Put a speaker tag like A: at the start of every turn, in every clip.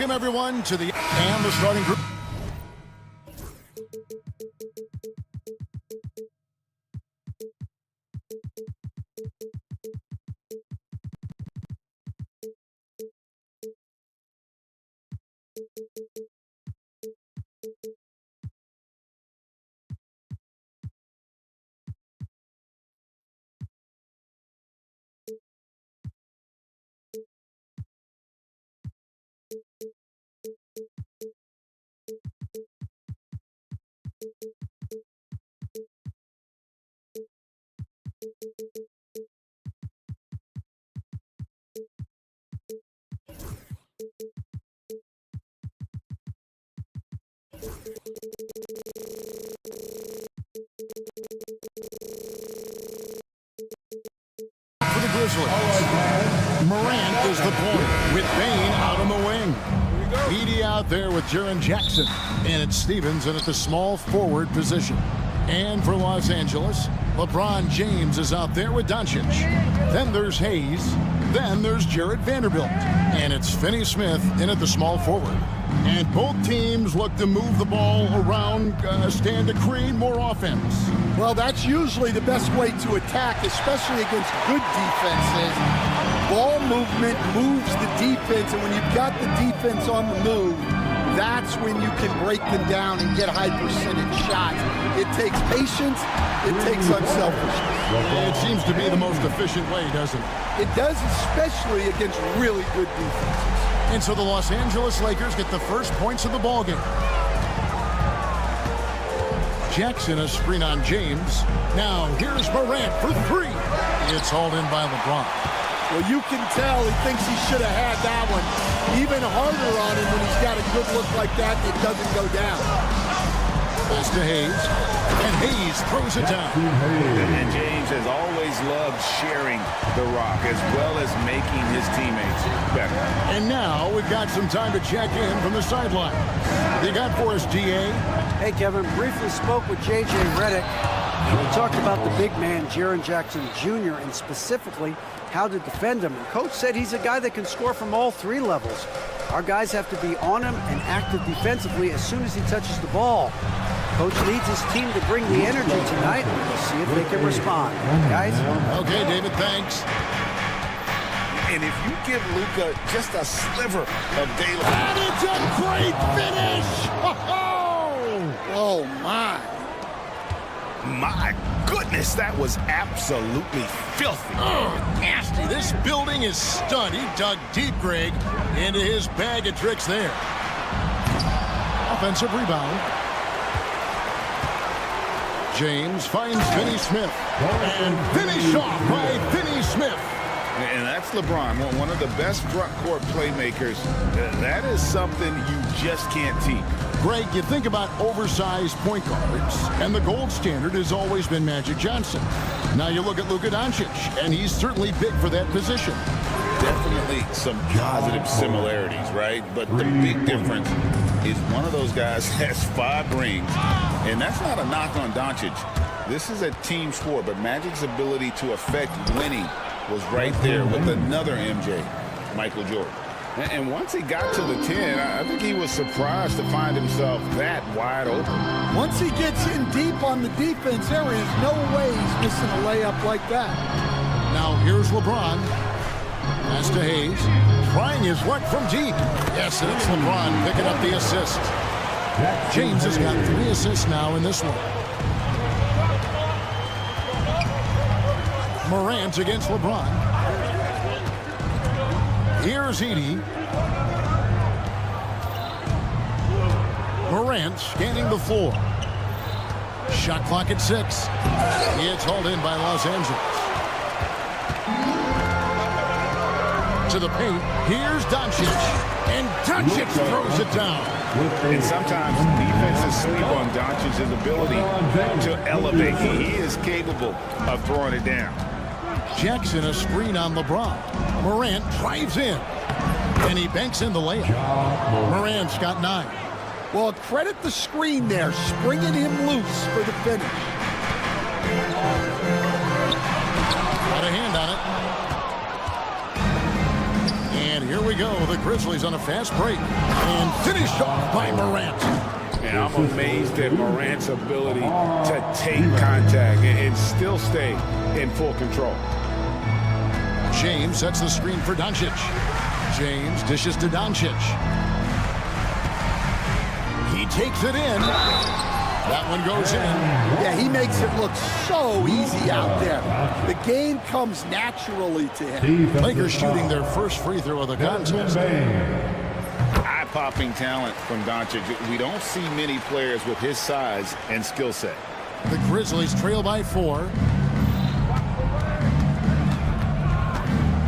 A: Welcome, everyone, to the starting group. For the Grizzlies, Morant is the point with Bane out on the wing. Edie out there with Jaren Jackson. And it's Stevens in at the small forward position. And for Los Angeles, LeBron James is out there with Doncic. Then there's Hayes. Then there's Jarrett Vanderbilt. And it's Finney-Smith in at the small forward. And both teams look to move the ball around, stand to create more offense.
B: Well, that's usually the best way to attack, especially against good defenses. Ball movement moves the defense, and when you've got the defense on the move, that's when you can break them down and get high percentage shots. It takes patience. It takes unselfishness.
A: It seems to be the most efficient way, doesn't it?
B: It does, especially against really good defenses.
A: And so the Los Angeles Lakers get the first points of the ballgame. Jackson a screen on James. Now here's Morant for three. It's hauled in by LeBron.
B: Well, you can tell he thinks he should have had that one. Even harder on him when he's got a good look like that, it doesn't go down.
A: Pass to Hayes, and Hayes throws it down.
C: And James has always loved sharing the rock as well as making his teammates better.
A: And now we've got some time to check in from the sideline. What you got for us, DA?
D: Hey, Kevin, briefly spoke with J.J. Redick. We talked about the big man, Jaren Jackson Jr., and specifically how to defend him. And Coach said he's a guy that can score from all three levels. Our guys have to be on him and active defensively as soon as he touches the ball. Coach needs his team to bring the energy tonight. We'll see if they can respond. Guys?
A: Okay, David, thanks.
C: And if you give Luka just a sliver of daylight.
A: And it's a great finish!
B: Oh, my.
C: My goodness, that was absolutely filthy.
A: Nasty. This building is stud. He dug deep, Greg, into his bag of tricks there. Offensive rebound. James finds Finney-Smith. And finished off by Finney-Smith.
C: And that's LeBron, one of the best front court playmakers. That is something you just can't teach.
A: Greg, you think about oversized point guards, and the gold standard has always been Magic Johnson. Now you look at Luka Doncic, and he's certainly big for that position.
C: Definitely some positive similarities, right? But the big difference is one of those guys has 5 rings, and that's not a knock on Doncic. This is a team sport, but Magic's ability to affect winning was right there with another MJ, Michael Jordan. And once he got to the 10, I think he was surprised to find himself that wide open.
B: Once he gets in deep on the defense, there is no way he's missing a layup like that.
A: Now here's LeBron. Pass to Hayes. Trying his luck from deep. Yes, and it's LeBron picking up the assist. James has got 3 assists now in this one. Morant against LeBron. Here's Edie. Morant scanning the floor. Shot clock at 6. It's hauled in by Los Angeles. To the paint. Here's Doncic. And Doncic throws it down.
C: And sometimes defenses sleep on Doncic's ability to elevate. He is capable of throwing it down.
A: Jackson a screen on LeBron. Morant drives in. And he banks in the layup. Morant's got 9.
B: Well, credit the screen there, springing him loose for the finish.
A: Got a hand on it. And Here we go. The Grizzlies on a fast break. And finished off by Morant.
E: And I'm amazed at Morant's ability to take contact and still stay in full control.
A: James sets the screen for Doncic. James dishes to Doncic. He takes it in. That one goes in.
B: Yeah, he makes it look so easy out there. The game comes naturally to him.
A: Lakers shooting their first free throw of the contest.
C: Eye-popping talent from Doncic. We don't see many players with his size and skill set.
A: The Grizzlies trail by 4.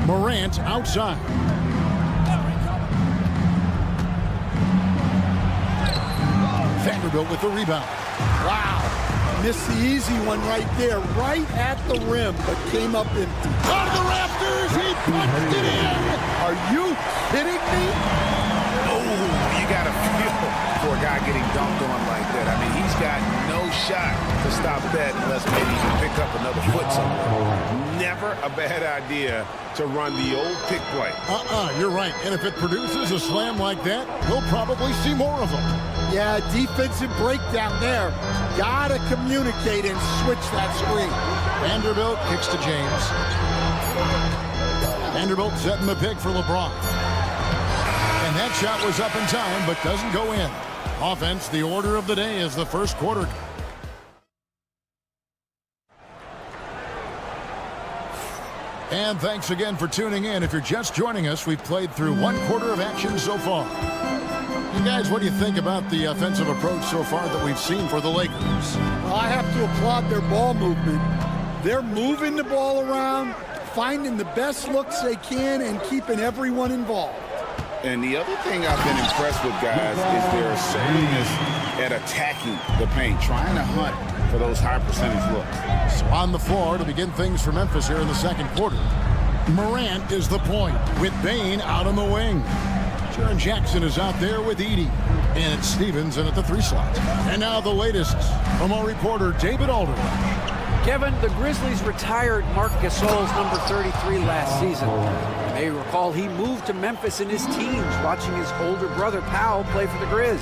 A: Morant outside. Vanderbilt with the rebound.
B: Wow. Missed the easy one right there, right at the rim, but came up empty.
A: On the rafters, he punched it in.
B: Are you kidding me?
C: Oh, you got to feel for a guy getting dunked on like that. I mean, he's got no shot to stop that unless maybe he can pick up another foot somewhere. Never a bad idea to run the old pick play.
A: You're right. And if it produces a slam like that, we'll probably see more of them.
B: Yeah, defensive breakdown there. Gotta communicate and switch that screen.
A: Vanderbilt kicks to James. Vanderbilt setting the pick for LeBron. And that shot was up in time, but doesn't go in. Offense, the order of the day is the first quarter. And thanks again for tuning in. If you're just joining us, we've played through one quarter of action so far. You guys, what do you think about the offensive approach so far that we've seen for the Lakers?
B: Well, I have to applaud their ball movement. They're moving the ball around, finding the best looks they can, and keeping everyone involved.
C: And the other thing I've been impressed with, guys, is their assertiveness at attacking the paint, trying to hunt for those high percentage looks.
A: So on the floor to begin things for Memphis here in the second quarter. Morant is the point with Bane out on the wing. Jaren Jackson is out there with Edey. And it's Stevens in at the 3 slot. And now the latest from our reporter, David Aldridge.
D: Kevin, the Grizzlies retired Marc Gasol's number 33 last season. You may recall he moved to Memphis in his teens, watching his older brother Powell play for the Grizz.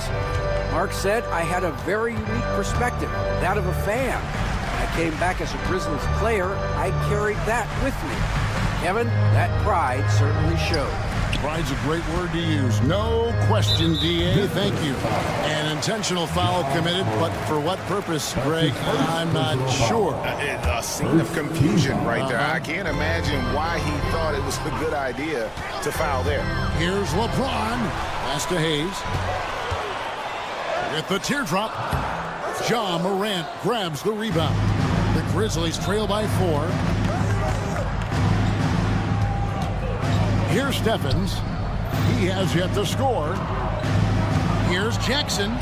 D: Marc said, "I had a very unique perspective, that of a fan. When I came back as a Grizzlies player, I carried that with me." Kevin, that pride certainly showed.
A: Pride's a great word to use. No question, D.A. Thank you. An intentional foul committed, but for what purpose, Greg? I'm not sure.
C: A scene of confusion right there. I can't imagine why he thought it was a good idea to foul there.
A: Here's LeBron. Pass to Hayes. With the teardrop, Ja Morant grabs the rebound. The Grizzlies trail by 4. Here's Stephens. He has yet to score. Here's Jackson.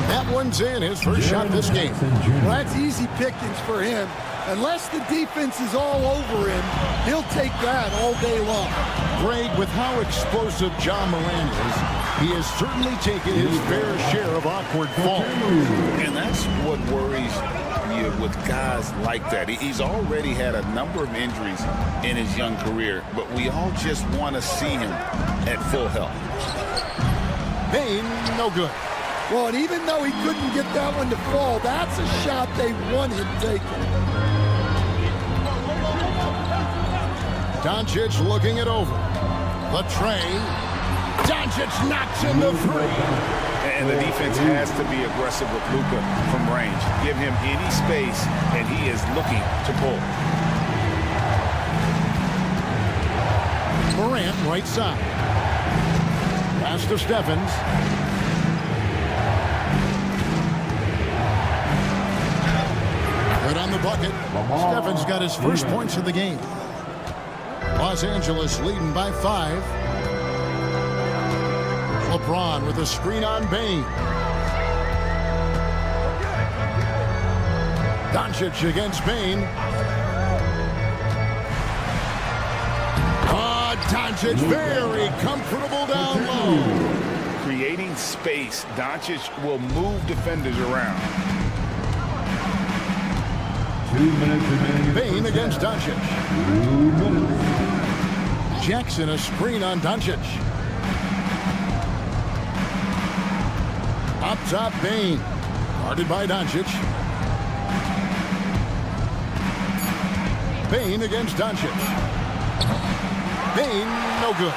A: That one's in, his first shot this game.
B: Well, that's easy pickings for him. Unless the defense is all over him, he'll take that all day long.
A: Greg, with how explosive Ja Morant is, he has certainly taken his fair share of awkward falls.
C: And that's what worries you with guys like that. He's already had a number of injuries in his young career, but we all just want to see him at full health.
A: Bane, no good.
B: Well, and even though he couldn't get that one to fall, that's a shot they want him taking.
A: Doncic looking it over. The tray. Doncic knocks in the 3.
C: And the defense has to be aggressive with Luka from range. Give him any space, and he is looking to pull.
A: Morant, right side. Pass to Stephens. Good on the bucket. Stephens got his first points of the game. Los Angeles leading by 5. LeBron with a screen on Bane. Doncic against Bane. Doncic very comfortable down low.
C: Creating space, Doncic will move defenders around.
F: 2 minutes remaining.
A: Bane against Doncic. Jackson, a screen on Doncic. Up top, Bane. Guarded by Doncic. Bane against Doncic. Bane, no good.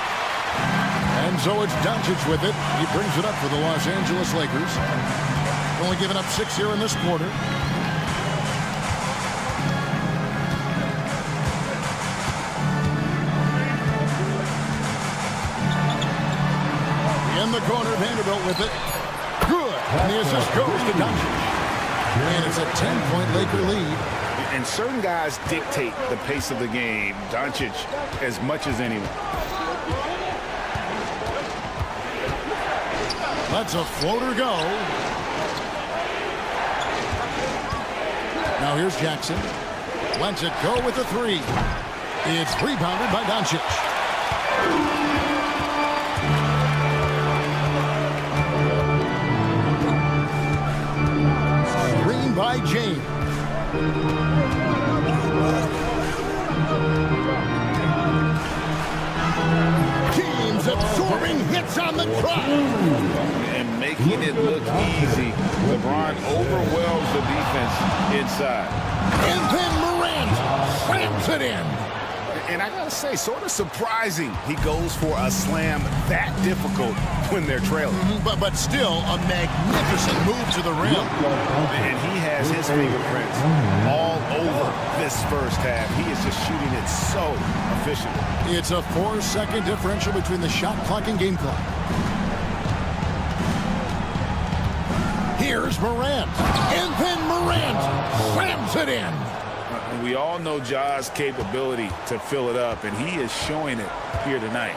A: And so it's Doncic with it. He brings it up for the Los Angeles Lakers. Only giving up 6 here in this quarter. In the corner, Vanderbilt with it. Good. And the assist goes to Doncic. And it's a 10-point Laker lead.
C: And certain guys dictate the pace of the game. Doncic as much as anyone.
A: Let's a floater go. Now here's Jackson. Lets it go with a three. It's rebounded by Doncic. Screen by James. James absorbing hits on the trot.
C: And making it look easy. LeBron overwhelms the defense inside.
A: And then Morant slams it in.
C: And I gotta say, sort of surprising he goes for a slam that difficult when they're trailing.
A: But still a magnificent move to the rim.
C: And he has his fingerprints all over this first half. He is just shooting it so efficiently.
A: It's a 4-second differential between the shot clock and game clock. Here's Morant. And then Morant slams it in.
C: We all know Ja's capability to fill it up, and he is showing it here tonight.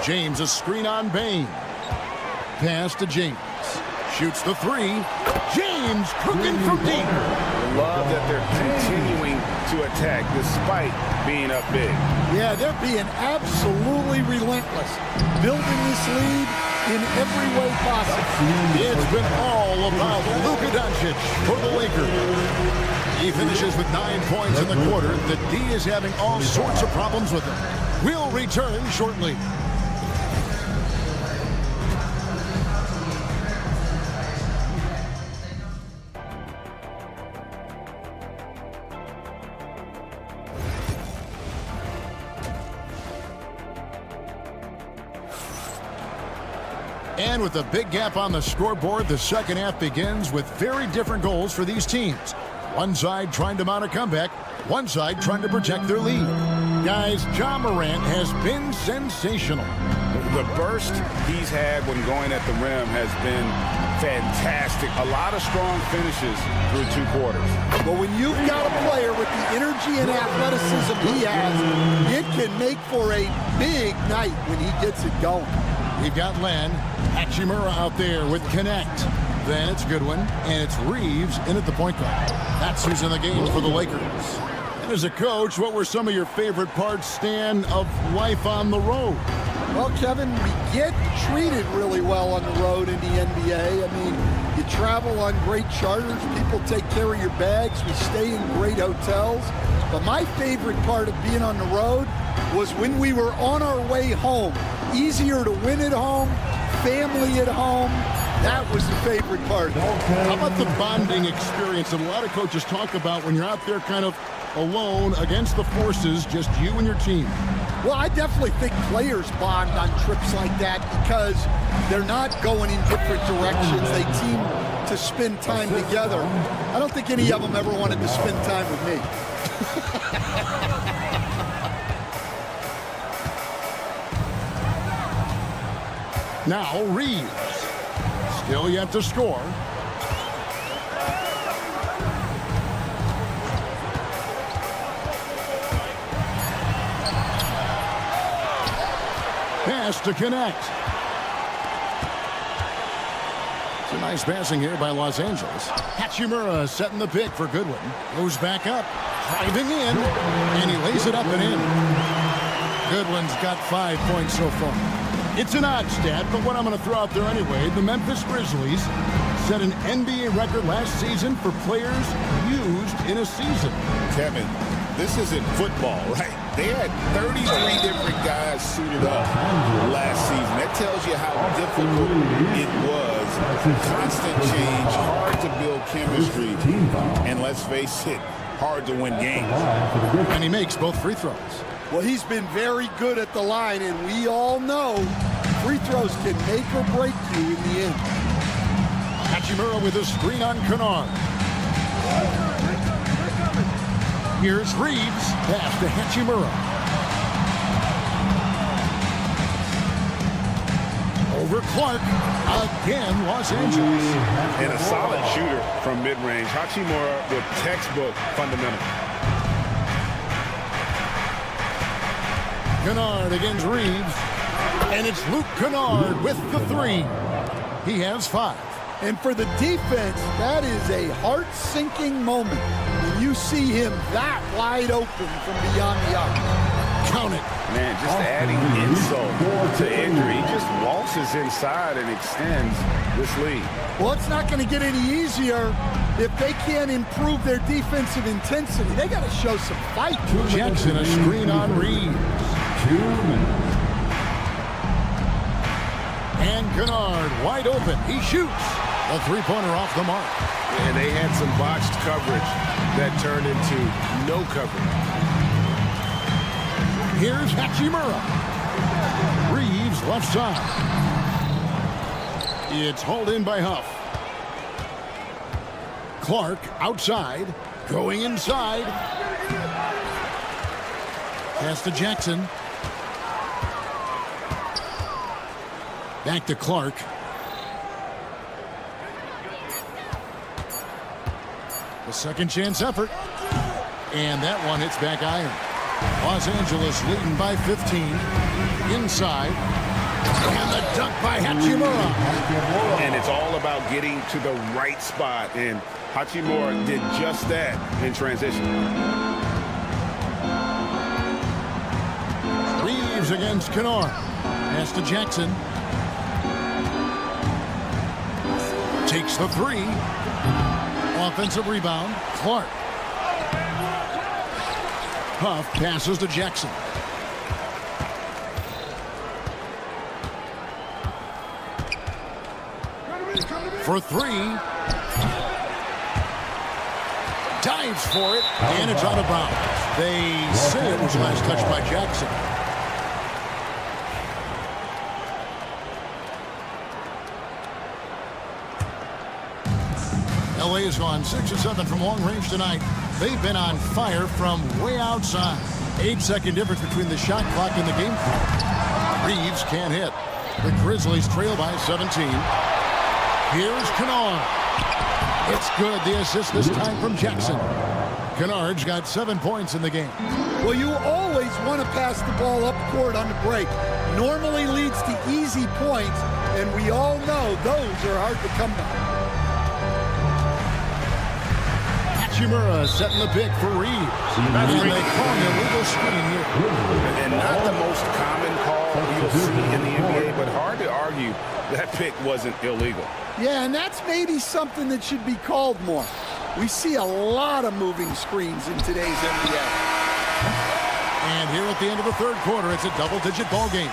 A: James, a screen on Bane. Pass to James. Shoots the three. James cooking from deep.
C: Love that they're continuing to attack despite being up big.
B: Yeah, they're being absolutely relentless. Building this lead in every way possible.
A: It's been all about Luka Doncic for the Lakers. He finishes with 9 points in the quarter. The D is having all sorts of problems with him. We'll return shortly. And with a big gap on the scoreboard, the second half begins with very different goals for these teams. One side trying to mount a comeback, one side trying to protect their lead. Guys, Ja Morant has been sensational.
C: The burst he's had when going at the rim has been fantastic. A lot of strong finishes through 2 quarters.
B: But when you've got a player with the energy and athleticism he has, it can make for a big night when he gets it going.
A: We've got Len Hachimura out there with Connect. Then it's Goodwin, and it's Reeves in at the point guard. That's who's in the game for the Lakers. And as a coach, what were some of your favorite parts, Stan, of life on the road?
B: Well, Kevin, we get treated really well on the road in the NBA. I mean, you travel on great charters. People take care of your bags. We stay in great hotels. But my favorite part of being on the road was when we were on our way home. Easier to win at home, family at home. That was the favorite part.
A: How about the bonding experience that a lot of coaches talk about when you're out there kind of alone against the forces, just you and your team?
B: Well, I definitely think players bond on trips like that because they're not going in different directions. They team to spend time together. I don't think any of them ever wanted to spend time with me.
A: Now Reeves. Still yet to score. Pass to Connect. It's a nice passing here by Los Angeles. Hachimura setting the pick for Goodwin. Goes back up. Driving in. And he lays it up and in. Goodwin's got 5 points so far. It's an odd stat, but what I'm going to throw out there anyway, the Memphis Grizzlies set an NBA record last season for players used in a season.
C: Kevin, this isn't football, right? They had 33 different guys suited up last season. That tells you how difficult it was. Constant change, hard to build chemistry, and let's face it, hard to win games.
A: And he makes both free throws.
B: Well, he's been very good at the line, and we all know free throws can make or break you in the end.
A: Hachimura with a screen on Kennard. Here's Reeves, pass to Hachimura. Over Clark, again Los Angeles.
E: And a solid shooter from mid-range. Hachimura with textbook fundamentals.
A: Kennard against Reeves, and it's Luke Kennard with the three. He has 5.
B: And for the defense, that is a heart-sinking moment when you see him that wide open from beyond the arc.
A: Count it.
E: Man, just adding insult to injury. He just waltzes inside and extends this lead.
B: Well, it's not going to get any easier if they can't improve their defensive intensity. They got to show some fight.
A: Jackson, a screen on Reeves. And Kennard wide open. He shoots. A three-pointer off the mark.
E: And they had some botched coverage that turned into no coverage.
A: Here's Hachimura. Reeves left side. It's hauled in by Huff. Clark outside. Going inside. Pass to Jackson. Back to Clark. A second chance effort. And that one hits back iron. Los Angeles leading by 15. Inside. And the dunk by Hachimura.
E: And it's all about getting to the right spot. And Hachimura did just that in transition.
A: Reeves against Kennard. Pass to Jackson. Takes the three. Offensive rebound. Clark. Huff passes to Jackson. For three. Dives for it. And it's out of bounds. They say it was last touched by Jackson. LA has gone 6 of 7 from long range tonight. They've been on fire from way outside. 8-second difference between the shot clock and the game clock. Reeves can't hit. The Grizzlies trail by 17. Here's Kennard. It's good. The assist this time from Jackson. Kennard's got 7 points in the game.
B: Well, you always want to pass the ball up court on the break. Normally leads to easy points, and we all know those are hard to come by.
A: Hachimura setting the pick for Reeves. And they call an illegal screen here.
E: And not the most common call you'll see in the NBA, but hard to argue that pick wasn't illegal.
B: Yeah, and that's maybe something that should be called more. We see a lot of moving screens in today's NBA.
A: And here at the end of the third quarter, it's a double-digit ball game.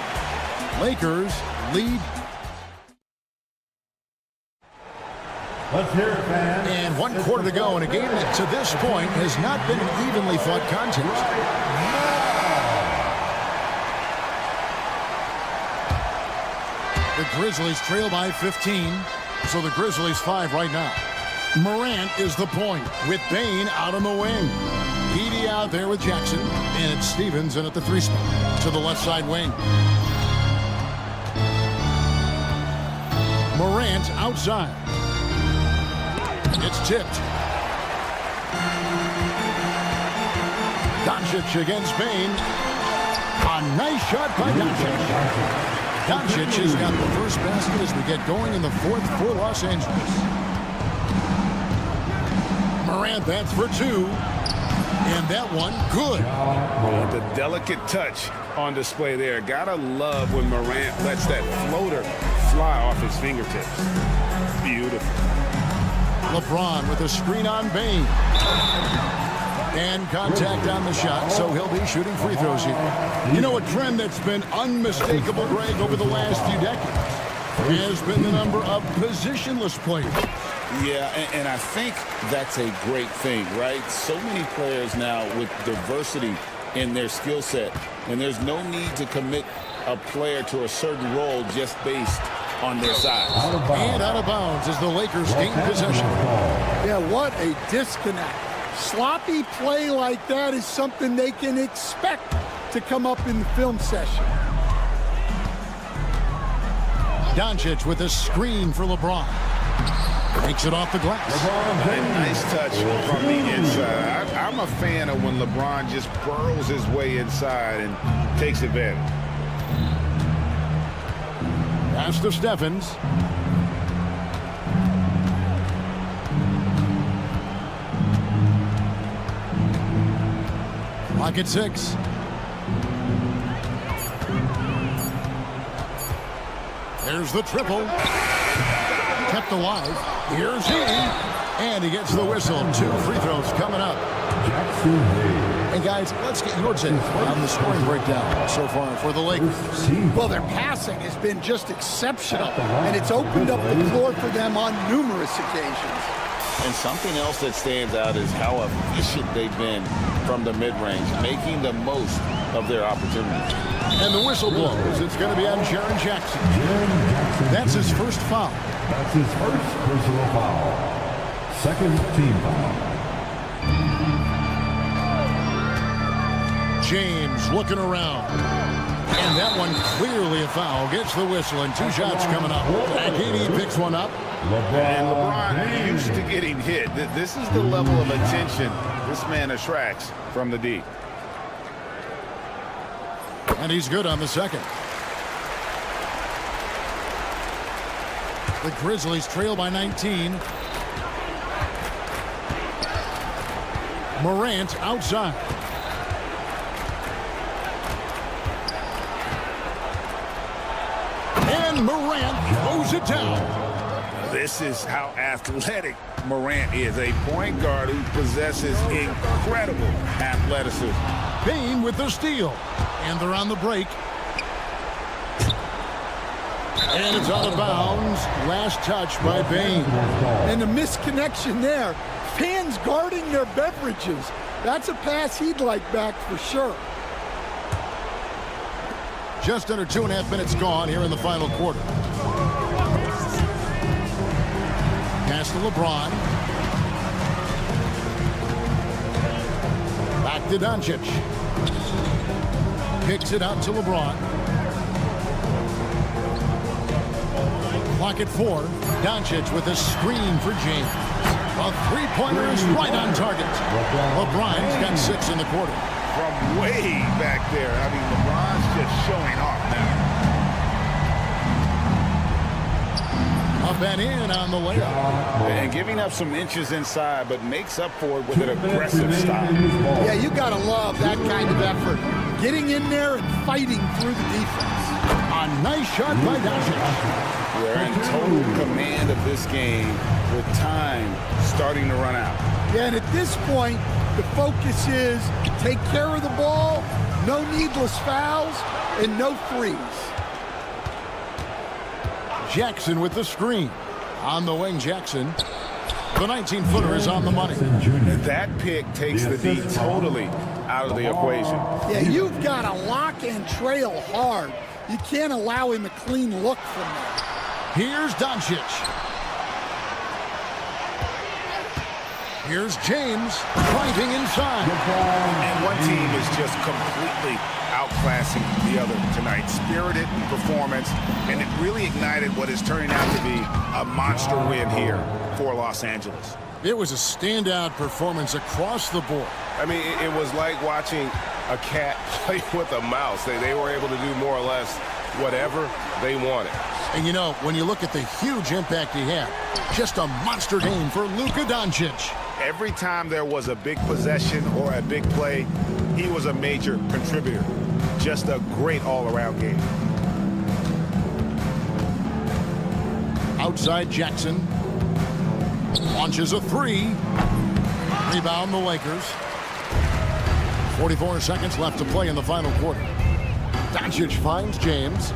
A: Lakers lead.
F: Let's hear it, fans.
A: And 1 quarter to go in a game that to this point has not been an evenly fought contest. The Grizzlies trail by 15, so the Grizzlies 5 right now. Morant is the point with Bane out on the wing. Edey out there with Jackson, and it's Stevens in at the 3 spot to the left side wing. Morant outside. It's tipped. Doncic against Bane. A nice shot by Doncic. Doncic has got the first basket as we get going in the fourth for Los Angeles. Morant bats for 2. And that one, good.
E: The delicate touch on display there. Gotta love when Morant lets that floater fly off his fingertips. Beautiful.
A: LeBron with a screen on Bane. And contact on the shot, so he'll be shooting free throws here. You know, a trend that's been unmistakable, Greg, over the last few decades has been the number of positionless players.
C: Yeah, and I think that's a great thing, right? So many players now with diversity in their skill set, and there's no need to commit a player to a certain role just based on their size.
A: And out of bounds as the Lakers gain possession.
B: Yeah, what a disconnect. Sloppy play like that is something they can expect to come up in the film session.
A: Doncic with a screen for LeBron. Takes it off the glass.
E: A nice touch from the inside. I'm a fan of when LeBron just burrows his way inside and takes advantage.
A: Pass to Stephens. Clock at 6. There's the triple. Kept alive. Here's he. And he gets the whistle. 2 free throws coming up. And guys, let's get your take on the scoring breakdown so far for the Lakers.
B: Well, their passing has been just exceptional, and it's opened up the floor for them on numerous occasions.
C: And something else that stands out is how efficient they've been from the mid-range, making the most of their opportunities.
A: And the whistle blows. It's going to be on Jaren Jackson. That's his first foul.
F: That's his first personal foul. Second team foul.
A: James looking around. And that one clearly a foul. Gets the whistle and 2 shots coming up. Agidi picks one up.
E: And LeBron used to getting hit. This is the level of attention this man attracts from the D.
A: And he's good on the second. The Grizzlies trail by 19. Morant outside. And Morant throws it down.
E: This is how athletic Morant is. A point guard who possesses incredible athleticism.
A: Bane with the steal. And they're on the break. And it's out of bounds. Last touch by Bane.
B: And a misconnection there. Fans guarding their beverages. That's a pass he'd like back for sure.
A: Just under 2.5 minutes gone here in the final quarter. Pass to LeBron. Back to Doncic. Kicks it out to LeBron. Clock at 4. Doncic with a screen for James. A three-pointer is right on target. LeBron's got 6 in the quarter.
E: From way back there. I mean, LeBron's just showing off now.
A: Up and in on the layup.
E: And giving up some inches inside, but makes up for it with an aggressive style.
B: Yeah, you got to love that kind of effort. Getting in there and fighting through the defense.
A: A nice shot by Doncic.
C: They're in total command of this game with time starting to run out.
B: Yeah, and at this point, the focus is take care of the ball, no needless fouls, and no threes.
A: Jackson with the screen. On the wing, Jackson. The 19-footer is on the money.
E: That pick takes the D totally out of the equation.
B: Yeah, you've got to lock and trail hard. You can't allow him a clean look from there.
A: Here's Doncic. Here's James driving inside.
E: And one team is just completely outclassing the other tonight. Spirited performance, and it really ignited what is turning out to be a monster win here for Los Angeles.
A: It was a standout performance across the board.
G: I mean, it was like watching a cat play with a mouse. They were able to do more or less whatever they wanted.
A: And you know, when you look at the huge impact he had, just a monster game for Luka Doncic.
E: Every time there was a big possession or a big play, he was a major contributor. Just a great all-around game.
A: Outside Jackson. Launches a 3. Rebound the Lakers. 44 seconds left to play in the final quarter. Doncic finds James.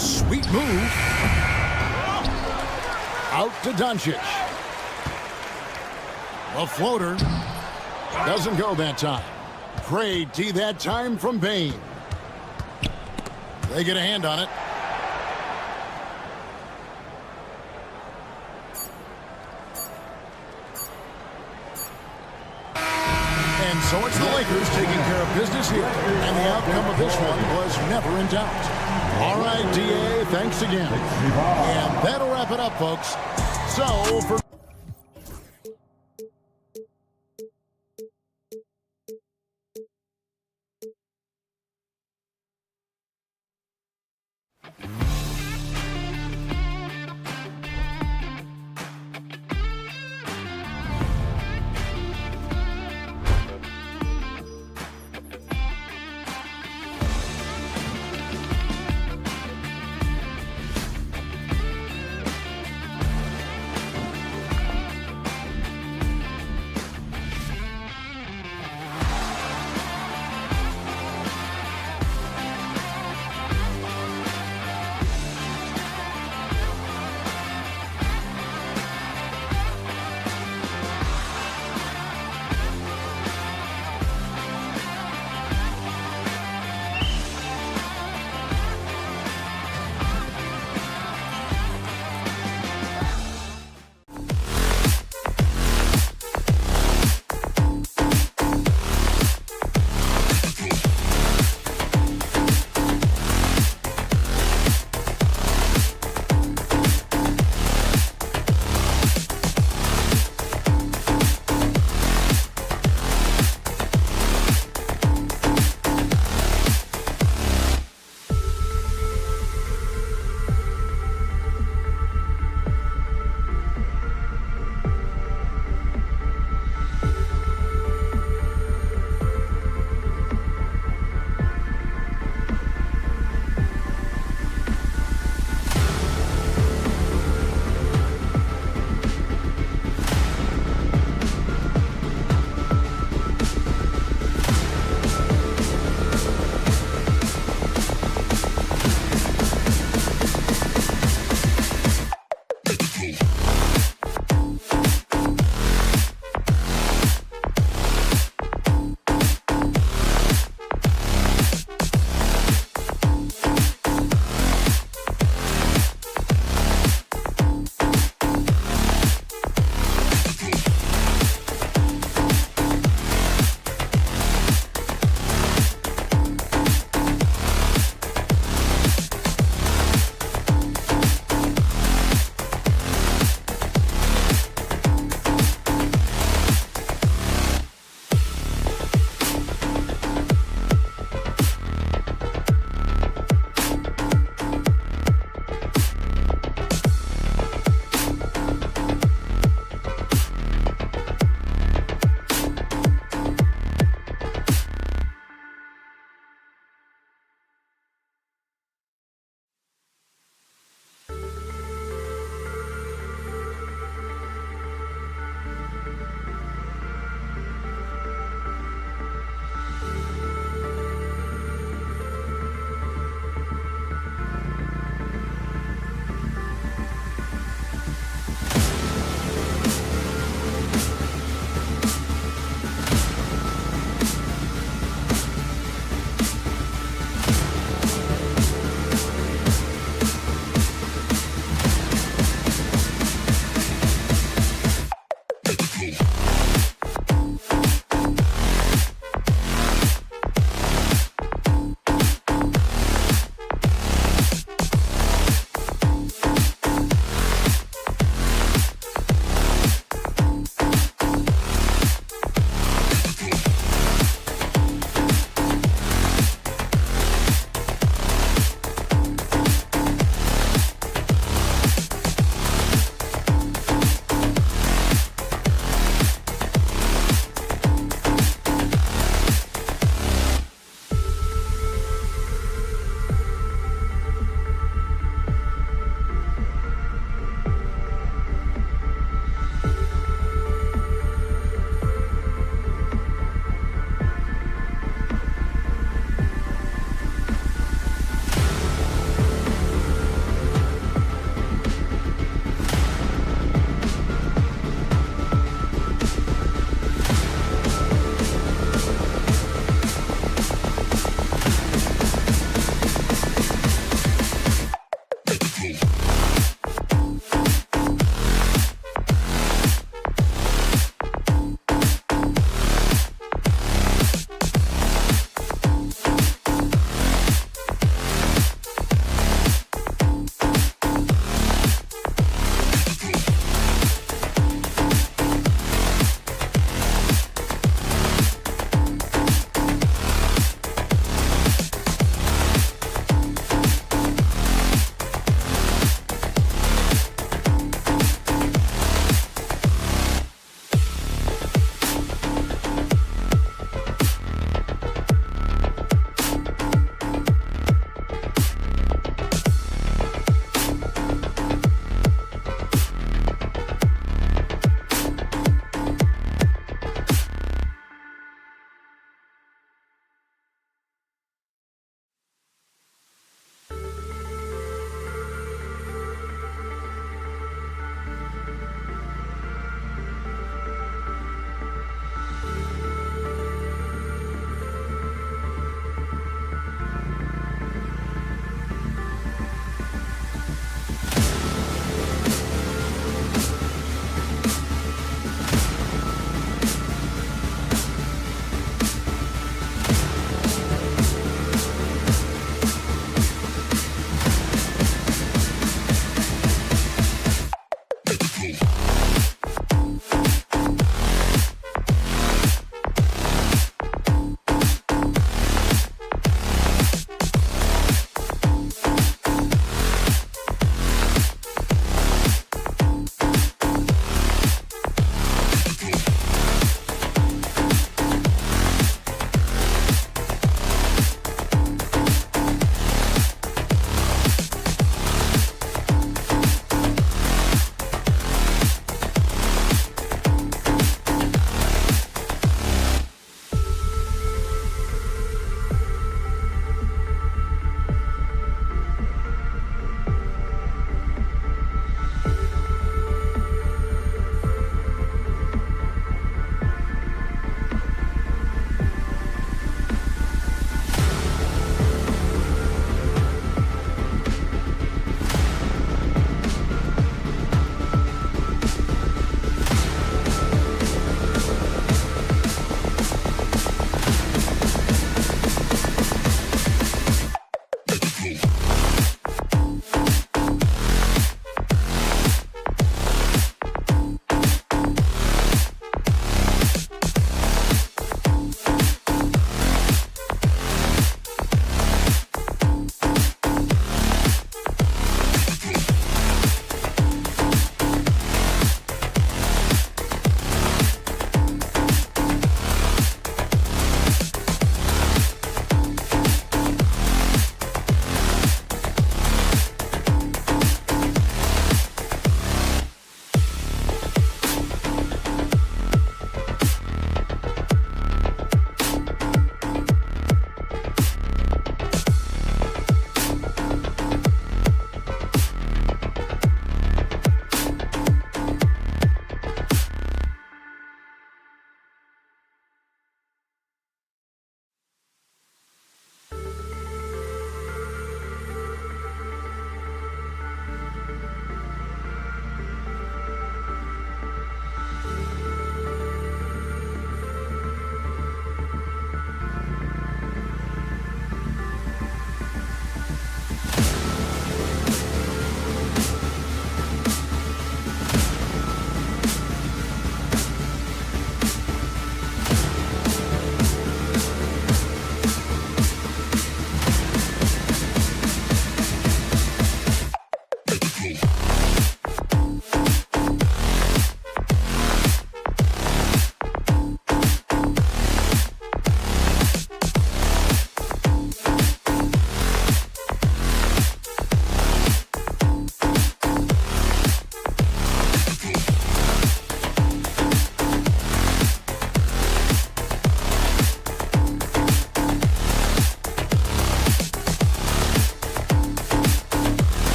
A: Sweet move. Out to Doncic. A floater. Doesn't go that time. Great D that time from Bane. They get a hand on it. And so it's the Lakers taking care of business here. And the outcome of this one was never in doubt. All right, DA, thanks again. And that'll wrap it up, folks. So for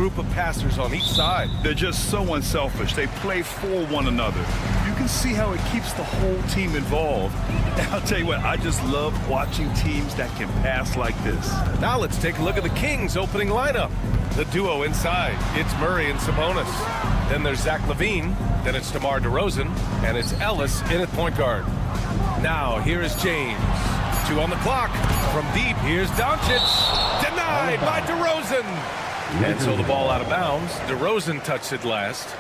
H: group of passers on each side.
I: They're just so unselfish. They play for one another. You can see how it keeps the whole team involved. And I'll tell you what, I just love watching teams that can pass like this.
H: Now let's take a look at the Kings' opening lineup. The duo inside, it's Murray and Sabonis. Then there's Zach LaVine. Then it's DeMar DeRozan. And it's Ellis in at point guard. Now here is James. 2 on the clock. From deep, here's Doncic. Denied by DeRozan. And so the ball out of bounds. DeRozan touched it last.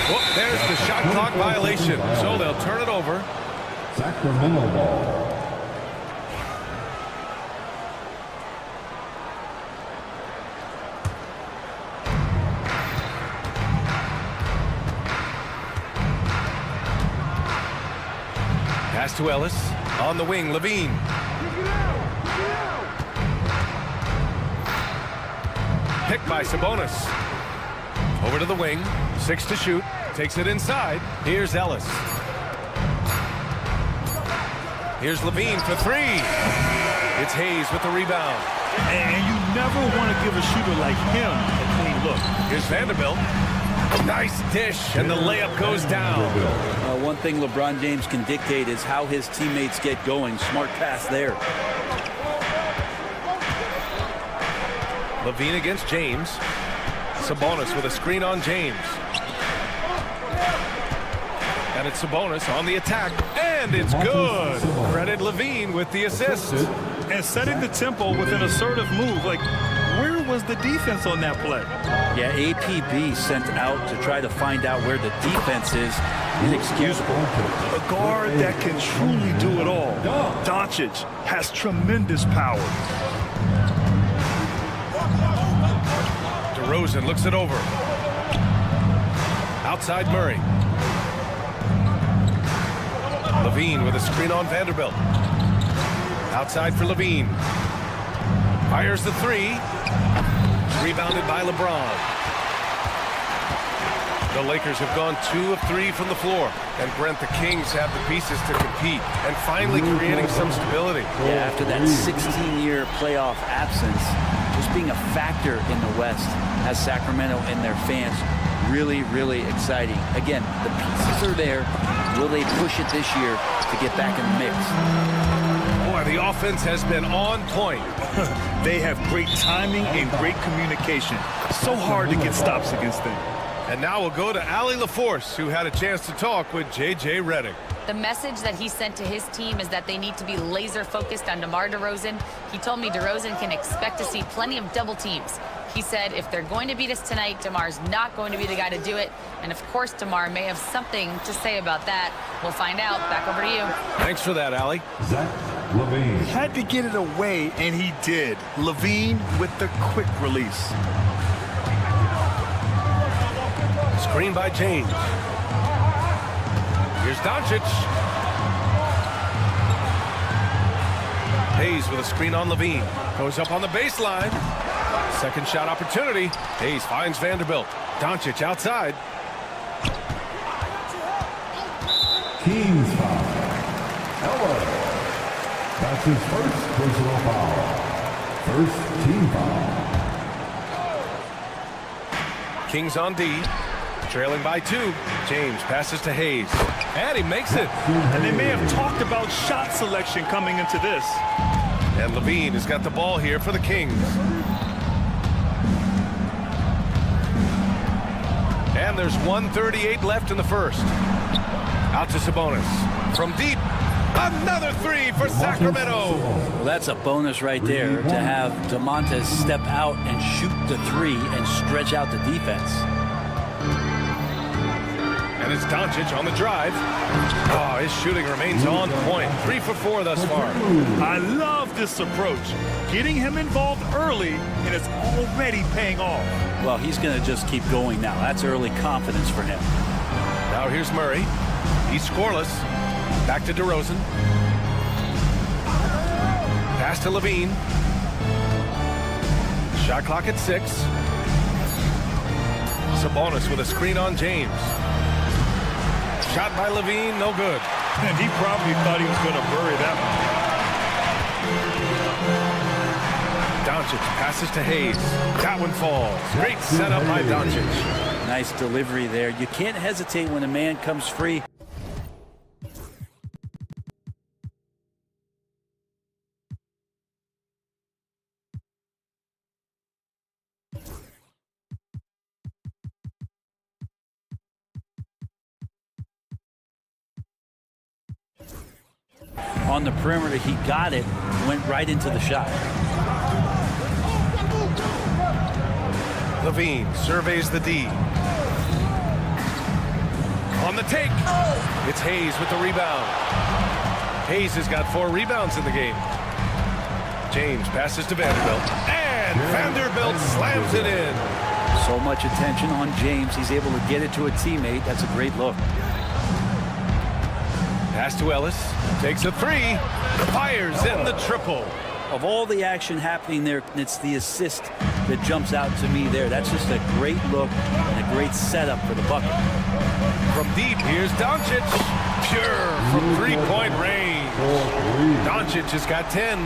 H: Oh, there's the shot clock violation. So they'll turn it over.
F: Sacramento ball.
H: Pass to Ellis. On the wing, LaVine. Picked by Sabonis. Over to the wing. 6 to shoot. Takes it inside. Here's Ellis. Here's LaVine for 3. It's Hayes with the rebound.
I: And you never want to give a shooter like him a clean look.
H: Here's Vanderbilt. Nice dish, and the layup goes down.
J: One thing LeBron James can dictate is how his teammates get going. Smart pass there.
H: LaVine against James. Sabonis with a screen on James. And it's Sabonis on the attack, and it's good. Credit LaVine with the assist.
I: And setting the tempo with an assertive move. Like, where was the defense on that play?
J: Yeah, APB sent out to try to find out where the defense is. Inexcusable.
I: A guard that can truly do it all. Doncic has tremendous power.
H: DeRozan looks it over. Outside Murray. LaVine with a screen on Vanderbilt. Outside for LaVine. Fires the 3. Rebounded by LeBron. The Lakers have gone 2 of 3 from the floor. And Brent, the Kings have the pieces to compete and finally creating some stability.
J: Yeah, after that 16-year playoff absence, just being a factor in the West has Sacramento and their fans really, really exciting. Again, the pieces are there. Will they push it this year to get back in the mix?
H: Boy, the offense has been on point.
I: They have great timing and great communication. So hard to get stops against them.
H: And now we'll go to Allie LaForce, who had a chance to talk with J.J. Redick.
K: The message that he sent to his team is that they need to be laser focused on DeMar DeRozan. He told me DeRozan can expect to see plenty of double teams. He said if they're going to beat us tonight, DeMar's not going to be the guy to do it. And of course, DeMar may have something to say about that. We'll find out. Back over to you.
H: Thanks for that, Allie.
F: Zach LaVine.
I: Had to get it away, and he did. LaVine with the quick release.
H: Screen by James. Here's Doncic. Hayes with a screen on LaVine. Goes up on the baseline. Second shot opportunity. Hayes finds Vanderbilt. Doncic outside.
F: Kings foul. Ellis. That's his first personal foul. First team foul.
H: Kings on D. Trailing by 2. James passes to Hayes. And he makes it.
I: And they may have talked about shot selection coming into this.
H: And LaVine has got the ball here for the Kings. And there's 1:38 left in the first. Out to Sabonis. From deep. Another 3 for Sacramento.
J: Well, that's a bonus right there to have DeMontis step out and shoot the 3 and stretch out the defense.
H: And it's Doncic on the drive. Oh, his shooting remains on point. 3 for 4 thus far.
I: I love this approach. Getting him involved early, and it's already paying off.
J: Well, he's going to just keep going now. That's early confidence for him.
H: Now here's Murray. He's scoreless. Back to DeRozan. Pass to LaVine. Shot clock at 6. Sabonis with a screen on James. Shot by LaVine, no good.
I: And he probably thought he was going to bury that one.
H: Doncic passes to Hayes. That one falls. Great setup by Doncic.
J: Nice delivery there. You can't hesitate when a man comes free. On the perimeter, he got it, went right into the shot.
H: Levine surveys the D. On the take. It's Hayes with the rebound. Hayes has got 4 rebounds in the game. James passes to Vanderbilt. And Vanderbilt slams it in.
J: So much attention on James. He's able to get it to a teammate. That's a great look.
H: Pass to Ellis. Takes a 3. Fires in the triple.
J: Of all the action happening there, it's the assist that jumps out to me there. That's just a great look and a great setup for the bucket.
H: From deep, here's Doncic. Pure from three-point range. Doncic has got 10.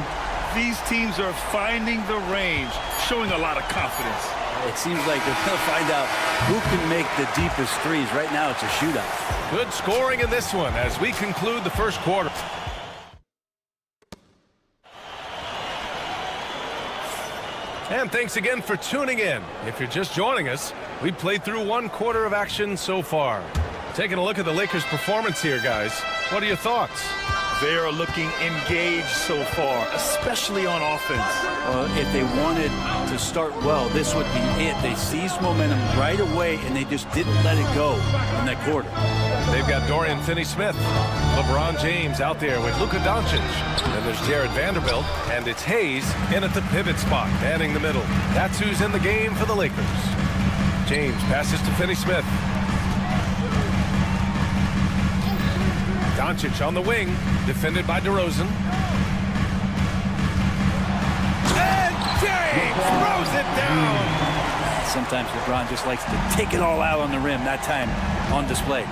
I: These teams are finding the range, showing a lot of confidence.
J: It seems like they're going to find out who can make the deepest threes. Right now, it's a shootout.
H: Good scoring in this one as we conclude the first quarter. And thanks again for tuning in. If you're just joining us, we played through 1 quarter of action so far. Taking a look at the Lakers' performance here, guys. What are your thoughts?
I: They are looking engaged so far, especially on offense.
J: If they wanted to start well, this would be it. They seized momentum right away, and they just didn't let it go in that quarter.
H: They've got Dorian Finney-Smith, LeBron James out there with Luka Doncic. Then there's Jared Vanderbilt, and it's Hayes in at the pivot spot, manning the middle. That's who's in the game for the Lakers. James passes to Finney-Smith. Doncic on the wing, defended by DeRozan. And James throws it down.
J: Sometimes LeBron just likes to take it all out on the rim, that time on display.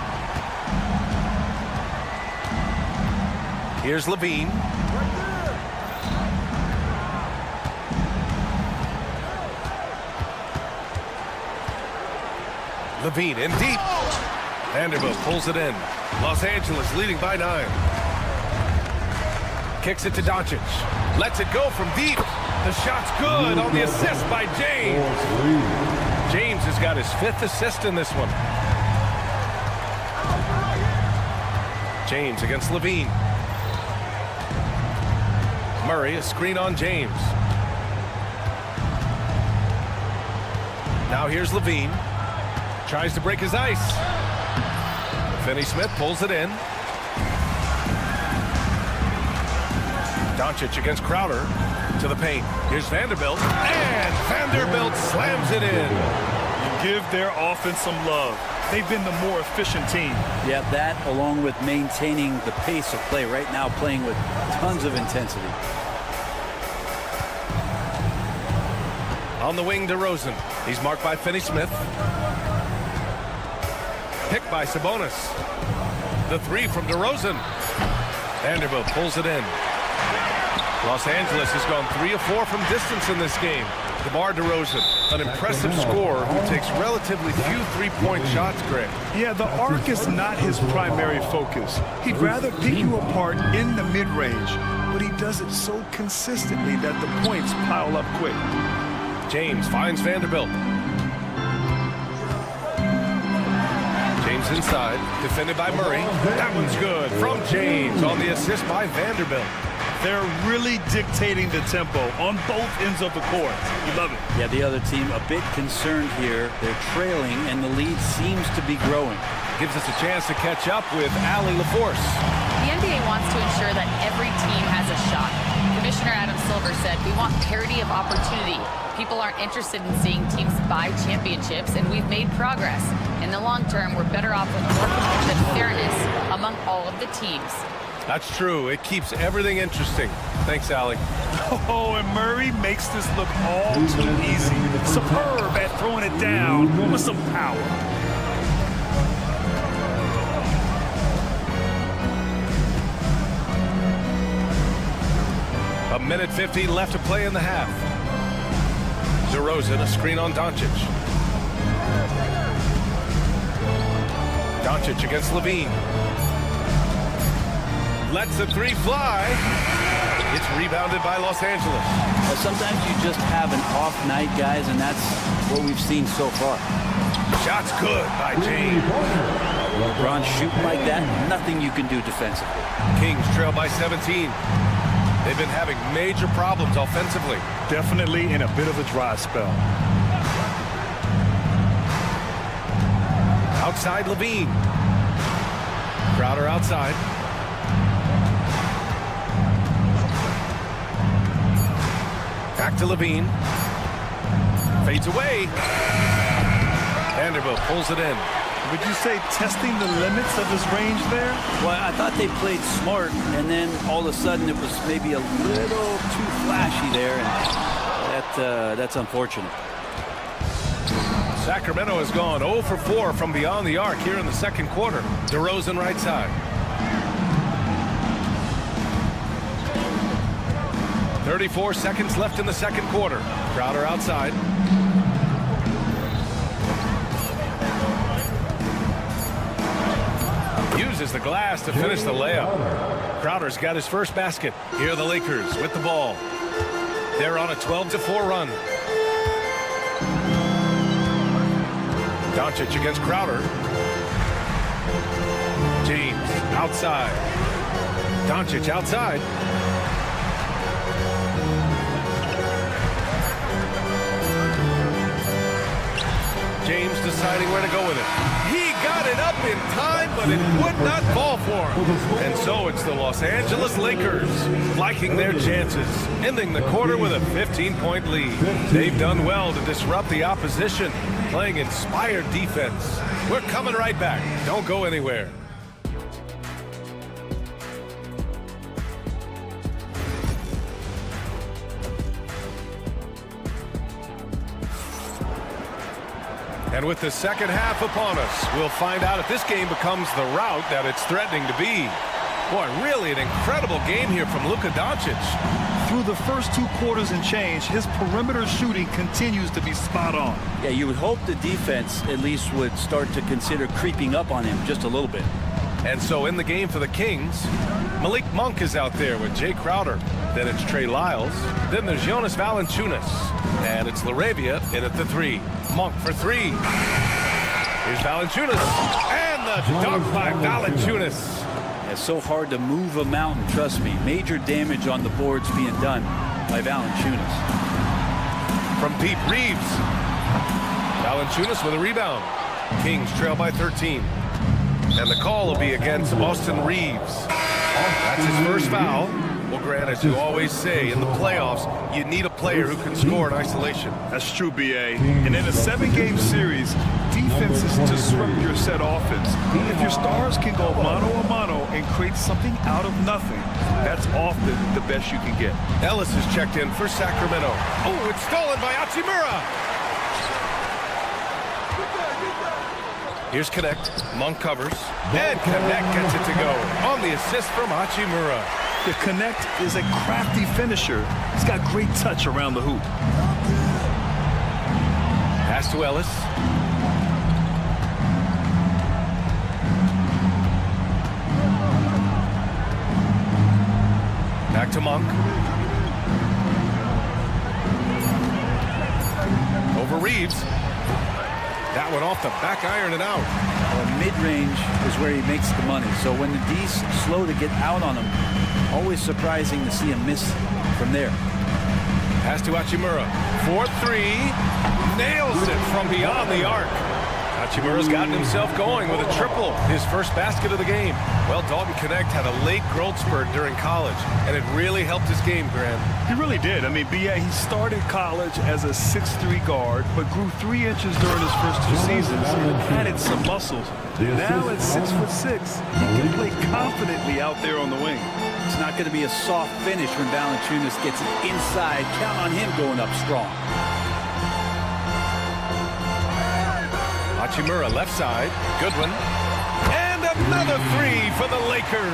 H: Here's Levine. Levine in deep. Vanderbilt pulls it in. Los Angeles leading by 9. Kicks it to Doncic. Lets it go from deep. The shot's good on the assist by James. James has got his 5th assist in this one. James against Levine. Murray, a screen on James. Now here's Levine. Tries to break his ice. Finney-Smith pulls it in. Doncic against Crowder to the paint. Here's Vanderbilt. And Vanderbilt slams it in.
I: You give their offense some love. They've been the more efficient team.
J: Yeah, that along with maintaining the pace of play. Right now playing with tons of intensity.
H: On the wing, DeRozan. He's marked by Finney-Smith. Picked by Sabonis. The 3 from DeRozan. Vanderbilt pulls it in. Los Angeles has gone 3 of 4 from distance in this game. DeMar DeRozan, an impressive scorer who takes relatively few three-point shots, Greg.
I: Yeah, the arc is not his primary focus. He'd rather pick you apart in the mid-range, but he does it so consistently that the points pile up quick.
H: James finds Vanderbilt. James inside, defended by Murray. That one's good from James on the assist by Vanderbilt.
I: They're really dictating the tempo on both ends of the court. You love it.
J: Yeah, the other team a bit concerned here. They're trailing, and the lead seems to be growing.
H: Gives us a chance to catch up with Allie LaForce.
K: The NBA wants to ensure that every team has a shot. Commissioner Adam Silver said, "We want parity of opportunity. People aren't interested in seeing teams buy championships, and we've made progress. In the long term, we're better off with more competitive fairness among all of the teams."
H: That's true. It keeps everything interesting. Thanks, Allie.
I: Oh, and Murray makes this look all too easy. Superb at throwing it down with some power.
H: A minute 50 left to play in the half. DeRozan, a screen on Doncic. Doncic against Levine. Lets the three fly. It's rebounded by Los Angeles.
J: Sometimes you just have an off night, guys, and that's what we've seen so far.
H: Shot's good by James.
J: LeBron shooting like that, nothing you can do defensively.
H: Kings trail by 17. They've been having major problems offensively.
I: Definitely in a bit of a dry spell.
H: Outside Levine. Crowder outside. Back to Levine. Fades away. Vanderbilt pulls it in.
I: Would you say testing the limits of his range there?
J: Well, I thought they played smart, and then all of a sudden it was maybe a little too flashy there, and that's unfortunate.
H: Sacramento has gone 0 for 4 from beyond the arc here in the second quarter. DeRozan right side. 34 seconds left in the second quarter. Crowder outside. Uses the glass to finish the layup. Crowder's got his first basket. Here are the Lakers with the ball. They're on a 12-4 run. Doncic against Crowder. James outside. Doncic outside. James deciding where to go with it. He got it up in time, but it would not fall for him. And so it's the Los Angeles Lakers liking their chances, ending the quarter with a 15-point lead. They've done well to disrupt the opposition, playing inspired defense. We're coming right back. Don't go anywhere. And with the second half upon us, we'll find out if this game becomes the route that it's threatening to be. Boy, really an incredible game here from Luka Doncic.
I: Through the first 2 quarters and change, his perimeter shooting continues to be spot on.
J: Yeah, you would hope the defense at least would start to consider creeping up on him just a little bit.
H: And so in the game for the Kings, Malik Monk is out there with Jay Crowder. Then it's Trey Lyles. Then there's Jonas Valanciunas. And it's LaRavia in at the 3. Monk for 3. Here's Valanciunas. And the dunk by Valanciunas.
J: It's so hard to move a mountain, trust me. Major damage on the boards being done by Valanciunas.
H: From Pete Reeves. Valanciunas with a rebound. Kings trail by 13. And the call will be against Austin Reeves. That's his first foul. Well, Grant, as you always say, in the playoffs, you need a player who can score in isolation.
I: That's true, B.A. And in a 7-game series, defenses disrupt your set offense. If your stars can go mano-a-mano and create something out of nothing, that's often the best you can get.
H: Ellis is checked in for Sacramento. Oh, it's stolen by Hachimura. Here's Connect. Monk covers. And Connect gets it to go on the assist from Hachimura.
I: The Connect is a crafty finisher. He's got great touch around the hoop.
H: Pass to Ellis. Back to Monk. Over Reeves. That one off the back iron and out.
J: Well, mid-range is where he makes the money. So when the D's slow to get out on him, always surprising to see him miss from there.
H: Pass to Hachimura. 4-3. Nails it from beyond the arc. Hachimura's gotten himself going with a triple, his first basket of the game. Well, Dalton Connect had a late growth spurt during college, and it really helped his game, Grant.
I: He really did. I mean, B.A., he started college as a 6'3" guard, but grew 3 inches during his first 2 seasons and added some muscles. Now at 6'6", he can play confidently out there on the wing.
J: It's not going to be a soft finish when Valanciunas gets it inside. Count on him going up strong.
H: Hachimura left side. Goodwin. And a Another three for the Lakers.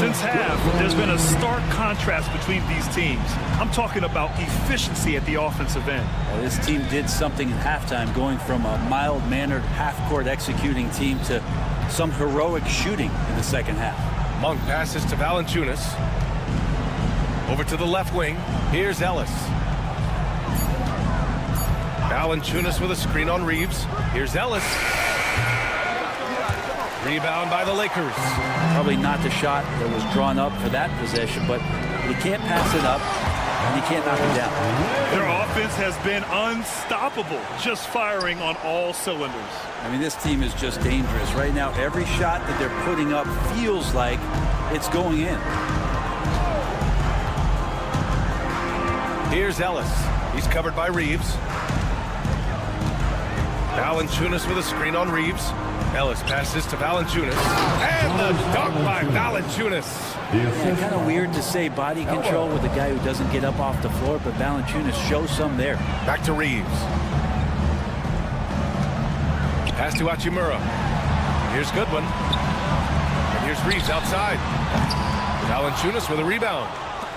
I: Since half, there's been a stark contrast between these teams. I'm talking about efficiency at the offensive end.
J: Well, this team did something at halftime, going from a mild-mannered half-court executing team to some heroic shooting in the second half.
H: Monk passes to Valanciunas. Over to the left wing. Here's Ellis. Valanciunas with a screen on Reeves. Here's Ellis. Rebound by the Lakers.
J: Probably not the shot that was drawn up for that possession, but you can't pass it up and you can't knock it down.
I: Their offense has been unstoppable, just firing on all cylinders.
J: I mean, this team is just dangerous. Right now, every shot that they're putting up feels like it's going in.
H: Here's Ellis. He's covered by Reeves. Valanciunas with a screen on Reeves. Ellis passes to Valanciunas. And the dunk by Valanciunas.
J: Yeah, kind of weird to say body control with a guy who doesn't get up off the floor, but Valanciunas shows some there.
H: Back to Reeves. Pass to Hachimura. Here's Goodwin. And here's Reeves outside. Valanciunas with a rebound.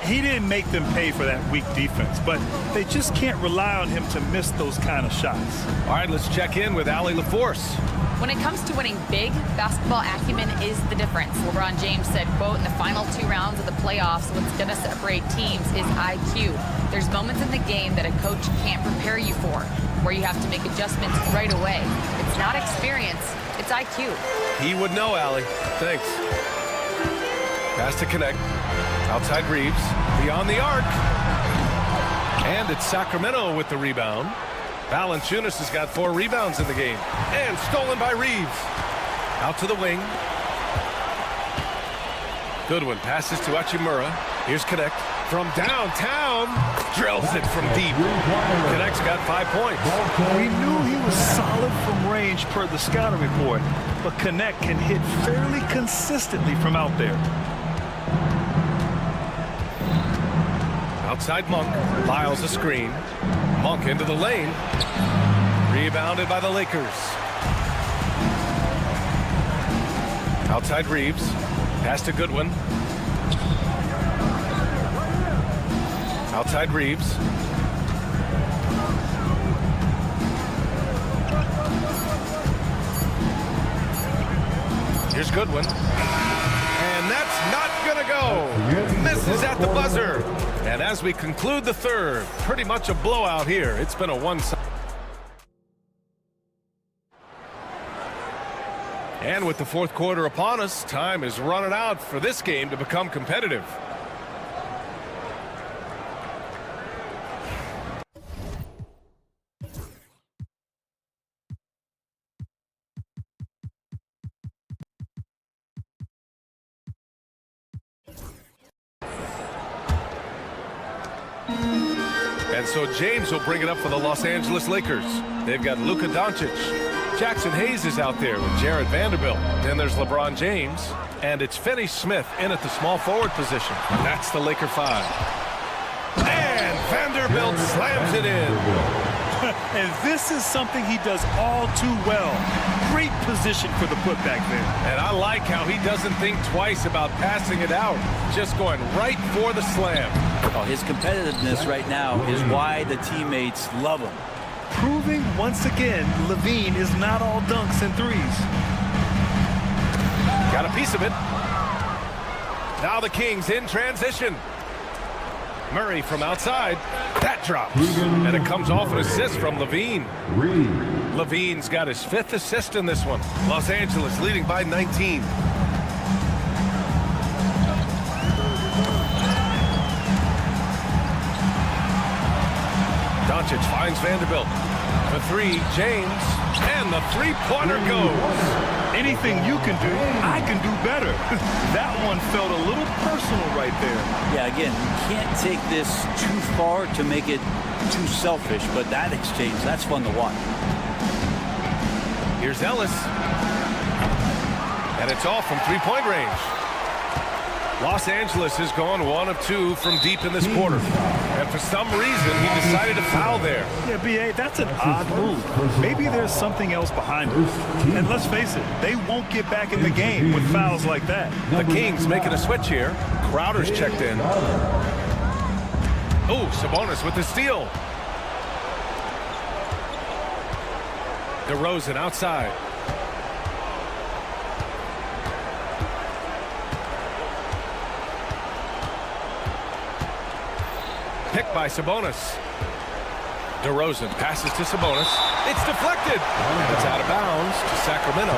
I: He didn't make them pay for that weak defense, but they just can't rely on him to miss those kind of shots.
H: All right, let's check in with Allie LaForce.
K: When it comes to winning big, basketball acumen is the difference. LeBron James said, quote, in the final 2 rounds of the playoffs, what's going to separate teams is IQ. There's moments in the game that a coach can't prepare you for, where you have to make adjustments right away. It's not experience, it's IQ.
H: He would know, Allie. Thanks. Pass to connect. Outside Reeves. Beyond the arc. And it's Sacramento with the rebound. Valanciunas has got 4 rebounds in the game. And stolen by Reeves. Out to the wing. Goodwin passes to Hachimura. Here's Connect. From downtown. Drills it from deep. Connect's got 5 points.
I: We knew he was solid from range per the scouting report, but Connect can hit fairly consistently from out there.
H: Outside Monk. Lyles a screen. Monk into the lane. Rebounded by the Lakers. Outside Reeves. Pass to Goodwin. Outside Reeves. Here's Goodwin. And that's not going to go. Misses at the buzzer. And as we conclude the third, pretty much a blowout here. It's been a one-sided. And with the fourth quarter upon us, time is running out for this game to become competitive. And so James will bring it up for the Los Angeles Lakers. They've got Luka Doncic. Jackson Hayes is out there with Jared Vanderbilt. Then there's LeBron James. And it's Finney Smith in at the small forward position. That's the Laker 5. And Vanderbilt slams it in.
I: And this is something he does all too well. Great position for the putback there.
H: And I like how he doesn't think twice about passing it out. Just going right for the slam.
J: Oh, his competitiveness right now is why the teammates love him.
I: Proving once again, Levine is not all dunks and threes.
H: Got a piece of it. Now the Kings in transition. Murray from outside. That drops. And it comes off an assist from Levine. Levine's got his 5th assist in this one. Los Angeles leading by 19. Doncic finds Vanderbilt. The 3, James. And the 3-pointer goes.
I: Anything you can do, I can do better. That one felt a little personal right there.
J: Yeah, again, you can't take this too far to make it too selfish, but that exchange, that's fun to watch.
H: Here's Ellis. And it's off from 3-point range. Los Angeles has gone 1 of 2 from deep in this quarter. And for some reason, he decided to foul there.
I: Yeah, B.A., that's an odd move. Maybe there's something else behind it. And let's face it, they won't get back in the game with fouls like that.
H: The Kings making a switch here. Crowder's checked in. Oh, Sabonis with the steal. DeRozan outside. Picked by Sabonis. DeRozan passes to Sabonis. It's deflected. And it's out of bounds to Sacramento.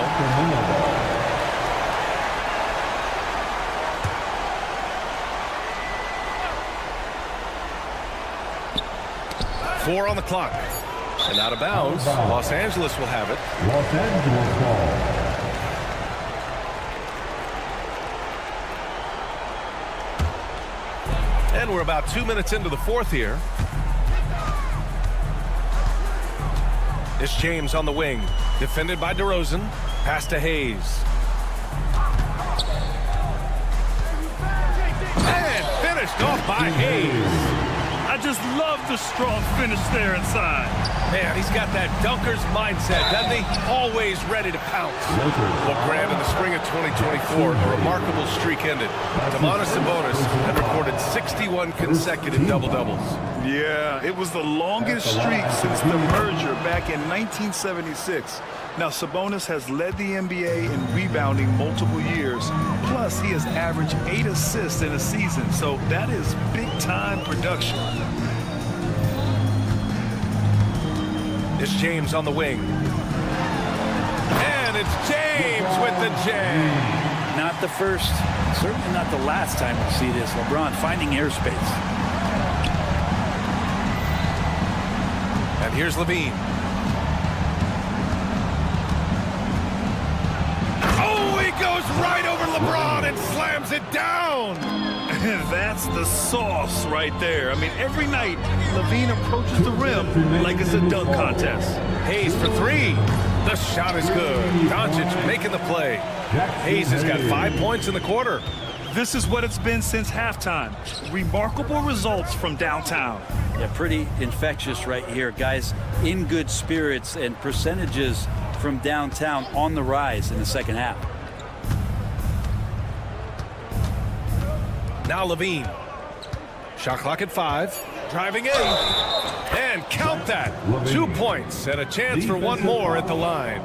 H: 4 on the clock. And out of bounds. Los Angeles will have it.
F: Los Angeles ball.
H: And we're about 2 minutes into the fourth here. It's James on the wing. Defended by DeRozan. Pass to Hayes. And finished off by Hayes.
I: I just love the strong finish there inside.
H: Man, he's got that dunker's mindset, doesn't he? Always ready to pounce. Well, Grant, in the spring of 2024, a remarkable streak ended. Sabonis had recorded 61 consecutive double-doubles.
I: Yeah, it was the longest streak since the merger back in 1976. Now, Sabonis has led the NBA in rebounding multiple years. Plus, he has averaged 8 assists in a season, so that is big-time production.
H: It's James on the wing. And it's James with the J.
J: Not the first, certainly not the last time we'll see this. LeBron finding airspace.
H: And here's Levine. Oh, he goes right over LeBron and slams it down.
I: That's the sauce right there. I mean, every night, Levine approaches the rim like it's a dunk contest.
H: Hayes for 3. The shot is good. Doncic making the play. Hayes has got 5 points in the quarter.
I: This is what it's been since halftime. Remarkable results from downtown.
J: Yeah, pretty infectious right here. Guys in good spirits, and percentages from downtown on the rise in the second half.
H: Now Levine. Shot clock at 5. Driving in. And count that. 2 points and a chance for one more at the line.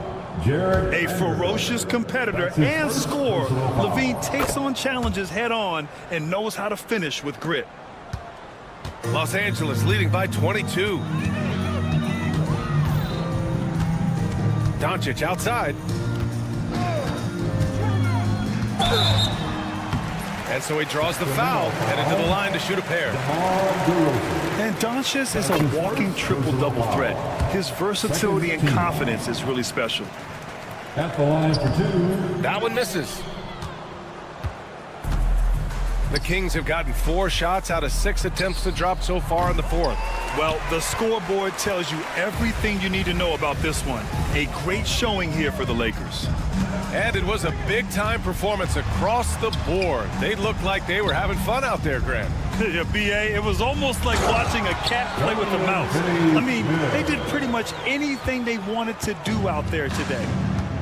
I: A ferocious competitor and scorer, Levine takes on challenges head-on and knows how to finish with grit.
H: Los Angeles leading by 22. Doncic outside. And so he draws the foul, headed to the line to shoot a pair.
I: And Doncic is a walking triple-double threat. His versatility and confidence is really special.
F: At the line for 2.
H: That one misses. The Kings have gotten 4 shots out of 6 attempts to drop so far in the fourth.
I: Well, the scoreboard tells you everything you need to know about this one. A great showing here for the Lakers.
H: And it was a big-time performance across the board. They looked like they were having fun out there, Grant.
I: Yeah, B.A., it was almost like watching a cat play with a mouse. I mean, they did pretty much anything they wanted to do out there today.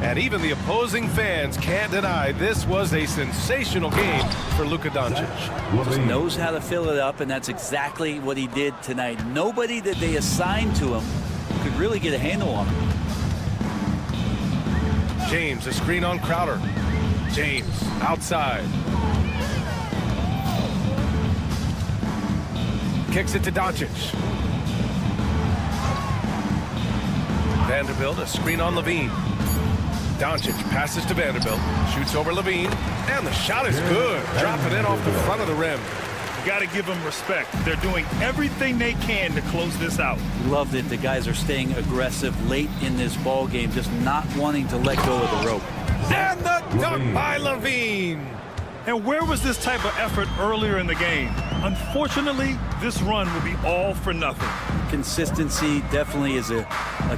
H: And even the opposing fans can't deny this was a sensational game for Luka Doncic.
J: Just knows how to fill it up, and that's exactly what he did tonight. Nobody that they assigned to him could really get a handle on him.
H: James, a screen on Crowder. James, outside. Kicks it to Doncic. Vanderbilt, a screen on Levine. Doncic passes to Vanderbilt, shoots over Levine, and the shot is good. Dropping in off the front of the rim.
I: You got to give them respect. They're doing everything they can to close this out.
J: Loved it. The guys are staying aggressive late in this ball game, just not wanting to let go of the rope.
H: And the dunk by Levine.
I: And where was this type of effort earlier in the game? Unfortunately, this run will be all for nothing.
J: Consistency definitely is a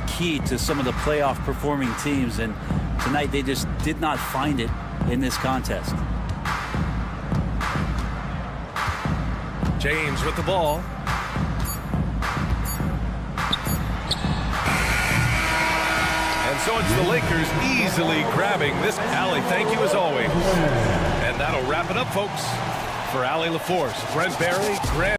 J: key to some of the playoff performing teams, and tonight they just did not find it in this contest.
H: James with the ball. And so it's the Lakers easily grabbing this. Allie, thank you as always. And that'll wrap it up, folks. For Allie LaForce, Brent Barry, Grant.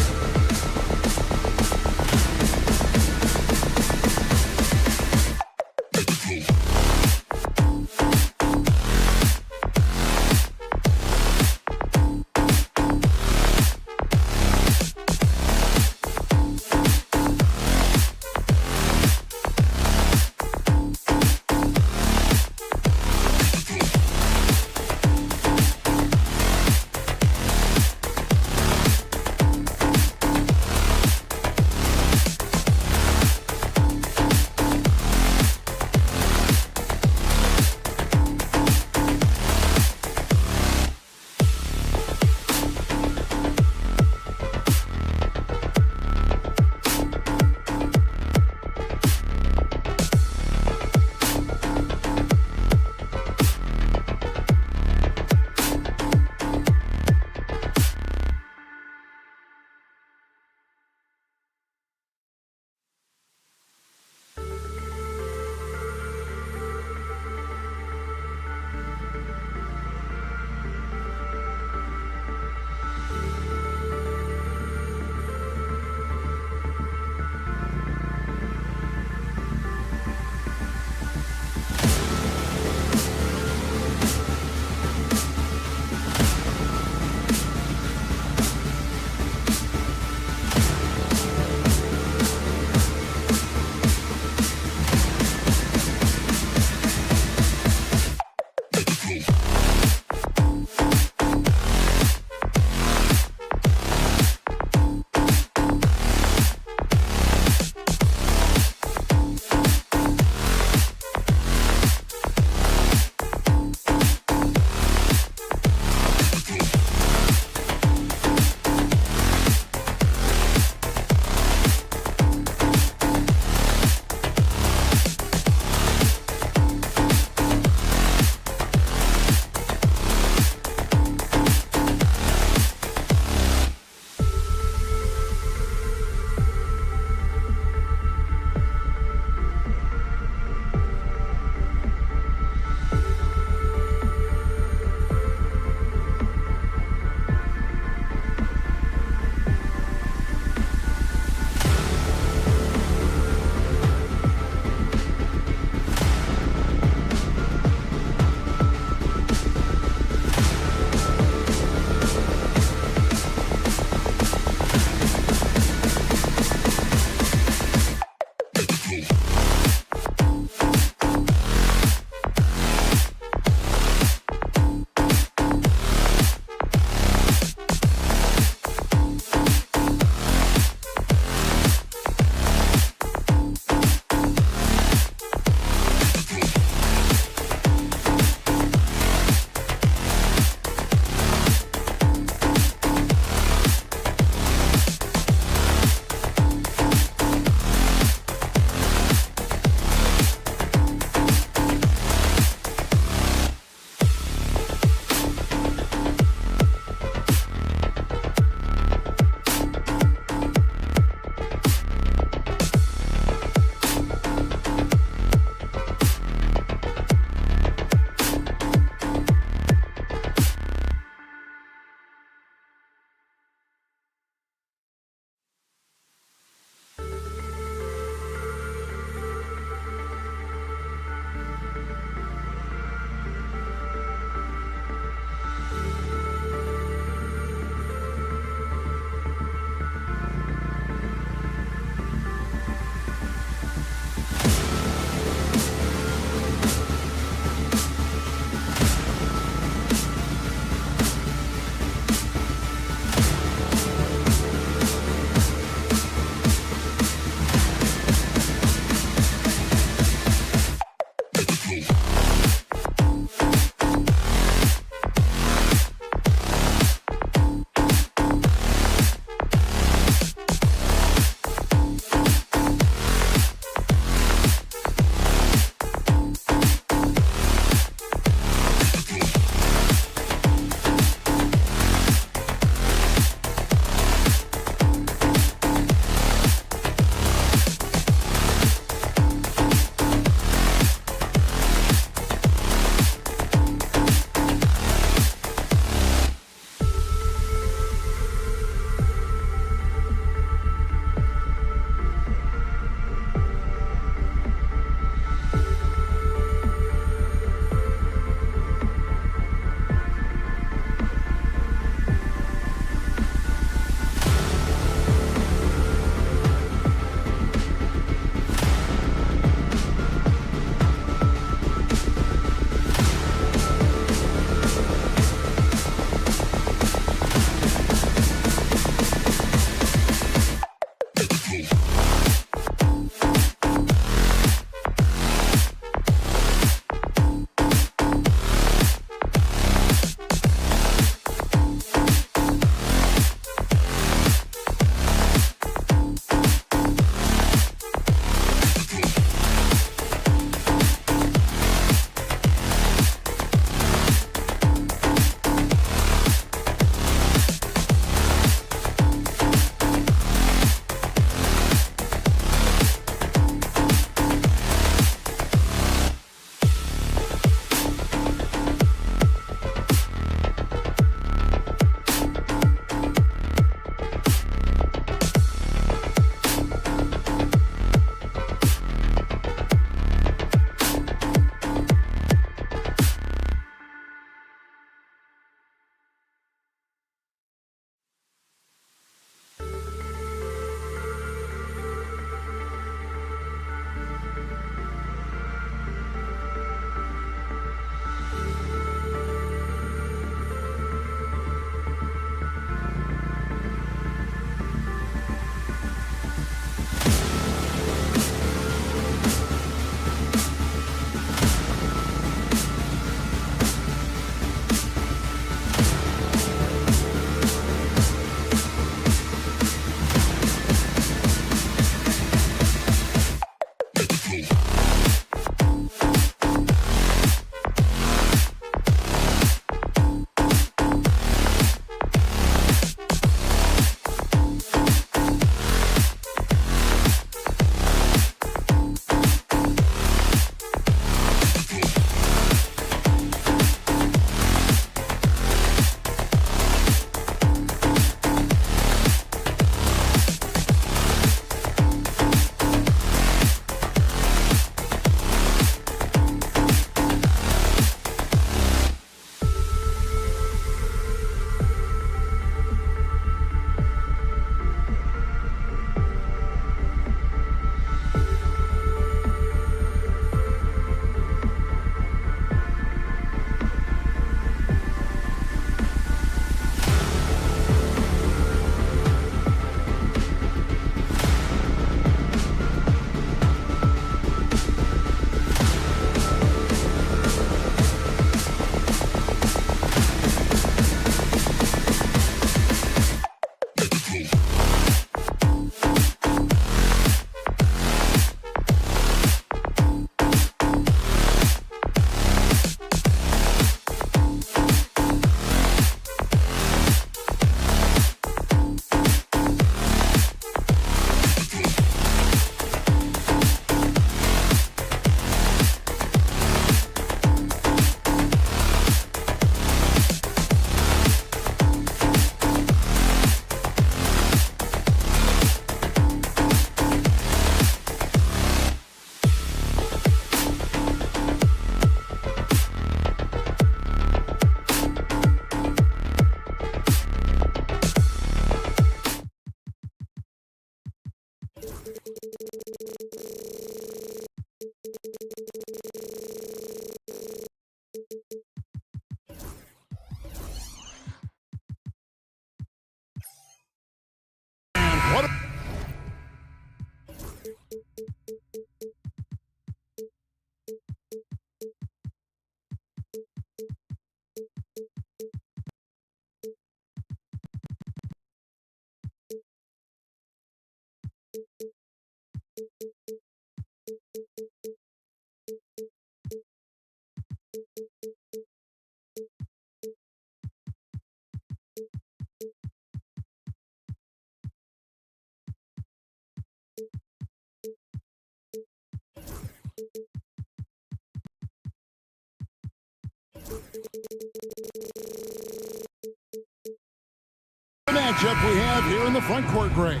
A: The matchup we have here in the front court, Greg.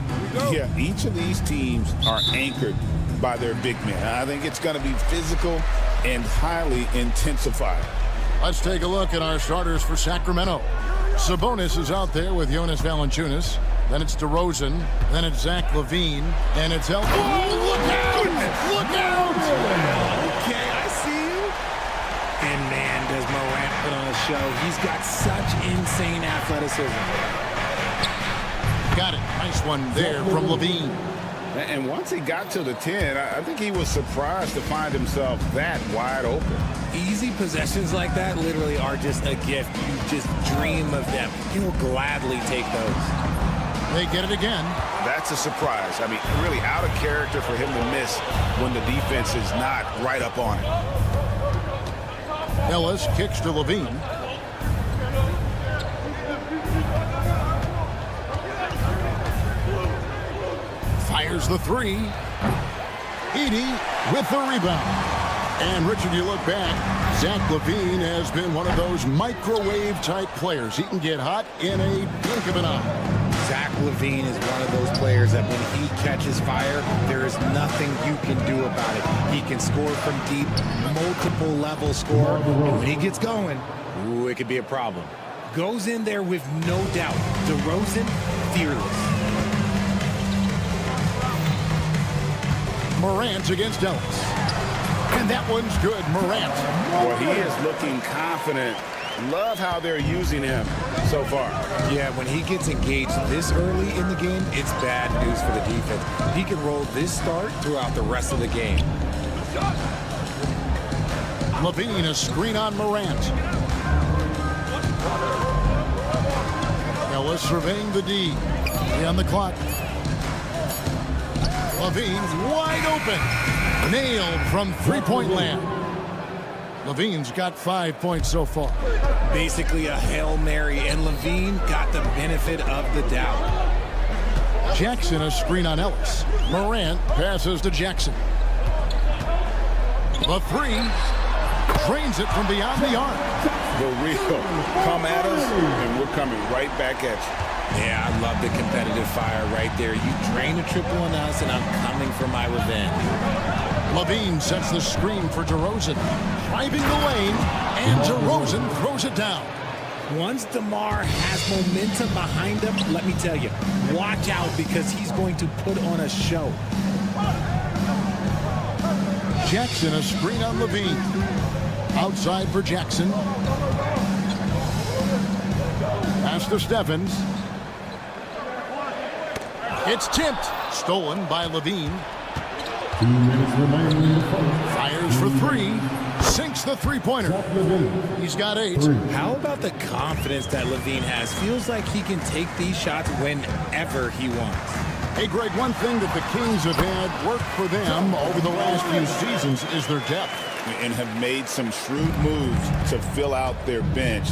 C: Yeah, each of these teams are anchored by their big men. I think it's going to be physical and highly intensified.
A: Let's take a look at our starters for Sacramento. Sabonis is out there with Jonas Valanciunas. Then it's DeRozan. Then it's Zach LaVine. And it's El. Oh, look out! Look out!
L: Okay, I see you. And man, does Morant put on a show. He's got such insane athleticism.
A: Got it. Nice one there from LaVine.
C: And once he got to the 10, I think he was surprised to find himself that wide open.
L: Easy possessions like that literally are just a gift. You just dream of them. He'll gladly take those.
A: They get it again.
C: That's a surprise. I mean, really out of character for him to miss when the defense is not right up on it.
A: Ellis kicks to LaVine. Fires the three. Edey with the rebound. And Richard, you look back, Zach LaVine has been one of those microwave-type players. He can get hot in a blink of an eye.
L: Zach LaVine is one of those players that when he catches fire, there is nothing you can do about it. He can score from deep, multiple level score. And when he gets going, ooh, it could be a problem. Goes in there with no doubt. DeRozan, fearless.
A: Morant against Ellis. And that one's good, Morant.
C: Well, he is looking confident. Love how they're using him so far.
L: Yeah, when he gets engaged this early in the game, it's bad news for the defense. He can roll this start throughout the rest of the game.
A: LaVine, a screen on Morant. Ellis surveying the D. On the clock. LaVine's wide open. Nailed from three-point land. Levine's got 5 points so far.
L: Basically a Hail Mary, and Levine got the benefit of the doubt.
A: Jackson a screen on Ellis. Morant passes to Jackson. The three. Drains it from beyond the arc.
C: The real come at us, and we're coming right back at you.
L: Yeah, I love the competitive fire right there. You drain a triple on us, and I'm coming for my revenge.
A: Levine sets the screen for DeRozan. Driving the lane, and DeRozan throws it down.
L: Once DeMar has momentum behind him, let me tell you, watch out because he's going to put on a show.
A: Jackson a screen on Levine. Outside for Jackson. Pass to Stephens. It's tipped. Stolen by Levine.
F: 2 minutes remaining.
A: Fires for three. Sinks the three-pointer. He's got 8.
L: How about the confidence that Levine has? Feels like he can take these shots whenever he wants.
A: Hey, Greg, one thing that the Kings have had work for them over the last few seasons is their depth.
C: And have made some shrewd moves to fill out their bench.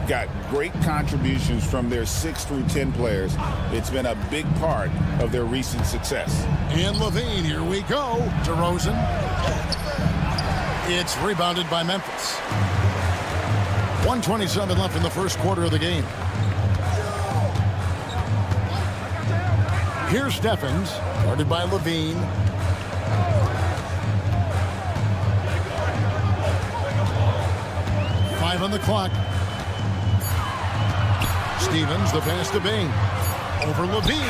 C: Got great contributions from their 6 through 10 players. It's been a big part of their recent success.
A: And Levine, here we go. DeRozan. It's rebounded by Memphis. 1:27 left in the first quarter of the game. Here's Stephens, guarded by Levine. Five on the clock. Stevens, the pass to Bain. Over Levine.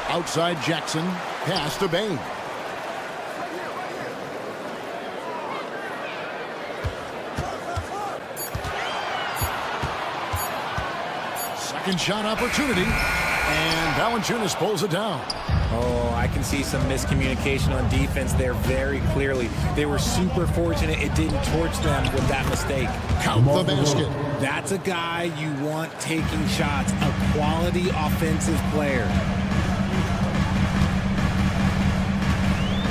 A: Outside Jackson, pass to Bain. Second shot opportunity, and Valanciunas pulls it down.
L: Oh, I can see some miscommunication on defense there very clearly. They were super fortunate it didn't torch them with that mistake.
A: Count the basket.
L: That's a guy you want taking shots, a quality offensive player.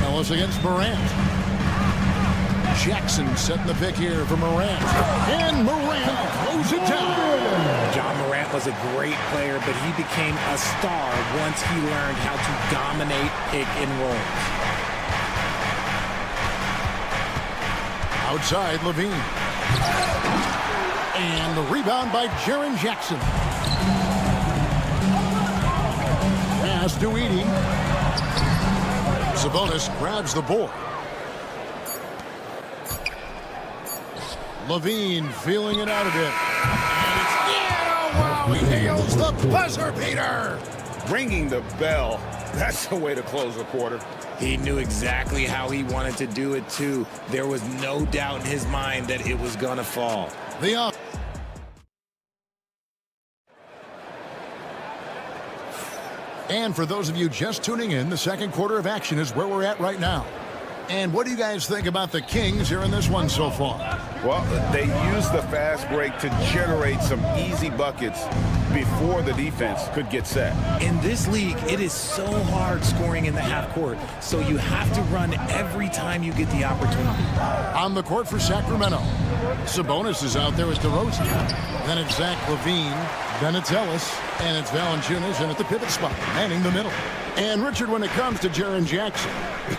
A: Ellis against Morant. Jackson setting the pick here for Morant. And Morant throws it down.
L: John Morant was a great player, but he became a star once he learned how to dominate pick and roll.
A: Outside, Levine. And the rebound by Jaren Jackson. Pass to Edey. Sabonis grabs the board. Levine feeling it out a bit. And it's, yeah, wow, he nails the buzzer beater.
C: Ringing the bell. That's the way to close a quarter.
L: He knew exactly how he wanted to do it, too. There was no doubt in his mind that it was going to fall.
A: And for those of you just tuning in, the second quarter of action is where we're at right now. And what do you guys think about the Kings here in this one so far?
C: Well, they used the fast break to generate some easy buckets before the defense could get set.
L: In this league, it is so hard scoring in the half court, so you have to run every time you get the opportunity.
A: On the court for Sacramento, Sabonis is out there with DeRozan. Then it's Zach LaVine, then it's Ellis, and it's Valanciunas, and at the pivot spot, manning the middle. And Richard, when it comes to Jaren Jackson,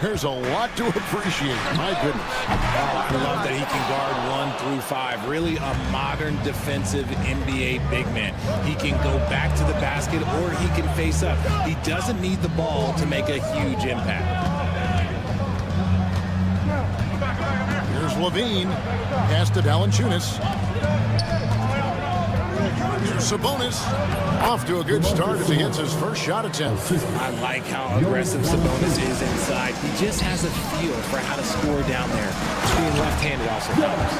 A: there's a lot to appreciate. My goodness.
L: Oh, I love that he can guard 1 through 5. Really a modern defensive NBA big man. He can go back to the basket or he can face up. He doesn't need the ball to make a huge impact.
A: Here's Levine. Pass to Valanciunas. Sabonis off to a good start as he gets his first shot attempt.
L: I like how aggressive Sabonis is inside. He just has a feel for how to score down there. Being left-handed also helps.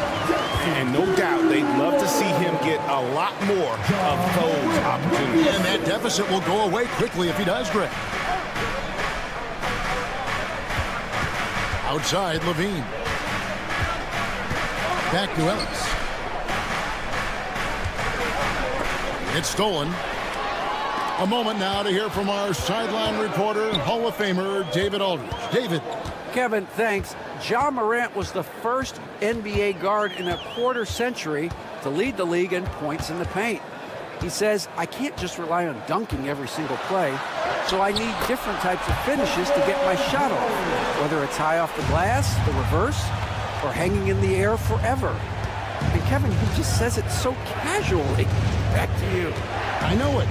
C: And no doubt they'd love to see him get a lot more of those opportunities.
A: And that deficit will go away quickly if he does, Greg. Outside, Levine. Back to Ellis. It's stolen. A moment now to hear from our sideline reporter, Hall of Famer David Aldridge. David.
D: Kevin, thanks. Ja Morant was the first NBA guard in a quarter century to lead the league in points in the paint. He says, I can't just rely on dunking every single play, so I need different types of finishes to get my shot off, whether it's high off the glass, the reverse, or hanging in the air forever. And Kevin, he just says it so casually. Back to you.
A: I know it.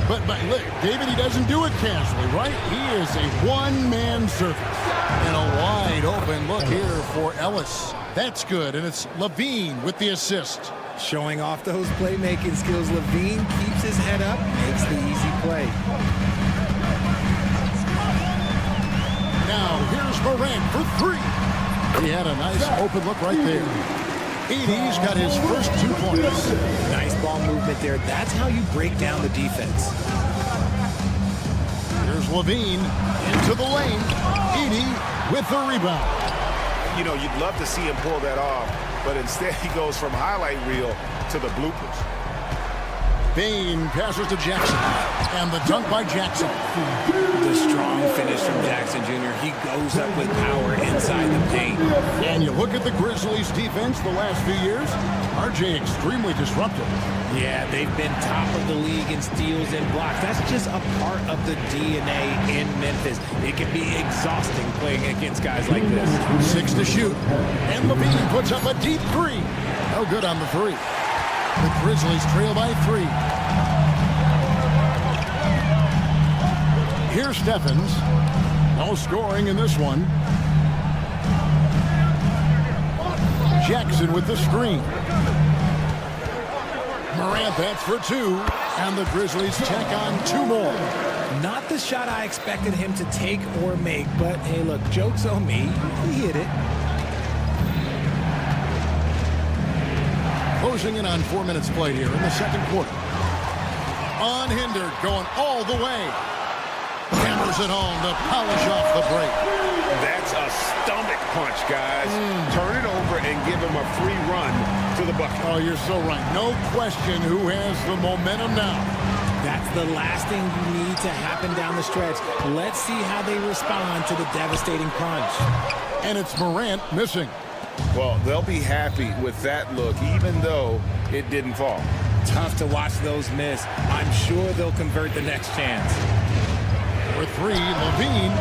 A: But look, David, he doesn't do it casually, right? He is a one-man service. And a wide open look here for Ellis. That's good, and it's Levine with the assist.
L: Showing off those playmaking skills, Levine keeps his head up, makes the easy play.
A: Now, here's Morant for three. He had a nice open look right there. Edie's got his first 2 points.
L: Nice ball movement there. That's how you break down the defense.
A: Here's Levine into the lane. Edie with the rebound.
E: You know, you'd love to see him pull that off, but instead he goes from highlight reel to the bloopers.
A: Bane passes to Jackson, and the dunk by Jackson.
L: The strong finish from Jackson Jr. He goes up with power inside the paint.
A: And you look at the Grizzlies defense the last few years, RJ extremely disruptive.
L: Yeah, they've been top of the league in steals and blocks. That's just a part of the DNA in Memphis. It can be exhausting playing against guys like this.
A: 6 to shoot, and Levine puts up a deep three. No good on the three. The Grizzlies trail by 3. Here's Stephens. No scoring in this one. Jackson with the screen. Morant, that's for 2. And the Grizzlies tack on 2 more.
L: Not the shot I expected him to take or make, but hey, look, joke's on me. He hit it.
A: Closing in on 4 minutes played here in the second quarter. Unhindered, going all the way. Hammers it home to polish off the break.
E: That's a stomach punch, guys. Turn it over and give him a free run to the bucket.
A: Oh, you're so right. No question who has the momentum now.
L: That's the last thing you need to happen down the stretch. Let's see how they respond to the devastating punch.
A: And it's Morant missing.
E: Well, they'll be happy with that look, even though it didn't fall.
L: Tough to watch those miss. I'm sure they'll convert the next chance.
A: For 3, Levine.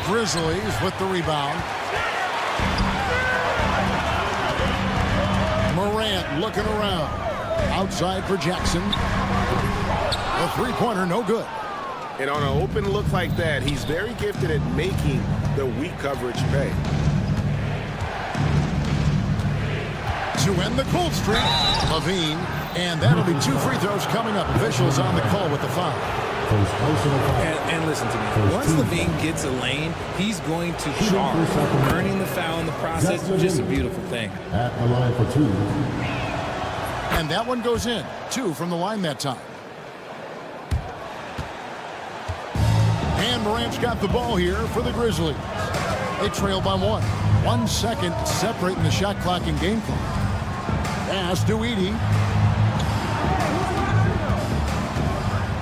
A: Grizzlies with the rebound. Morant looking around. Outside for Jackson. The three-pointer, no good.
E: And on an open look like that, he's very gifted at making the weak coverage pay.
A: To end the cold streak, Levine, and that'll be 2 free throws coming up. Officials on the call with the foul.
L: And listen to me. Once Levine gets a lane, he's going to charge. Earning the foul in the process is just a beautiful thing.
F: At the line for 2.
A: And that one goes in. 2 from the line that time. And Morant's got the ball here for the Grizzlies. They trail by 1. 1 second separating the shot clock and game clock. Pass to Edie.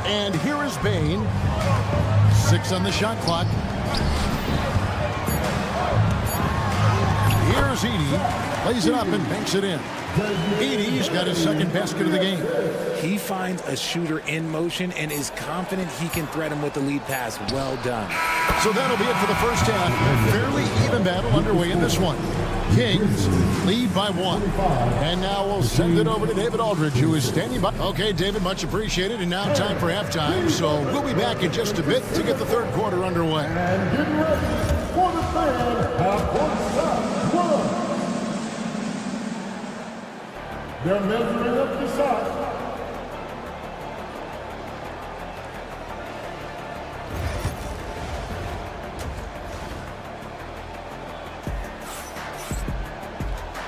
A: And here is Bane. 6 on the shot clock. Here's Edie. Plays it up and banks it in. Edie's got his second basket of the game.
L: He finds a shooter in motion and is confident he can thread him with the lead pass. Well done.
A: So that'll be it for the first half. Fairly even battle underway in this one. Kings lead by 1. And now we'll send it over to David Aldridge, who is standing by. Okay, David, much appreciated. And now time for halftime. So we'll be back in just a bit to get the third quarter underway.
F: And getting ready for the third half quarter. They're measuring up the shot.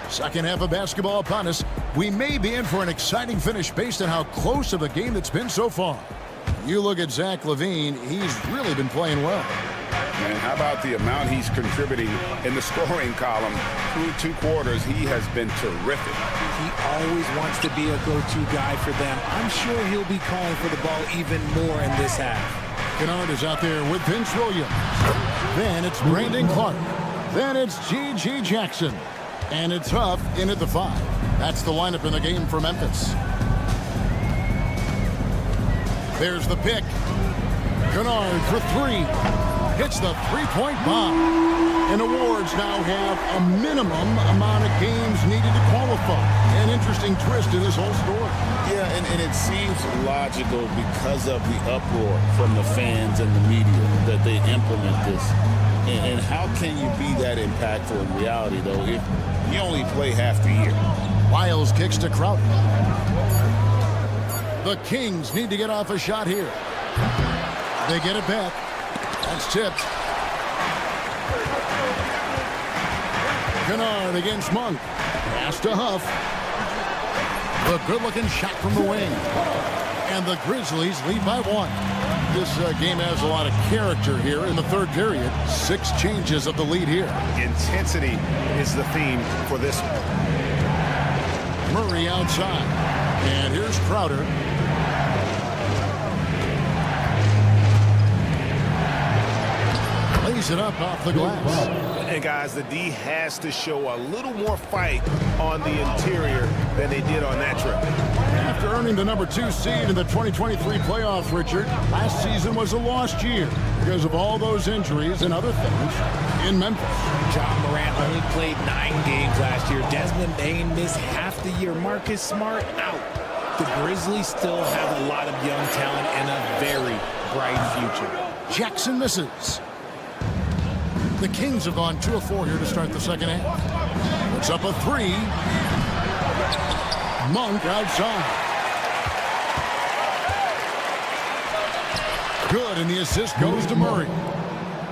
A: Second half of basketball upon us. We may be in for an exciting finish based on how close of a game that's been so far. You look at Zach LaVine, he's really been playing well.
E: And how about the amount he's contributing in the scoring column through 2 quarters? He has been terrific.
L: He always wants to be a go-to guy for them. I'm sure he'll be calling for the ball even more in this half.
A: Kennard is out there with Vince Williams. Then it's Brandon Clark. Then it's G.G. Jackson. And it's Huff in at the 5. That's the lineup in the game for Memphis. There's the pick. Kennard for 3. Hits the 3-point bomb. And awards now have a minimum amount of games needed to qualify. An interesting twist to this whole story.
C: Yeah, and it seems logical because of the uproar from the fans and the media that they implement this. And how can you be that impactful in reality, though, if you only play half the year?
A: Wiles kicks to Crowder. The Kings need to get off a shot here. They get it back. That's tipped. Kennard against Monk. Pass to Huff. The good-looking shot from the wing. And the Grizzlies lead by 1. This game has a lot of character here in the third period. 6 changes of the lead here.
E: Intensity is the theme for this one.
A: Murray outside. And here's Crowder. Lays it up off the glass.
E: And guys, the D has to show a little more fight on the interior than they did on that trip.
A: After earning the number 2 seed in the 2023 playoffs, Richard, last season was a lost year because of all those injuries and other things in Memphis.
L: John Morant only played 9 games last year. Desmond Bane missed half the year. Marcus Smart out. The Grizzlies still have a lot of young talent and a very bright future.
A: Jackson misses. The Kings have gone 2 of 4 here to start the second half. It's up a 3. Monk outside. Good, and the assist goes to Murray.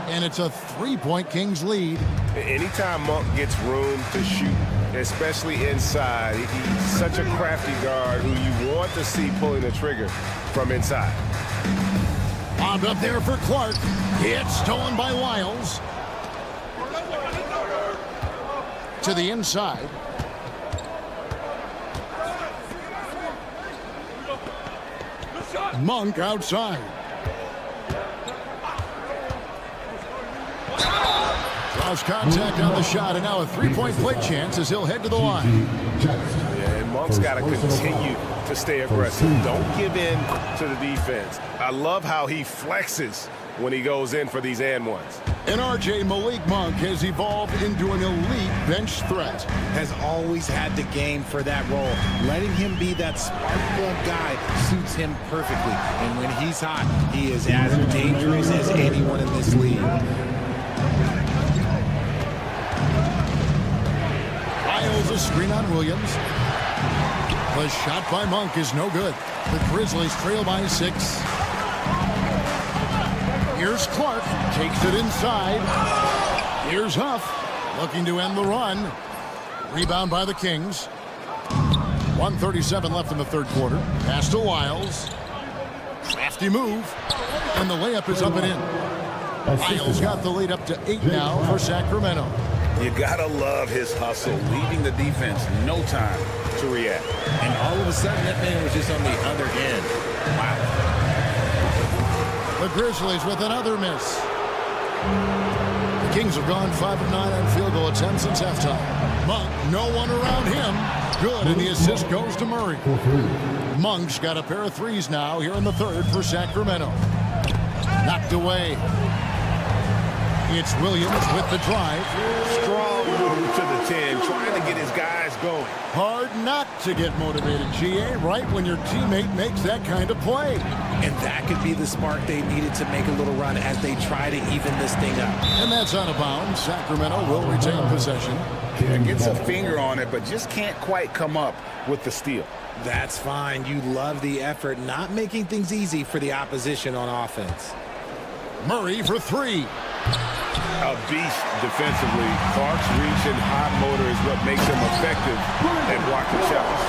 A: And it's a 3-point Kings lead.
G: Anytime Monk gets room to shoot, especially inside, he's such a crafty guard who you want to see pulling the trigger from inside.
A: Bombed up there for Clark. It's stolen by Wiles. To the inside. Monk outside. Draws contact on the shot, and now a 3-point play chance as he'll head to the line.
G: Yeah, and Monk's got to continue to stay aggressive. Don't give in to the defense. I love how he flexes when he goes in for these and ones.
A: And RJ Malik Monk has evolved into an elite bench threat.
L: Has always had the game for that role. Letting him be that spark plug guy suits him perfectly. And when he's hot, he is as dangerous as anyone in this league.
A: Wiles a screen on Williams. The shot by Monk is no good. The Grizzlies trail by 6. Here's Clark, takes it inside. Here's Huff, looking to end the run. Rebound by the Kings. 1:37 left in the third quarter. Pass to Wiles. Crafty move. And the layup is up and in. Wiles got the lead up to 8 now for Sacramento.
C: You gotta love his hustle, leaving the defense no time to react.
L: And all of a sudden, that man was just on the other end. Wow.
A: The Grizzlies with another miss. The Kings have gone 5 of 9 on field goal attempts since halftime. Monk, no one around him. Good, and the assist goes to Murray. Monk's got a pair of threes now here in the third for Sacramento. Knocked away. It's Williams with the drive.
G: Strong move to the 10, trying to get his guys going.
A: Hard not to get motivated, GA, right when your teammate makes that kind of play.
L: And that could be the spark they needed to make a little run as they try to even this thing up.
A: And that's out of bounds. Sacramento will retain possession.
C: And gets a finger on it, but just can't quite come up with the steal.
L: That's fine. You love the effort, not making things easy for the opposition on offense.
A: Murray for 3.
G: A beast defensively. Clark's reach and hot motor is what makes him effective at blocking shots.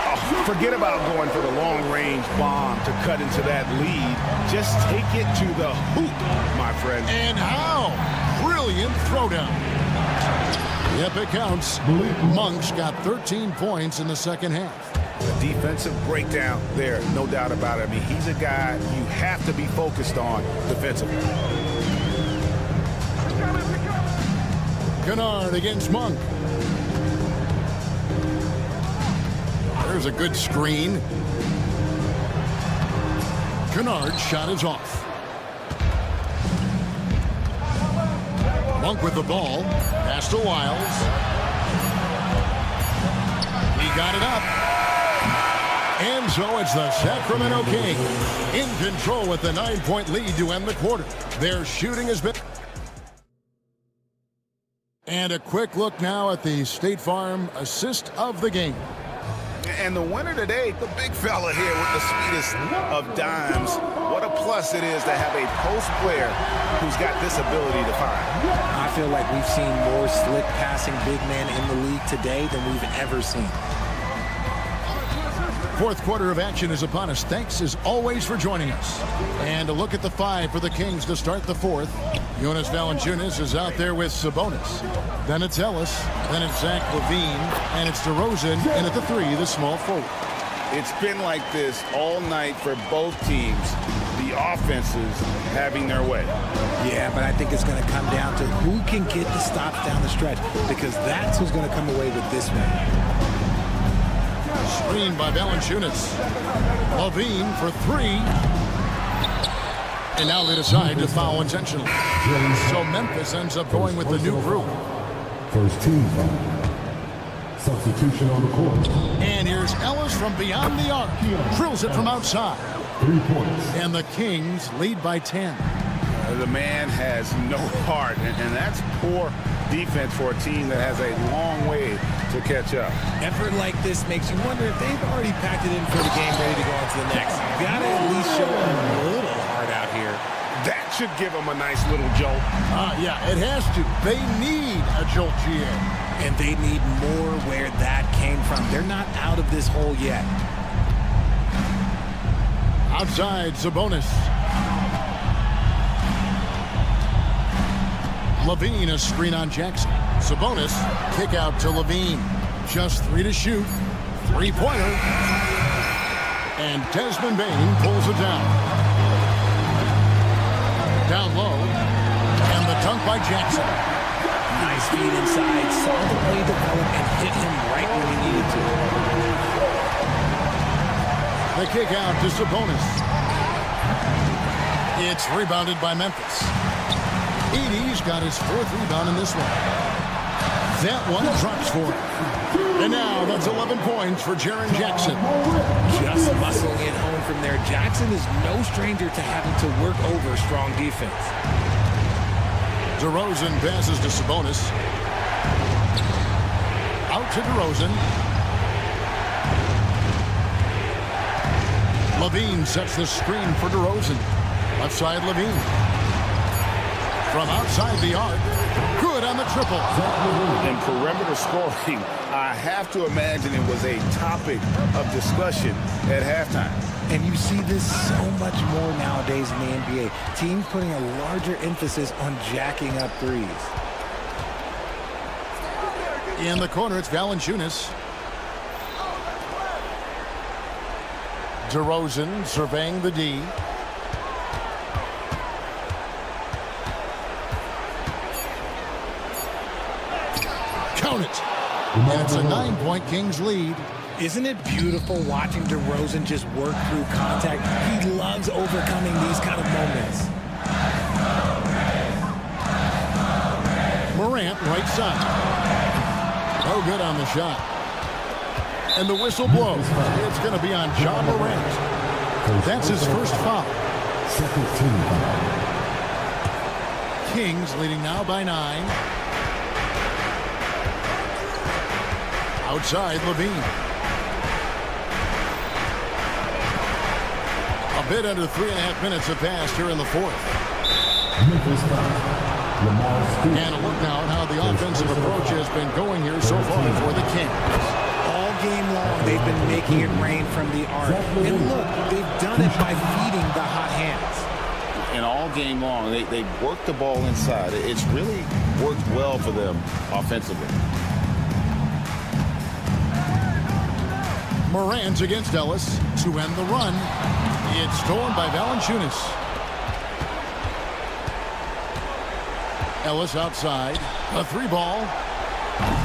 G: Oh,
E: Forget about going for the long-range bomb to cut into that lead. Just take it to the hoop, my friend.
A: And how? Brilliant throwdown. Yep, it counts. Monk's got 13 points in the second half.
E: A defensive breakdown there, no doubt about it. I mean, he's a guy you have to be focused on defensively.
A: Kennard against Monk. There's a good screen. Kennard's shot is off. Monk with the ball. Pass to Wiles. He got it up. And so it's the Sacramento Kings in control with the 9-point lead to end the quarter. Their shooting has been... And a quick look now at the State Farm assist of the game.
E: And the winner today, the big fella here with the sweetest of dimes. What a plus it is to have a post player who's got this ability to find.
L: I feel like we've seen more slick passing big men in the league today than we've ever seen.
A: Fourth quarter of action is upon us. Thanks as always for joining us. And a look at the five for the Kings to start the fourth. Jonas Valanciunas is out there with Sabonis. Then it's Ellis. Then it's Zach LaVine. And it's DeRozan. And at the three, the small forward.
C: It's been like this all night for both teams. The offenses having their way.
L: Yeah, but I think it's going to come down to who can get the stops down the stretch, because that's who's going to come away with this one.
A: Screen by Valanciunas. LaVine for three. And now they decide to foul intentionally. So Memphis ends up going with the new crew.
F: First team foul. Substitution on the court.
A: And here's Ellis from beyond the arc. Drills it from outside.
F: 3 points.
A: And the Kings lead by 10.
E: The man has no heart, and that's poor defense for a team that has a long way to catch up.
L: Effort like this makes you wonder if they've already packed it in for the game, ready to go on to the next. You got to at least show a little heart out here.
E: That should give them a nice little jolt.
A: Yeah, it has to. They need a jolt, GA.
L: And they need more where that came from. They're not out of this hole yet.
A: Outside, Sabonis. LaVine, a screen on Jackson. Sabonis, kick out to LaVine. Just 3 to shoot. Three-pointer. And Desmond Bane pulls it down. Down low. And the dunk by Jackson.
L: Nice feed inside. Saw the play develop and hit him right when he needed to.
A: The kick out to Sabonis. It's rebounded by Memphis. Edey's got his fourth rebound in this one. That one drops for him. And now that's 11 points for Jaren Jackson.
L: Just muscling it home from there. Jackson is no stranger to having to work over strong defense.
A: DeRozan passes to Sabonis. Out to DeRozan. LaVine sets the screen for DeRozan. Left side, LaVine. From outside the arc. Good on the triple.
E: In perimeter scoring, I have to imagine it was a topic of discussion at halftime.
L: And you see this so much more nowadays in the NBA. Teams putting a larger emphasis on jacking up threes.
A: In the corner, it's Valanciunas. DeRozan surveying the D. Count it. And it's a 9-point Kings lead.
L: Isn't it beautiful watching DeRozan just work through contact? He loves overcoming these kind of moments.
A: Morant, right side. No good on the shot. And the whistle blows. It's going to be on John Morant. That's his first foul.
F: Second team foul.
A: Kings leading now by 9. Outside, LaVine. A bit under 3.5 minutes have passed here in the fourth. And a look now at how the offensive approach has been going here so far for the Kings.
L: All game long, they've been making it rain from the arc. And look, they've done it by feeding the hot hands.
C: And all game long, they worked the ball inside. It's really worked well for them offensively.
A: Morant against Ellis to end the run. It's stolen by Valanciunas. Ellis outside. A three ball.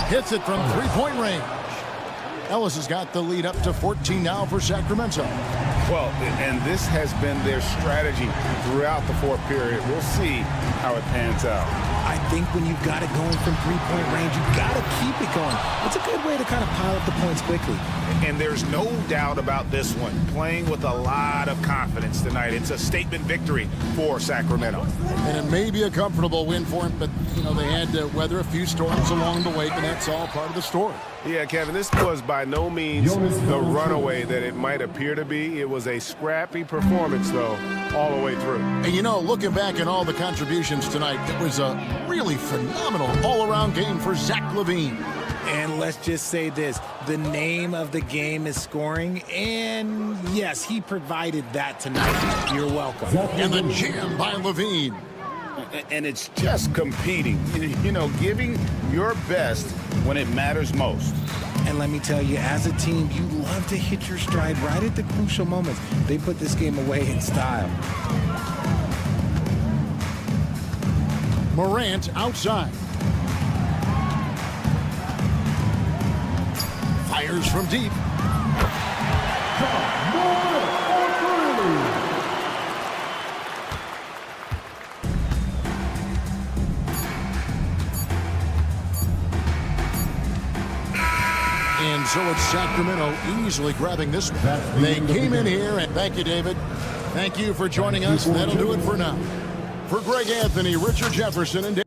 A: Hits it from three-point range. Ellis has got the lead up to 14 now for Sacramento.
E: Well, and this has been their strategy throughout the fourth period. We'll see how it pans out.
L: I think when you've got it going from three-point range, you've got to keep it going. It's a good way to kind of pile up the points quickly.
E: And there's no doubt about this one. Playing with a lot of confidence tonight. It's a statement victory for Sacramento.
A: And it may be a comfortable win for him, but, you know, they had to weather a few storms along the way, but that's all part of the story.
G: Yeah, Kevin, this was by no means the runaway that it might appear to be. It was a scrappy performance, though, all the way through.
A: And, you know, looking back at all the contributions tonight, it was a really phenomenal all-around game for Zach LaVine.
L: And let's just say this, the name of the game is scoring, and yes, he provided that tonight. You're welcome.
A: And the jam by LaVine.
C: And it's just competing, you know, giving your best when it matters most.
L: And let me tell you, as a team, you love to hit your stride right at the crucial moments. They put this game away in style.
A: Morant outside. Fires from deep. And so it's Sacramento easily grabbing this one. They came in here, and thank you, David. Thank you for joining us. That'll do it for now. For Greg Anthony, Richard Jefferson, and David.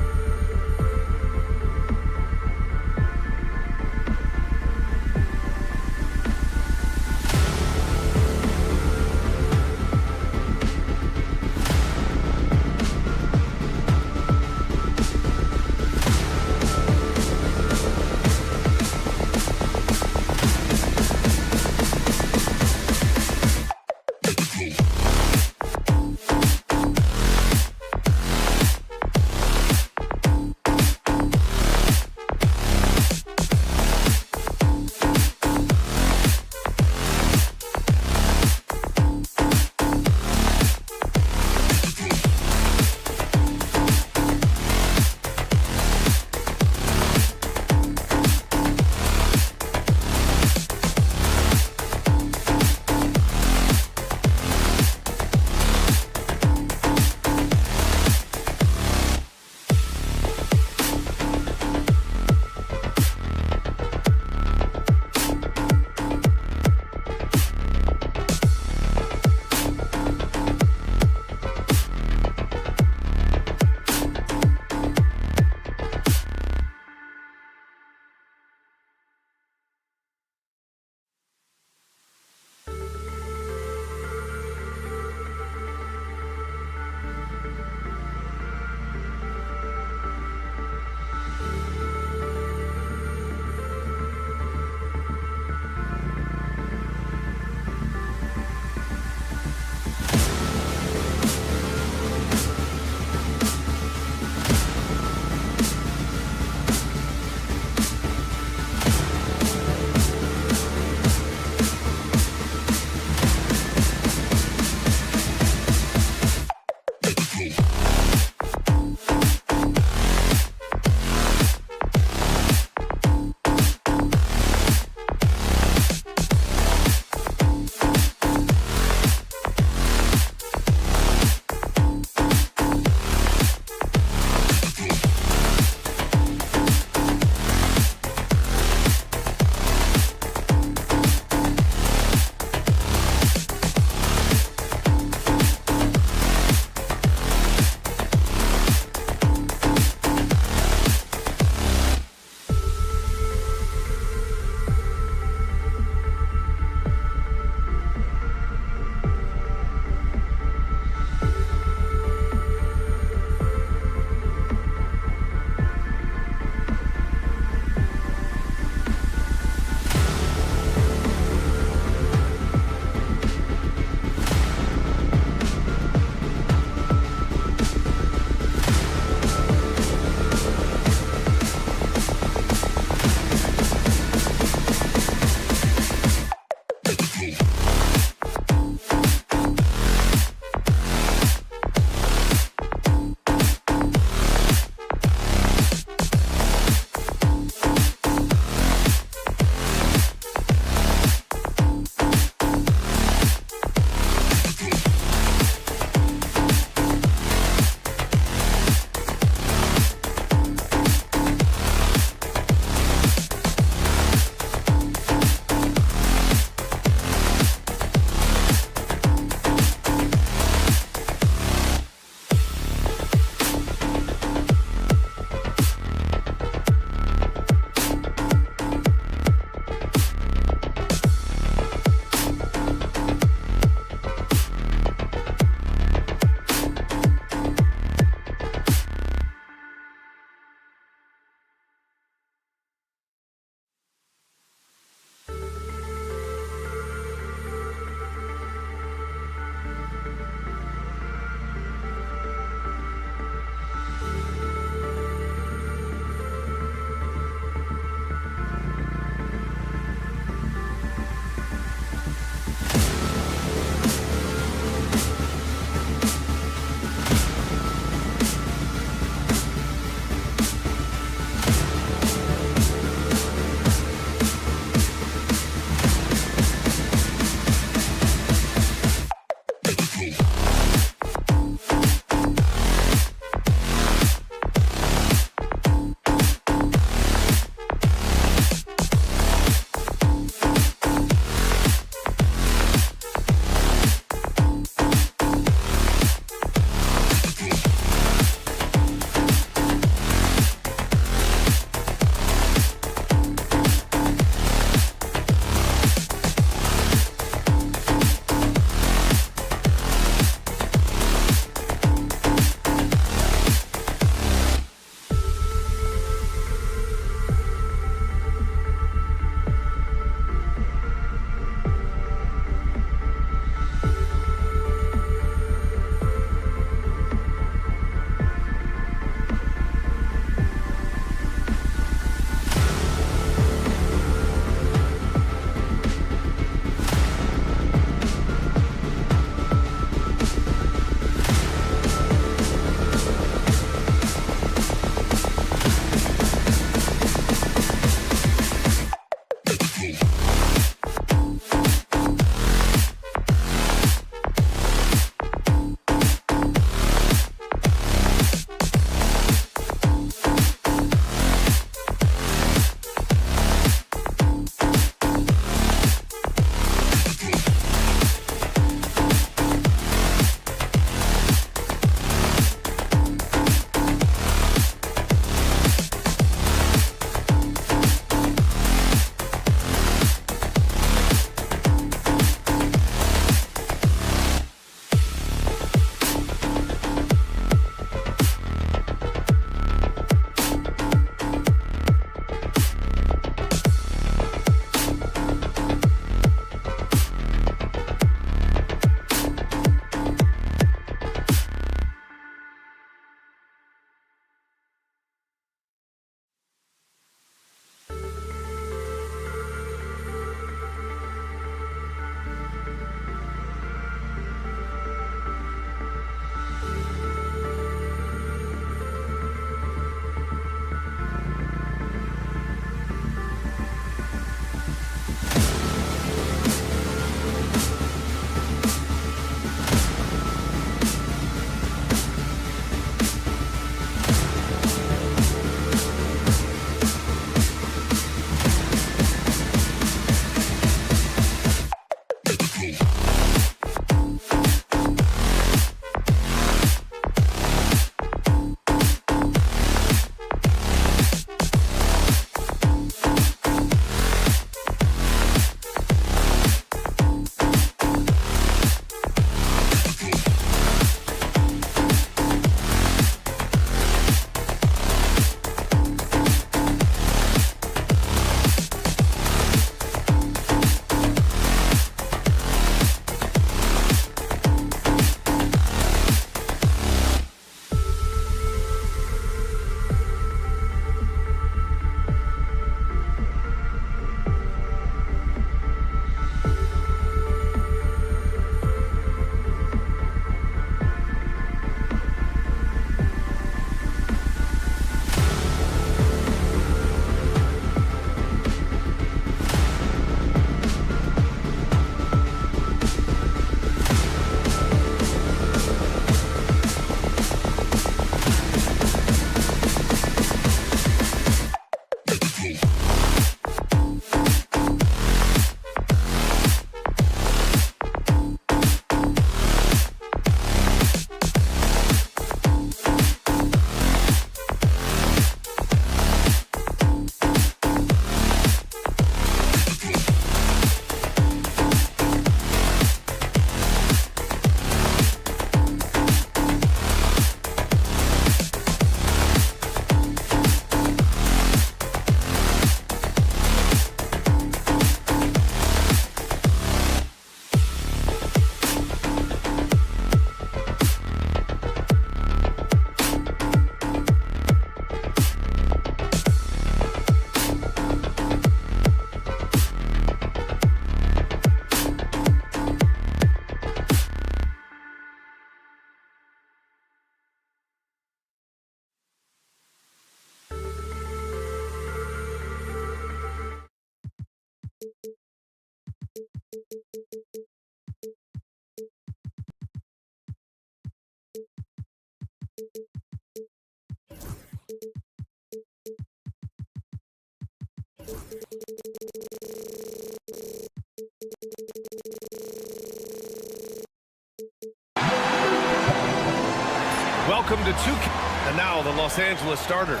H: Welcome to and now the Los Angeles starters.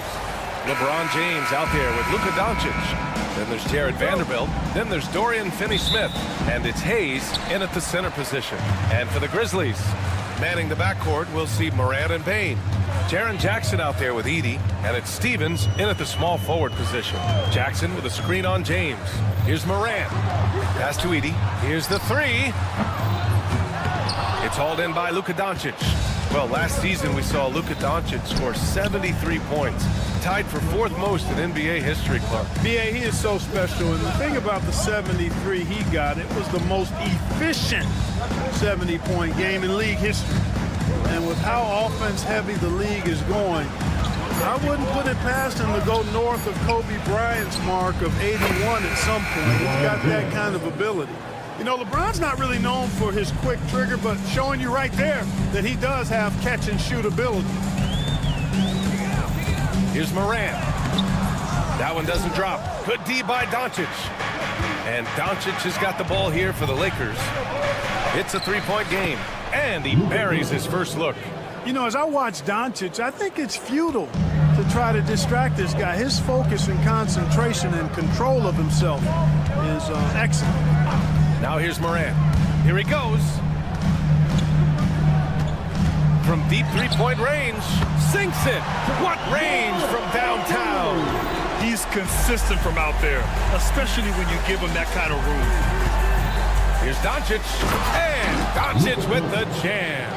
H: LeBron James out there with Luka Doncic. Then there's Jared Vanderbilt. Then there's Dorian Finney-Smith. And it's Hayes in at the center position. And for the Grizzlies, manning the backcourt, we'll see Morant and Bane. Jaren Jackson out there with Edey. And it's Stevens in at the small forward position. Jackson with a screen on James. Here's Morant. Pass to Edey. Here's the three. It's hauled in by Luka Doncic. Well, last season we saw Luka Doncic score 73 points, tied for fourth most in NBA history, Clark.
I: B.A., he is so special, and the thing about the 73 he got, it was the most efficient 70-point game in league history. And with how offense-heavy the league is going, I wouldn't put it past him to go north of Kobe Bryant's mark of 81 at some point. He's got that kind of ability. You know, LeBron's not really known for his quick trigger, but showing you right there that he does have catch-and-shoot ability.
H: Here's Morant. That one doesn't drop. Good D by Doncic. And Doncic has got the ball here for the Lakers. It's a three-point game, and he buries his first look.
I: You know, as I watch Doncic, I think it's futile to try to distract this guy. His focus and concentration and control of himself is excellent.
H: Now here's Morant. Here he goes. From deep three-point range, sinks it. What range from downtown.
I: He's consistent from out there, especially when you give him that kind of room.
H: Here's Doncic, and Doncic with the jam.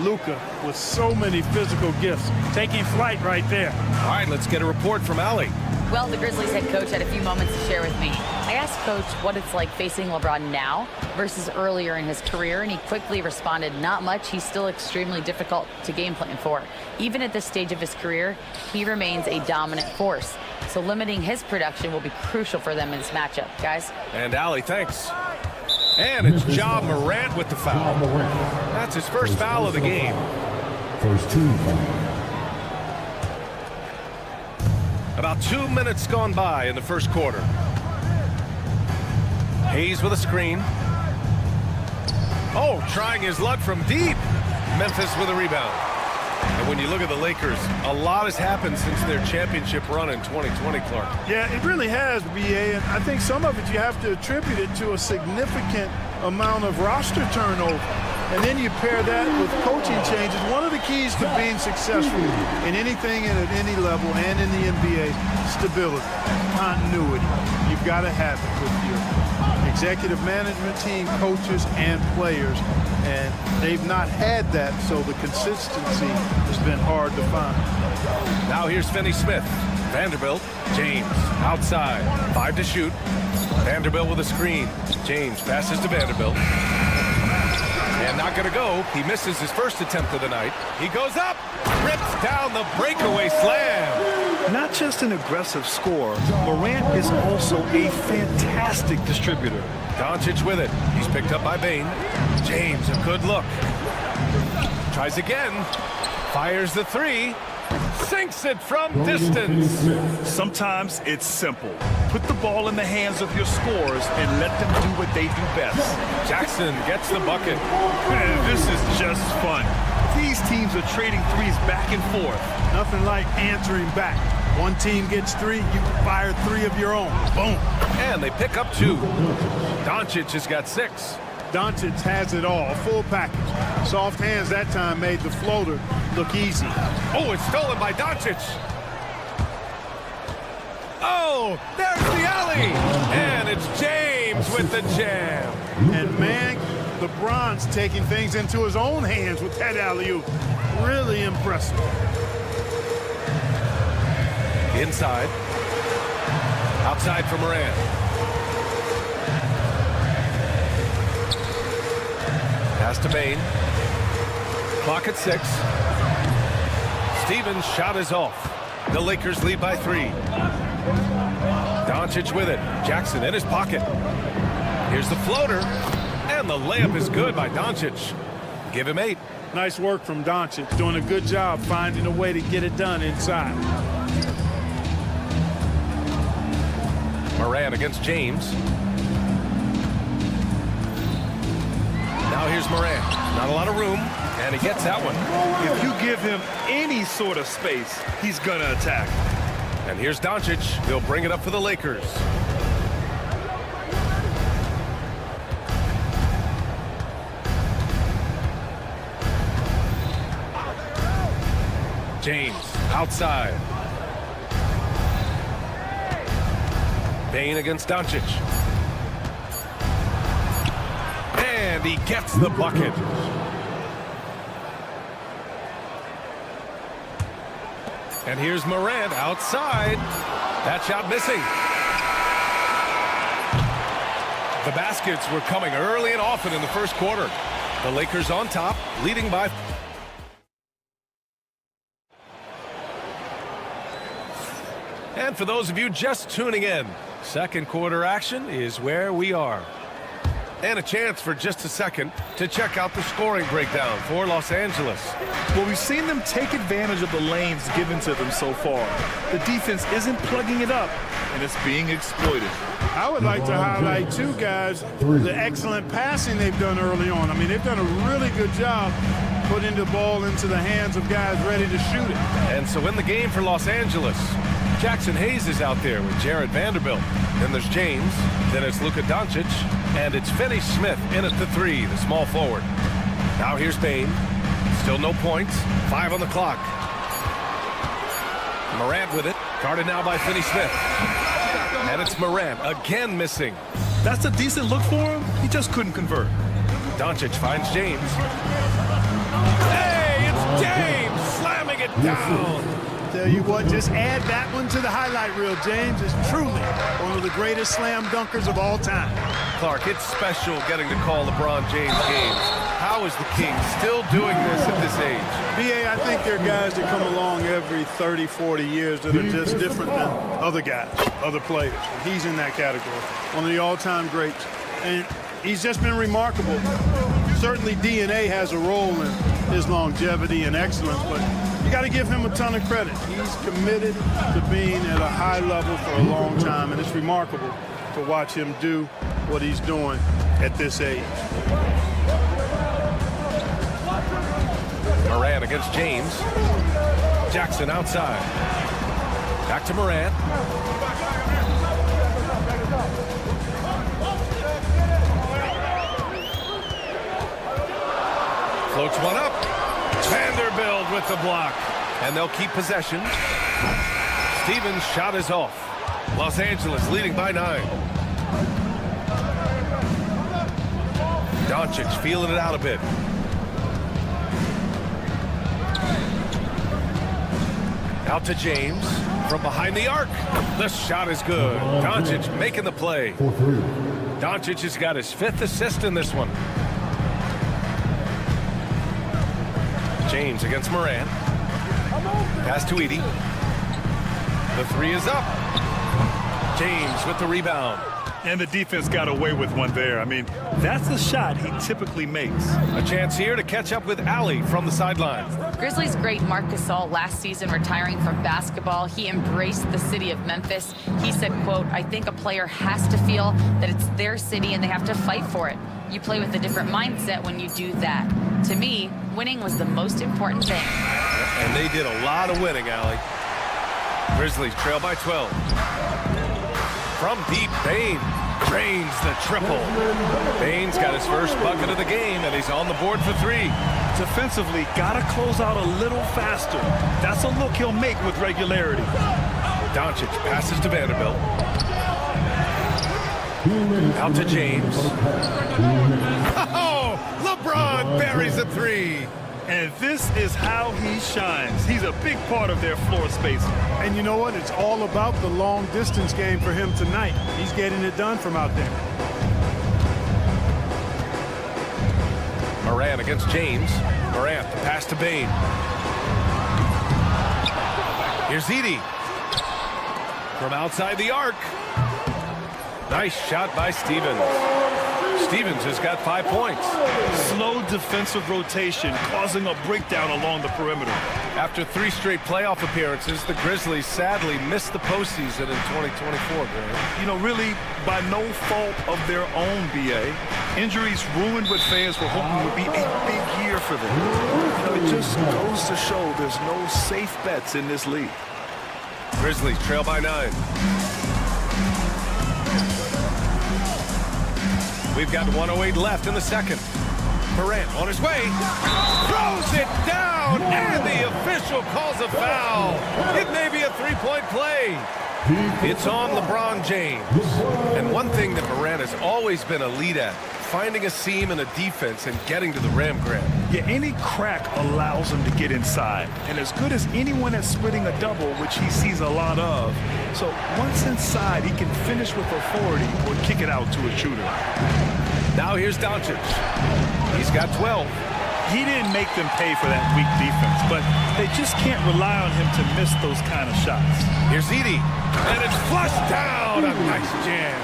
I: Luka with so many physical gifts, taking flight right there.
H: All right, let's get a report from Allie.
K: Well, the Grizzlies head coach had a few moments to share with me. I asked Coach what it's like facing LeBron now versus earlier in his career, and he quickly responded, not much. He's still extremely difficult to game plan for. Even at this stage of his career, he remains a dominant force. So limiting his production will be crucial for them in this matchup, guys.
H: And Allie, thanks. And it's Ja Morant with the foul. That's his first foul of the game.
F: First team foul.
H: About 2 minutes gone by in the first quarter. Hayes with a screen. Oh, trying his luck from deep. Memphis with a rebound. And when you look at the Lakers, a lot has happened since their championship run in 2020, Clark.
I: Yeah, it really has, B.A., and I think some of it you have to attribute it to a significant amount of roster turnover. And then you pair that with coaching changes. One of the keys to being successful in anything and at any level and in the NBA, stability, continuity. You've got to have it with your executive management team, coaches, and players. And they've not had that, so the consistency has been hard to find.
H: Now here's Finney-Smith. Vanderbilt, James, outside, 5 to shoot. Vanderbilt with a screen. James passes to Vanderbilt. And not going to go. He misses his first attempt of the night. He goes up, rips down the breakaway slam.
I: Not just an aggressive scorer, Morant is also a fantastic distributor.
H: Doncic with it. He's picked up by Bane. James, a good look. Tries again. Fires the three. Sinks it from distance.
I: Sometimes it's simple. Put the ball in the hands of your scorers and let them do what they do best.
H: Jackson gets the bucket.
I: Man, this is just fun. These teams are trading threes back and forth. Nothing like answering back. One team gets three, you fire three of your own. Boom.
H: And they pick up 2. Doncic has got 6.
I: Doncic has it all, full package. Soft hands that time made the floater look easy.
H: Oh, it's stolen by Doncic. Oh, there's the alley. And it's James with the jam.
I: And man, LeBron's taking things into his own hands with that alley-oop. Really impressive.
H: Inside. Outside for Morant. Pass to Bane. Clock at 6. Stevens' shot is off. The Lakers lead by 3. Doncic with it. Jackson in his pocket. Here's the floater. And the layup is good by Doncic. Give him 8.
I: Nice work from Doncic. Doing a good job finding a way to get it done inside.
H: Morant against James. Now here's Morant. Not a lot of room, and he gets that one.
I: If you give him any sort of space, he's going to attack.
H: And here's Doncic. He'll bring it up for the Lakers. James outside. Bane against Doncic. And he gets the bucket. And here's Morant outside. That shot missing. The baskets were coming early and often in the first quarter. The Lakers on top, leading by... And for those of you just tuning in, second quarter action is where we are. And a chance for just a second to check out the scoring breakdown for Los Angeles.
I: Well, we've seen them take advantage of the lanes given to them so far. The defense isn't plugging it up, and it's being exploited.
B: I would like to highlight, too, guys, the excellent passing they've done early on. I mean, they've done a really good job putting the ball into the hands of guys ready to shoot it.
H: And so in the game for Los Angeles, Jackson Hayes is out there with Jared Vanderbilt. Then there's James. Then it's Luka Doncic. And it's Finney Smith in at the three, the small forward. Now here's Bane. Still no points. 5 on the clock. Morant with it. Guarded now by Finney Smith. And it's Morant again missing.
I: That's a decent look for him. He just couldn't convert.
H: Doncic finds James. Hey, it's James slamming it down.
B: Tell you what, just add that one to the highlight reel. James is truly one of the greatest slam dunkers of all time.
H: Clark, it's special getting to call LeBron James games. How is the King still doing this at this age?
B: B.A., I think there are guys that come along every 30, 40 years that are just different than other guys, other players. And he's in that category. One of the all-time greats. And he's just been remarkable. Certainly DNA has a role in his longevity and excellence, but you got to give him a ton of credit. He's committed to being at a high level for a long time, and it's remarkable to watch him do what he's doing at this age.
H: Morant against James. Jackson outside. Back to Morant. Floats one up. Vanderbilt with the block. And they'll keep possession. Stevens' shot is off. Los Angeles leading by 9. Doncic feeling it out a bit. Out to James from behind the arc. The shot is good. Doncic making the play. Doncic has got his 5th assist in this one. James against Morant. Pass to Edie. The 3 is up. James with the rebound.
I: And the defense got away with one there. I mean, that's the shot he typically makes.
H: A chance here to catch up with Allie from the sideline.
K: Grizzlies great Marc Gasol last season retiring from basketball. He embraced the city of Memphis. He said, quote, "I think a player has to feel that it's their city and they have to fight for it. You play with a different mindset when you do that. To me, winning was the most important thing."
H: And they did a lot of winning, Allie. Grizzlies trail by 12. From deep, Bane drains the triple. Bane's got his first bucket of the game, and he's on the board for 3.
I: Defensively, gotta close out a little faster. That's a look he'll make with regularity.
H: Doncic passes to Vanderbilt. Out to James. Oh, LeBron buries a 3.
I: And this is how he shines. He's a big part of their floor space.
B: And you know what? It's all about the long distance game for him tonight. He's getting it done from out there.
H: Morant against James. Morant, the pass to Bane. Here's Edie. From outside the arc. Nice shot by Stevens. Stevens has got 5 points.
I: Slow defensive rotation causing a breakdown along the perimeter.
H: After 3 straight playoff appearances, the Grizzlies sadly missed the postseason in 2024, Graham.
I: You know, really by no fault of their own, BA. Injuries ruined what fans were hoping would be a big year for them. You know, it just goes to show there's no safe bets in this league.
H: Grizzlies trail by 9. We've got 1:08 left in the second. Morant on his way, throws it down, and the official calls a foul. It may be a 3-point play. It's on LeBron James. And one thing that Morant has always been elite at, finding a seam in a defense and getting to the rim grab.
I: Yeah, any crack allows him to get inside. And as good as anyone at splitting a double, which he sees a lot of. So once inside, he can finish with authority or kick it out to a shooter.
H: Now here's Doncic. He's got 12.
I: He didn't make them pay for that weak defense, but they just can't rely on him to miss those kind of shots.
H: Here's Edie, and it's flushed down. A nice jam.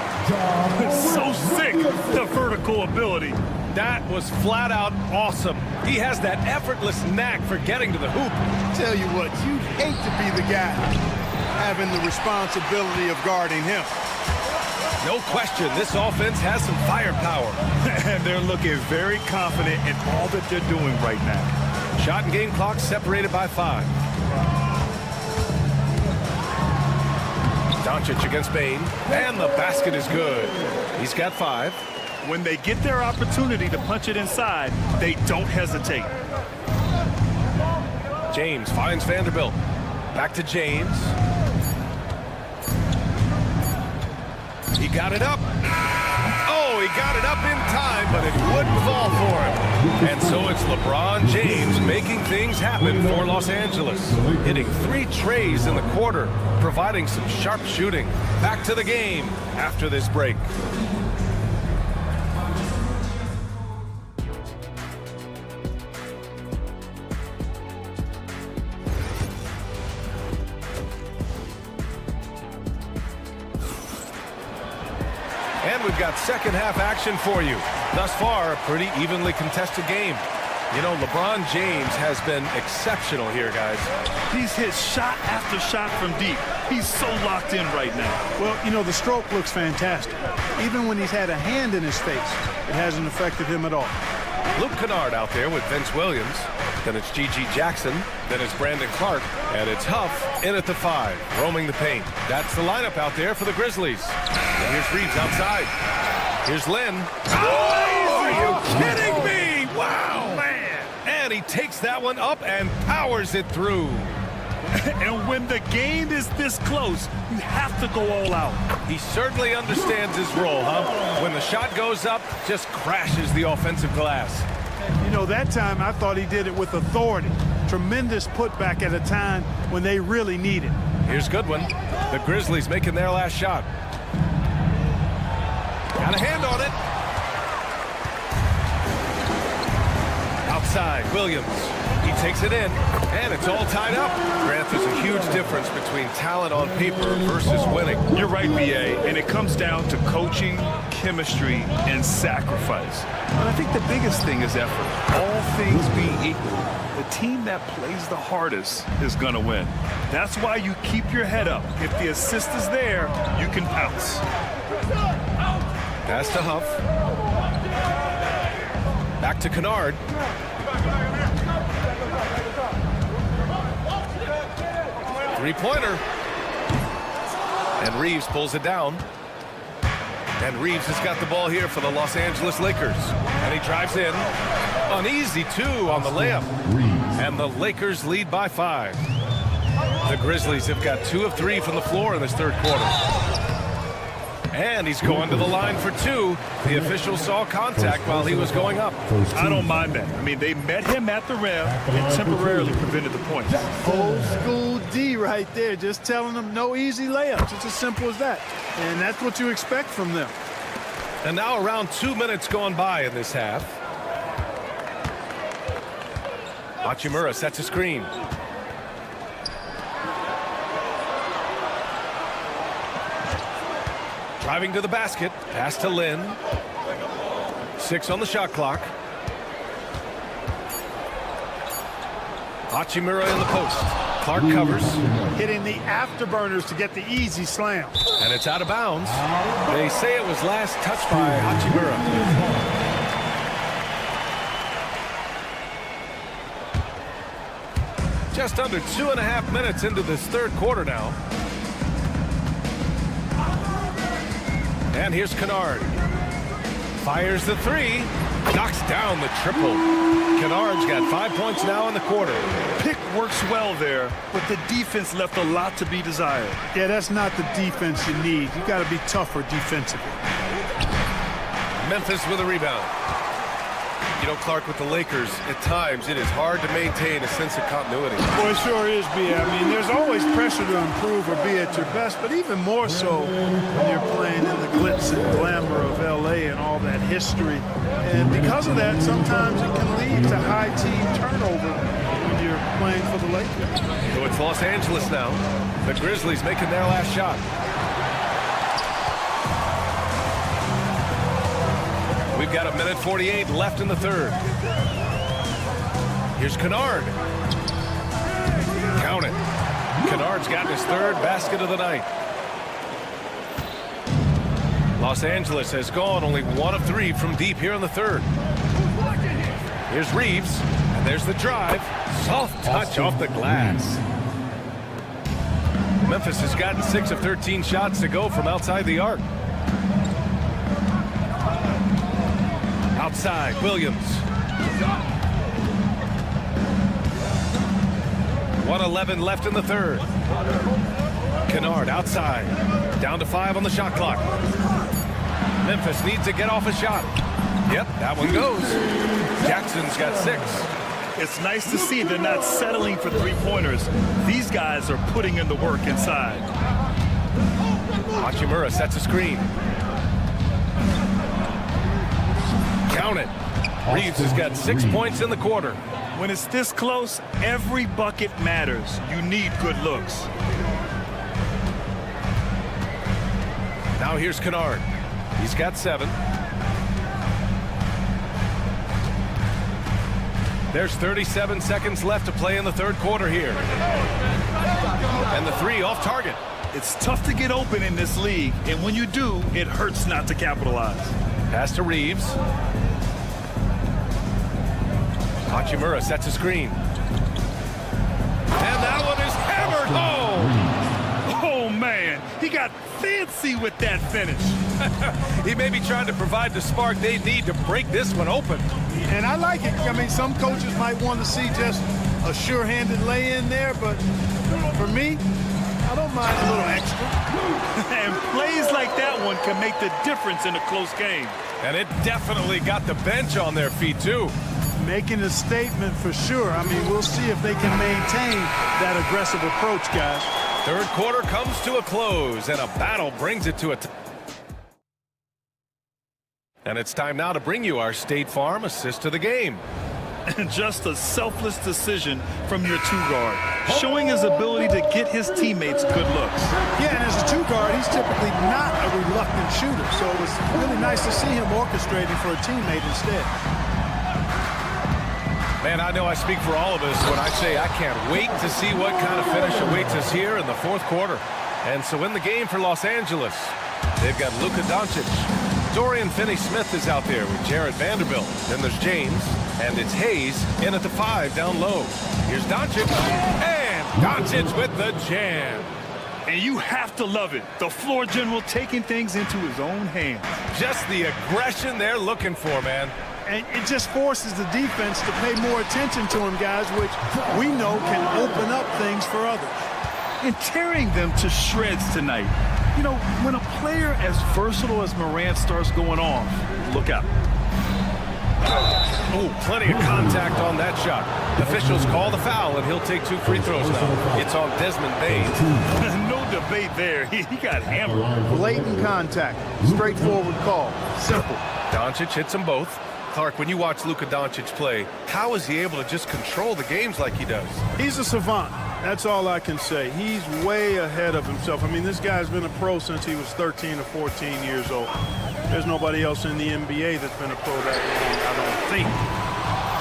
I: It's so sick, the vertical ability.
H: That was flat out awesome. He has that effortless knack for getting to the hoop.
B: Tell you what, you'd hate to be the guy having the responsibility of guarding him.
H: No question, this offense has some firepower.
I: And they're looking very confident in all that they're doing right now.
H: Shot and game clock separated by 5. Doncic against Bane, and the basket is good. He's got 5.
I: When they get their opportunity to punch it inside, they don't hesitate.
H: James finds Vanderbilt. Back to James. He got it up. Oh, he got it up in time, but it wouldn't fall for him. And so it's LeBron James making things happen for Los Angeles. Hitting 3 trays in the quarter, providing some sharp shooting. Back to the game after this break. And we've got second half action for you. Thus far, a pretty evenly contested game. You know, LeBron James has been exceptional here, guys.
I: He's hit shot after shot from deep. He's so locked in right now.
M: Well, you know, the stroke looks fantastic. Even when he's had a hand in his face, it hasn't affected him at all.
H: Luke Kennard out there with Vince Williams. Then it's G.G. Jackson. Then it's Brandon Clark. And it's Huff in at the 5, roaming the paint. That's the lineup out there for the Grizzlies. And here's Reeves outside. Here's Lynn. Oh, are you kidding me? Wow, man. And he takes that one up and powers it through.
I: And when the game is this close, you have to go all out.
H: He certainly understands his role, huh? When the shot goes up, just crashes the offensive glass.
M: You know, that time I thought he did it with authority. Tremendous putback at a time when they really need it.
H: Here's Goodwin. The Grizzlies making their last shot. Got a hand on it. Outside, Williams. He takes it in, and it's all tied up. Grant, there's a huge difference between talent on paper versus winning.
I: You're right, B.A., and it comes down to coaching, chemistry, and sacrifice. But I think the biggest thing is effort. All things being equal, the team that plays the hardest is going to win. That's why you keep your head up. If the assist is there, you can pounce.
H: Pass to Huff. Back to Kennard. Three-pointer. And Reeves pulls it down. And Reeves has got the ball here for the Los Angeles Lakers. And he drives in. An easy 2 on the layup. And the Lakers lead by 5. The Grizzlies have got 2 of 3 from the floor in this third quarter. And he's going to the line for 2. The official saw contact while he was going up.
I: I don't mind that. I mean, they met him at the rim and temporarily prevented the points.
M: Old school D right there, just telling them no easy layups. It's as simple as that. And that's what you expect from them.
H: And now around 2 minutes gone by in this half. Hachimura sets a screen. Driving to the basket. Pass to Lynn. 6 on the shot clock. Hachimura in the post. Clark covers.
M: Hitting the afterburners to get the easy slam.
H: And it's out of bounds. They say it was last touched by Hachimura. Just under 2.5 minutes into this third quarter now. And here's Kennard. Fires the three. Knocks down the triple. Kennard's got 5 points now in the quarter.
I: Pick works well there, but the defense left a lot to be desired.
M: Yeah, that's not the defense you need. You got to be tougher defensively.
H: Memphis with a rebound. You know, Clark, with the Lakers, at times it is hard to maintain a sense of continuity.
M: Well, it sure is, B. I mean, there's always pressure to improve or be at your best, but even more so when you're playing in the glitz and glamour of L.A. and all that history. And because of that, sometimes it can lead to high team turnover when you're playing for the Lakers.
H: So it's Los Angeles now. The Grizzlies making their last shot. We've got 1:48 left in the third. Here's Kennard. Count it. Kennard's got his third basket of the night. Los Angeles has gone only 1 of 3 from deep here in the third. Here's Reeves. And there's the drive. Soft touch off the glass. Memphis has gotten 6 of 13 shots to go from outside the arc. Outside, Williams. 1:11 left in the third. Kennard outside. Down to 5 on the shot clock. Memphis needs to get off a shot. Yep, that one goes. Jackson's got 6.
I: It's nice to see they're not settling for three-pointers. These guys are putting in the work inside.
H: Hachimura sets a screen. Count it. Reeves has got 6 points in the quarter.
I: When it's this close, every bucket matters. You need good looks.
H: Now here's Kennard. He's got 7. There's 37 seconds left to play in the third quarter here. And the 3 off target.
I: It's tough to get open in this league, and when you do, it hurts not to capitalize.
H: Pass to Reeves. Hachimura sets a screen. And that one is hammered home.
I: Oh, man. He got fancy with that finish.
H: He may be trying to provide the spark they need to break this one open.
M: And I like it. I mean, some coaches might want to see just a sure-handed lay-in there, but for me, I don't mind a little extra.
I: And plays like that one can make the difference in a close game.
H: And it definitely got the bench on their feet, too.
M: Making a statement for sure. I mean, we'll see if they can maintain that aggressive approach, guys.
H: Third quarter comes to a close, and a battle brings it to a... And it's time now to bring you our State Farm assist of the game.
I: And just a selfless decision from your 2-guard, showing his ability to get his teammates good looks.
M: Yeah, and as a 2-guard, he's typically not a reluctant shooter, so it was really nice to see him orchestrating for a teammate instead.
H: Man, I know I speak for all of us when I say I can't wait to see what kind of finish awaits us here in the fourth quarter. And so in the game for Los Angeles, they've got Luka Doncic. Dorian Finney-Smith is out there with Jared Vanderbilt. Then there's James, and it's Hayes in at the 5 down low. Here's Doncic, and Doncic with the jam.
I: And you have to love it. The floor general taking things into his own hands.
H: Just the aggression they're looking for, man.
M: And it just forces the defense to pay more attention to him, guys, which we know can open up things for others.
I: And tearing them to shreds tonight. You know, when a player as versatile as Morant starts going off, look out.
H: Oh, plenty of contact on that shot. Officials call the foul, and he'll take 2 free throws now. It's on Desmond Bain.
I: No debate there. He got hammered.
M: Blatant contact. Straightforward call. Simple.
H: Doncic hits them both. Clark, when you watch Luka Doncic play, how is he able to just control the games like he does?
M: He's a savant. That's all I can say. He's way ahead of himself. I mean, this guy's been a pro since he was 13 or 14 years old. There's nobody else in the NBA that's been a pro that long, I don't think.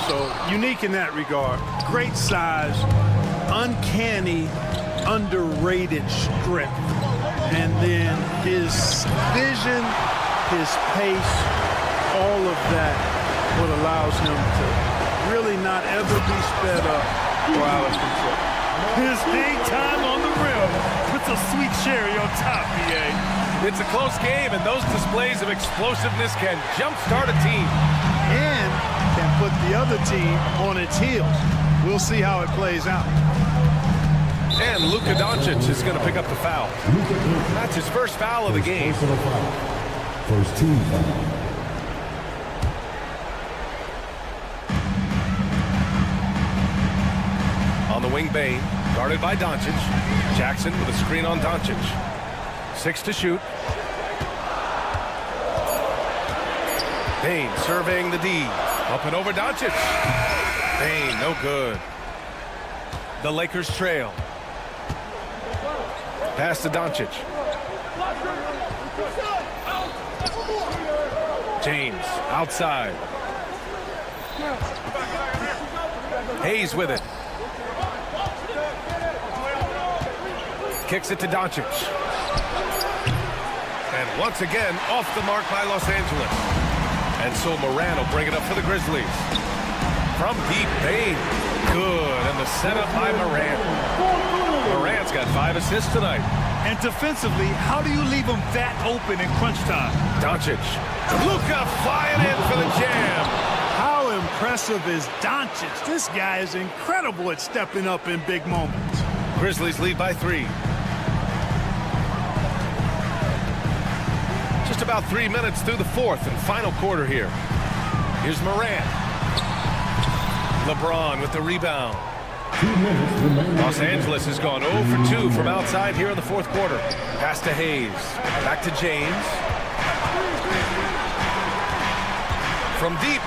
M: So unique in that regard. Great size, uncanny, underrated strength. And then his vision, his pace, all of that, what allows him to really not ever be sped up or out of control.
I: His hang time on the rim puts a sweet cherry on top, BA.
H: It's a close game, and those displays of explosiveness can jumpstart a team.
M: And can put the other team on its heels. We'll see how it plays out.
H: And Luka Doncic is going to pick up the foul. That's his first foul of the game.
F: First team foul.
H: On the wing, Bane, guarded by Doncic. Jackson with a screen on Doncic. 6 to shoot. Bane surveying the D. Up and over Doncic. Bane, no good. The Lakers trail. Pass to Doncic. James outside. Hayes with it. Kicks it to Doncic. And once again, off the mark by Los Angeles. And so Moran will bring it up for the Grizzlies. From deep, Bane. Good. And the setup by Moran. Moran's got 5 assists tonight.
I: And defensively, how do you leave him that open in crunch time?
H: Doncic. Luka flying in for the jam.
M: How impressive is Doncic? This guy is incredible at stepping up in big moments.
H: Grizzlies lead by 3. Just about 3 minutes through the fourth and final quarter here. Here's Moran. LeBron with the rebound. Los Angeles has gone 0 for 2 from outside here in the fourth quarter. Pass to Hayes. Back to James. From deep.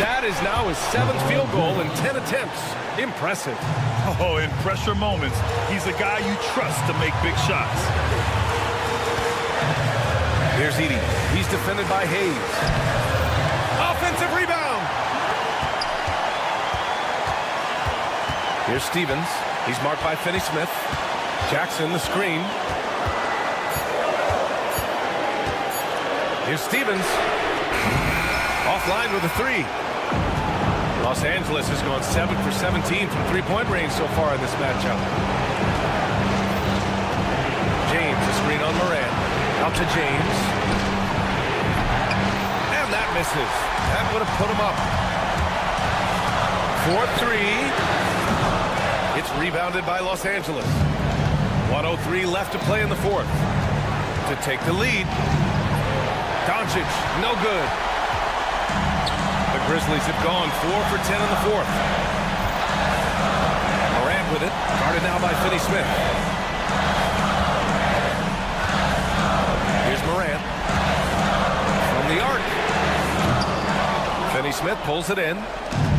H: That is now his 7th field goal in 10 attempts. Impressive.
I: Oh, in pressure moments, he's a guy you trust to make big shots.
H: Here's Edey. He's defended by Hayes. Offensive rebound. Here's Stevens. He's marked by Finney-Smith. Jackson, the screen. Here's Stevens. Offline with a 3. Los Angeles has gone 7 for 17 from three-point range so far in this matchup. James, the screen on Moran. Out to James. And that misses. That would have put him up. 4-3. It's rebounded by Los Angeles. 1:03 left to play in the fourth. To take the lead. Doncic, no good. The Grizzlies have gone 4 for 10 in the fourth. Morant with it. Guarded now by Finney-Smith. Here's Morant. From the arc. Finney-Smith pulls it in.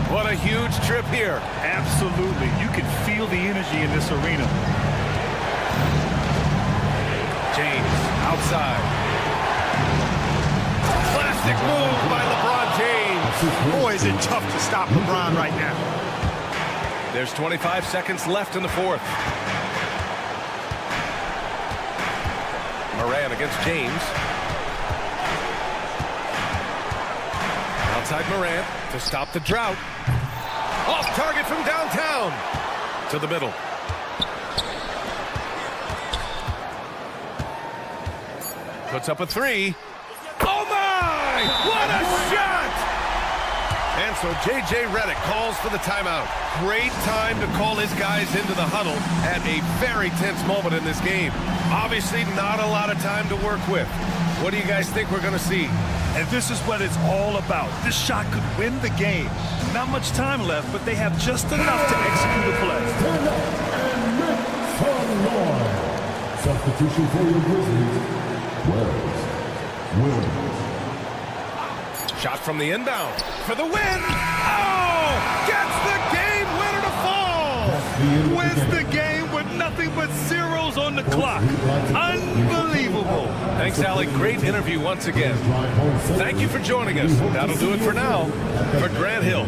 H: What a huge trip here.
I: Absolutely. You can feel the energy in this arena.
H: James outside. Plastic move by LeBron James.
M: Boy, is it tough to stop LeBron right now.
H: There's 25 seconds left in the fourth. Moran against James. Outside Moran to stop the drought. Off target from downtown. To the middle. Puts up a 3. Oh my! What a shot! And so J.J. Redick calls for the timeout. Great time to call his guys into the huddle at a very tense moment in this game. Obviously not a lot of time to work with. What do you guys think we're going to see?
I: And this is what it's all about. This shot could win the game. Not much time left, but they have just enough to execute a play.
F: Substitution for your Grizzlies. Wells. Williams.
H: Shot from the inbound for the win. Oh! Gets the game winner to fall.
I: Wins the game with nothing but zeros on the clock. Unbelievable.
H: Thanks, Alec. Great interview once again. Thank you for joining us. That'll do it for now. For Grant Hill,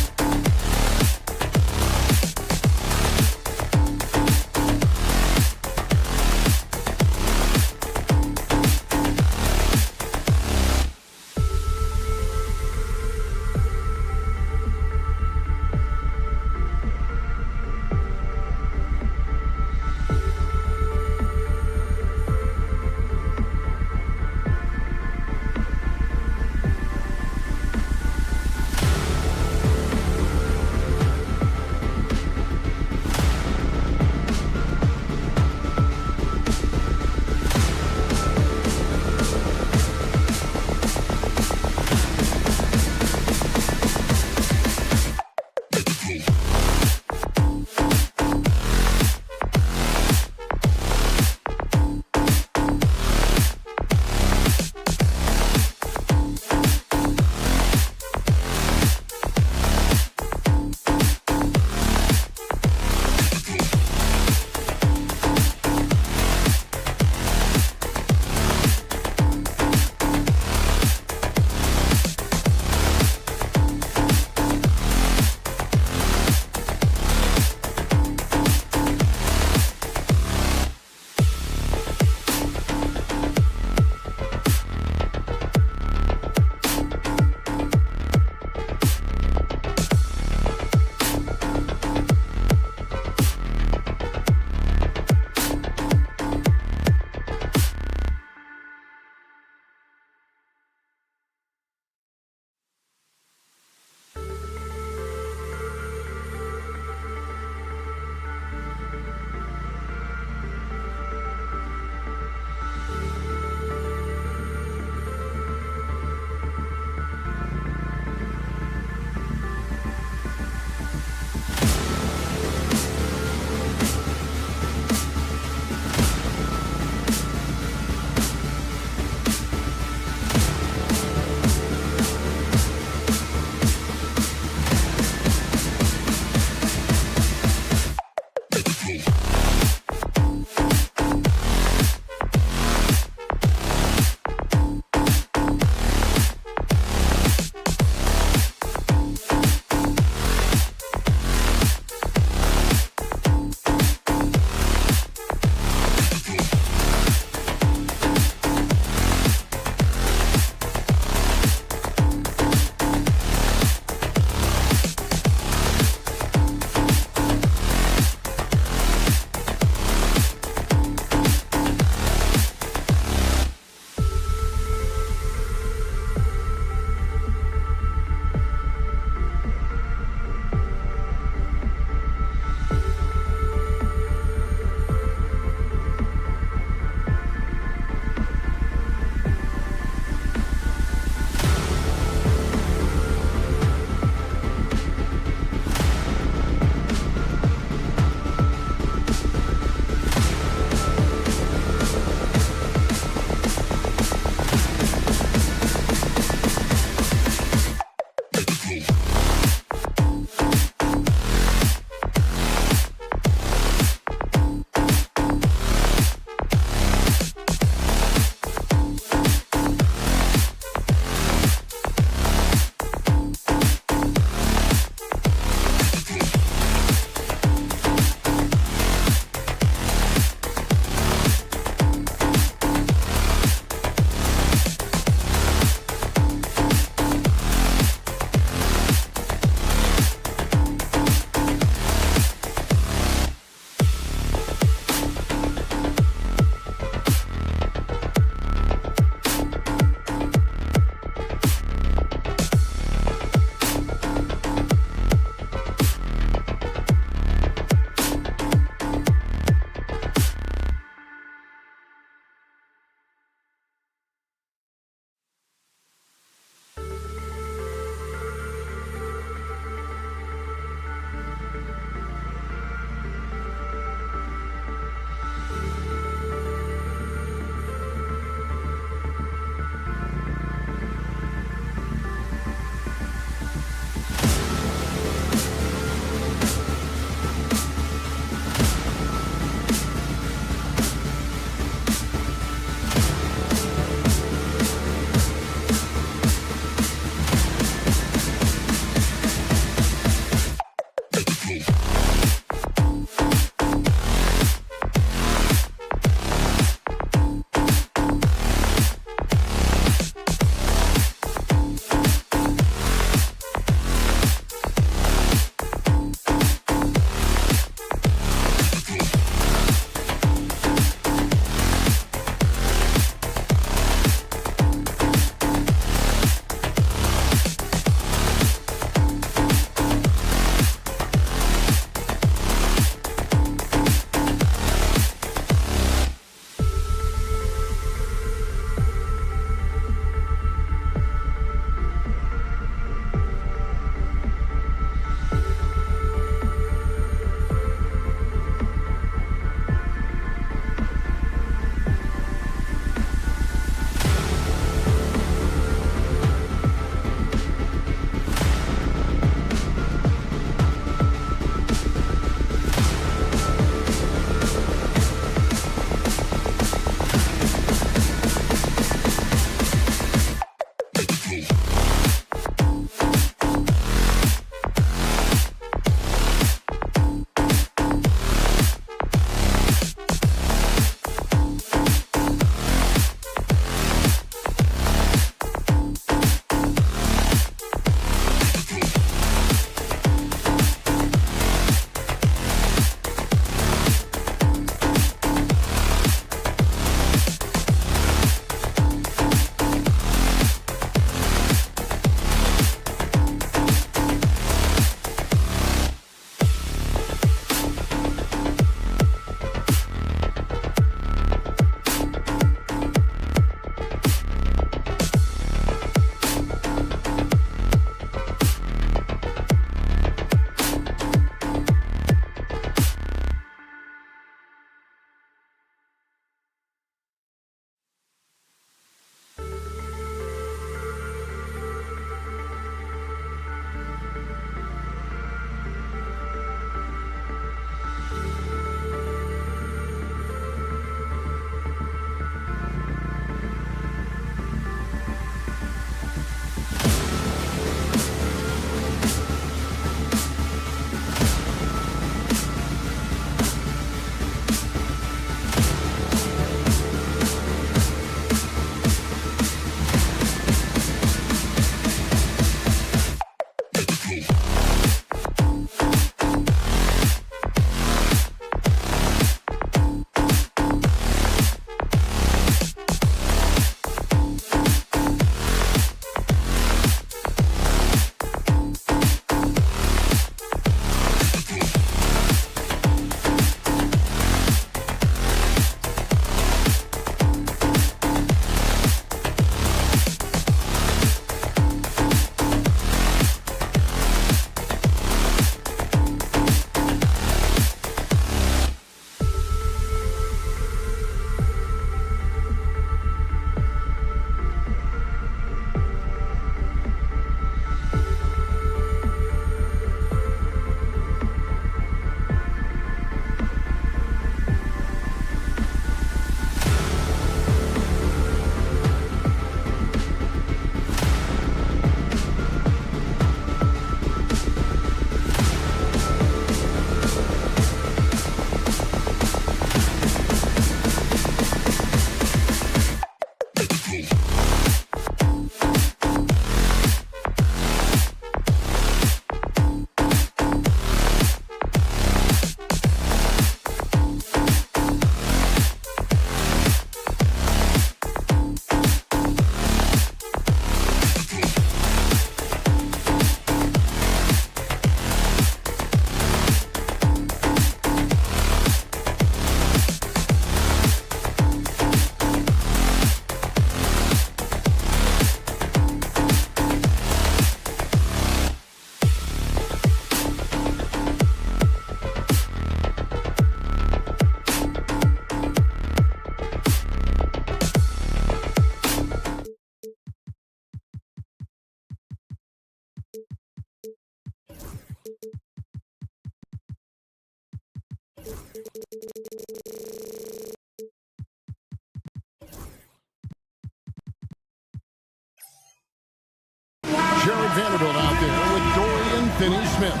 A: Jared Vanderbilt out there with Dorian Finney-Smith.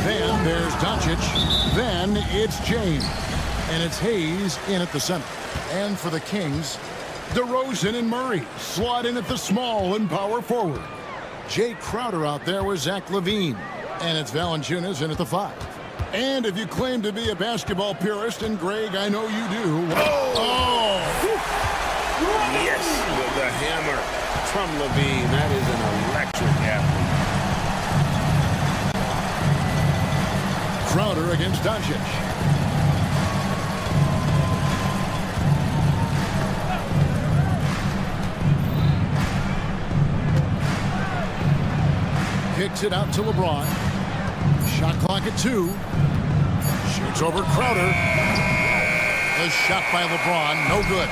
A: Then there's Doncic. Then it's James. And it's Hayes in at the center. And for the Kings, DeRozan and Murray slot in at the small and power forward. Jay Crowder out there with Zach LaVine. And it's Valanciunas in at the 5. And if you claim to be a basketball purist, and Greg, I know you do. Oh!
G: Yes, the hammer from LaVine. That is an electric athlete.
A: Crowder against Doncic. Kicks it out to LeBron. Shot clock at 2. Shoots over Crowder. The shot by LeBron, no good.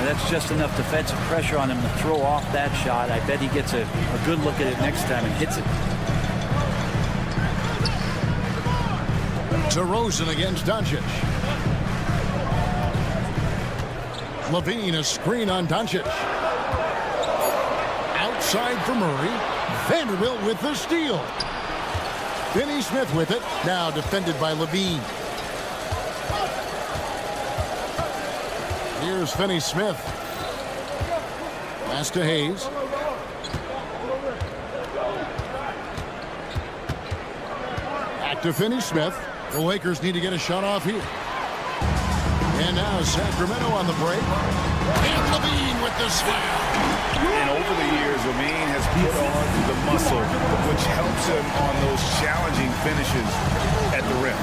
J: That's just enough defensive pressure on him to throw off that shot. I bet he gets a good look at it next time and hits it.
A: DeRozan against Doncic. LaVine, a screen on Doncic. Outside for Murray. Vanderbilt with the steal. Finney-Smith with it. Now defended by LaVine. Here's Finney-Smith. Pass to Hayes. Back to Finney-Smith. The Lakers need to get a shot off here. And now Sacramento on the break. And LaVine with the slam.
E: And over the years, LaVine has put on the muscle, which helps him on those challenging finishes at the rim.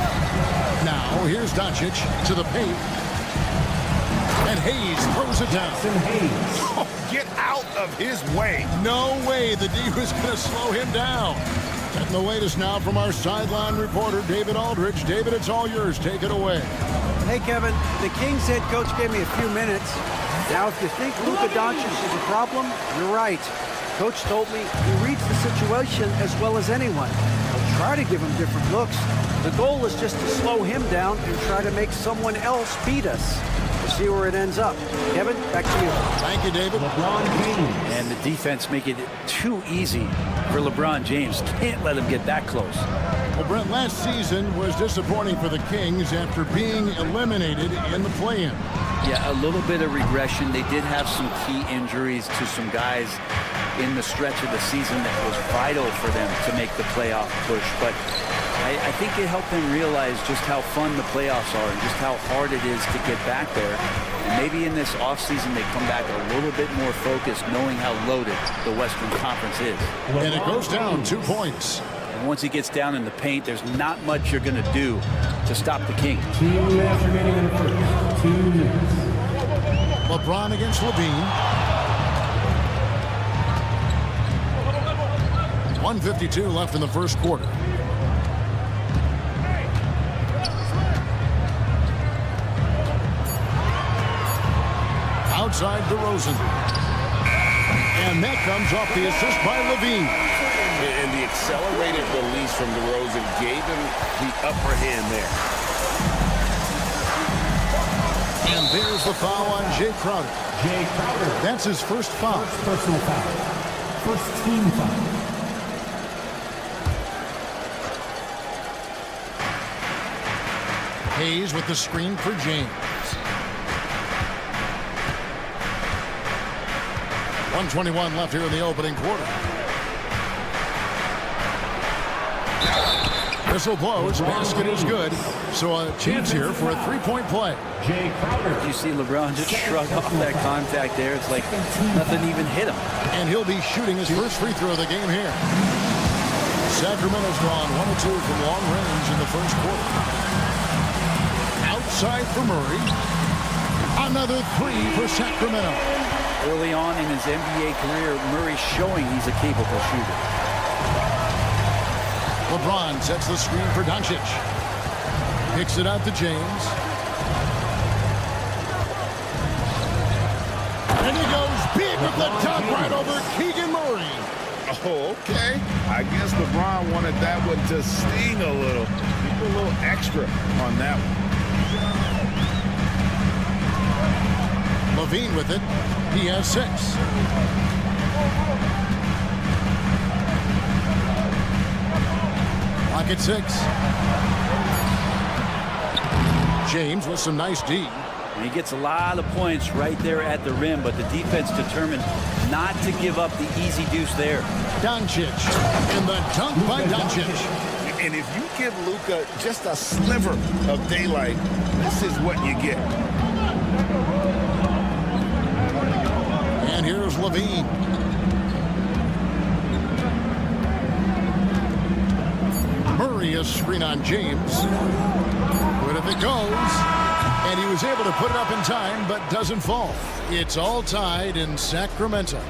A: Now, here's Doncic to the paint. And Hayes throws it down.
E: Oh, get out of his way.
A: No way the D was going to slow him down. And the latest now from our sideline reporter, David Aldridge. David, it's all yours. Take it away.
D: Hey, Kevin, the Kings head coach gave me a few minutes. Now, if you think Luka Doncic is a problem, you're right. Coach told me he reads the situation as well as anyone. He'll try to give him different looks. The goal is just to slow him down and try to make someone else beat us. We'll see where it ends up. Kevin, back to you.
A: Thank you, David.
F: LeBron James.
J: And the defense make it too easy for LeBron James. Can't let him get that close.
A: Well, Brent, last season was disappointing for the Kings after being eliminated in the play-in.
J: Yeah, a little bit of regression. They did have some key injuries to some guys in the stretch of the season that was vital for them to make the playoff push. But I think it helped them realize just how fun the playoffs are and just how hard it is to get back there. And maybe in this offseason they come back a little bit more focused, knowing how loaded the Western Conference is.
A: And it goes down 2 points.
J: And once he gets down in the paint, there's not much you're going to do to stop the King.
F: 2 minutes remaining in the first. 2 minutes.
A: LeBron against LaVine. 1:52 left in the first quarter. Outside DeRozan. And that comes off the assist by LaVine.
G: And the accelerated release from DeRozan gave him the upper hand there.
A: And there's the foul on Jay Crowder.
F: Jay Crowder.
A: That's his first foul.
F: First personal foul. First team foul.
A: Hayes with the screen for James. 1:21 left here in the opening quarter. Whistle blows, basket is good. So a chance here for a three-point play.
F: Jay Crowder.
J: You see LeBron just shrug off that contact there. It's like nothing even hit him.
A: And he'll be shooting his first free throw of the game here. Sacramento's gone 1 of 2 from long range in the first quarter. Outside for Murray. Another 3 for Sacramento.
J: Early on in his NBA career, Murray's showing he's a capable shooter.
A: LeBron sets the screen for Doncic. Kicks it out to James. And he goes big with the dunk right over Keegan Murray.
C: Oh, okay. I guess LeBron wanted that one to sting a little. Keep a little extra on that one.
A: Levine with it. He has 6. Pocket 6. James with some nice D.
J: And he gets a lot of points right there at the rim, but the defense determined not to give up the easy deuce there.
A: Doncic, and the dunk by Doncic.
C: And if you give Luka just a sliver of daylight, this is what you get.
A: And here's Levine. Murray, a screen on James. Good if it goes. And he was able to put it up in time, but doesn't fall. It's all tied in Sacramento.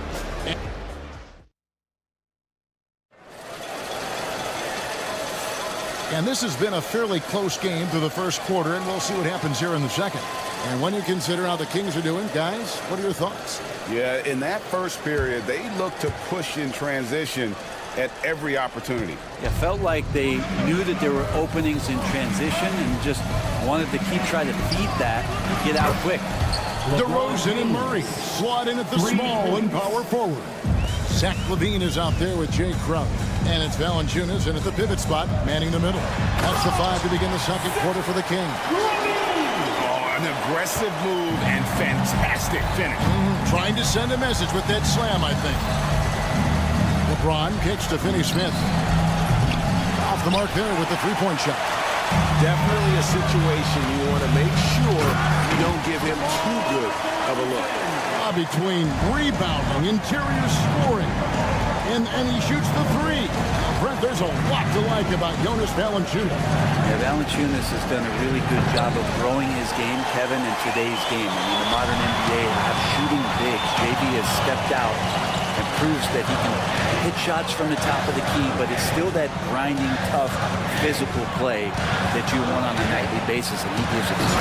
A: And this has been a fairly close game through the first quarter, and we'll see what happens here in the second. And when you consider how the Kings are doing, guys, what are your thoughts?
C: Yeah, in that first period, they looked to push in transition at every opportunity.
J: It felt like they knew that there were openings in transition and just wanted to keep trying to feed that and get out quick.
A: DeRozan and Murray slot in at the small and power forward. Zach LaVine is out there with Jay Crowder. And it's Valanciunas in at the pivot spot, manning the middle. That's the 5 to begin the second quarter for the Kings.
C: Oh, an aggressive move and fantastic finish.
A: Trying to send a message with that slam, I think. LeBron kicks to Finney-Smith. Off the mark there with the three-point shot.
G: Definitely a situation you want to make sure you don't give him too good of a look.
A: Between rebounding, interior scoring, and he shoots the 3. Brent, there's a lot to like about Jonas Valanciunas.
J: Yeah, Valanciunas has done a really good job of growing his game, Kevin, in today's game. I mean, the modern NBA have shooting bigs. JB has stepped out and proves that he can hit shots from the top of the key, but it's still that grinding, tough, physical play that you want on a nightly basis, and he gives it to you.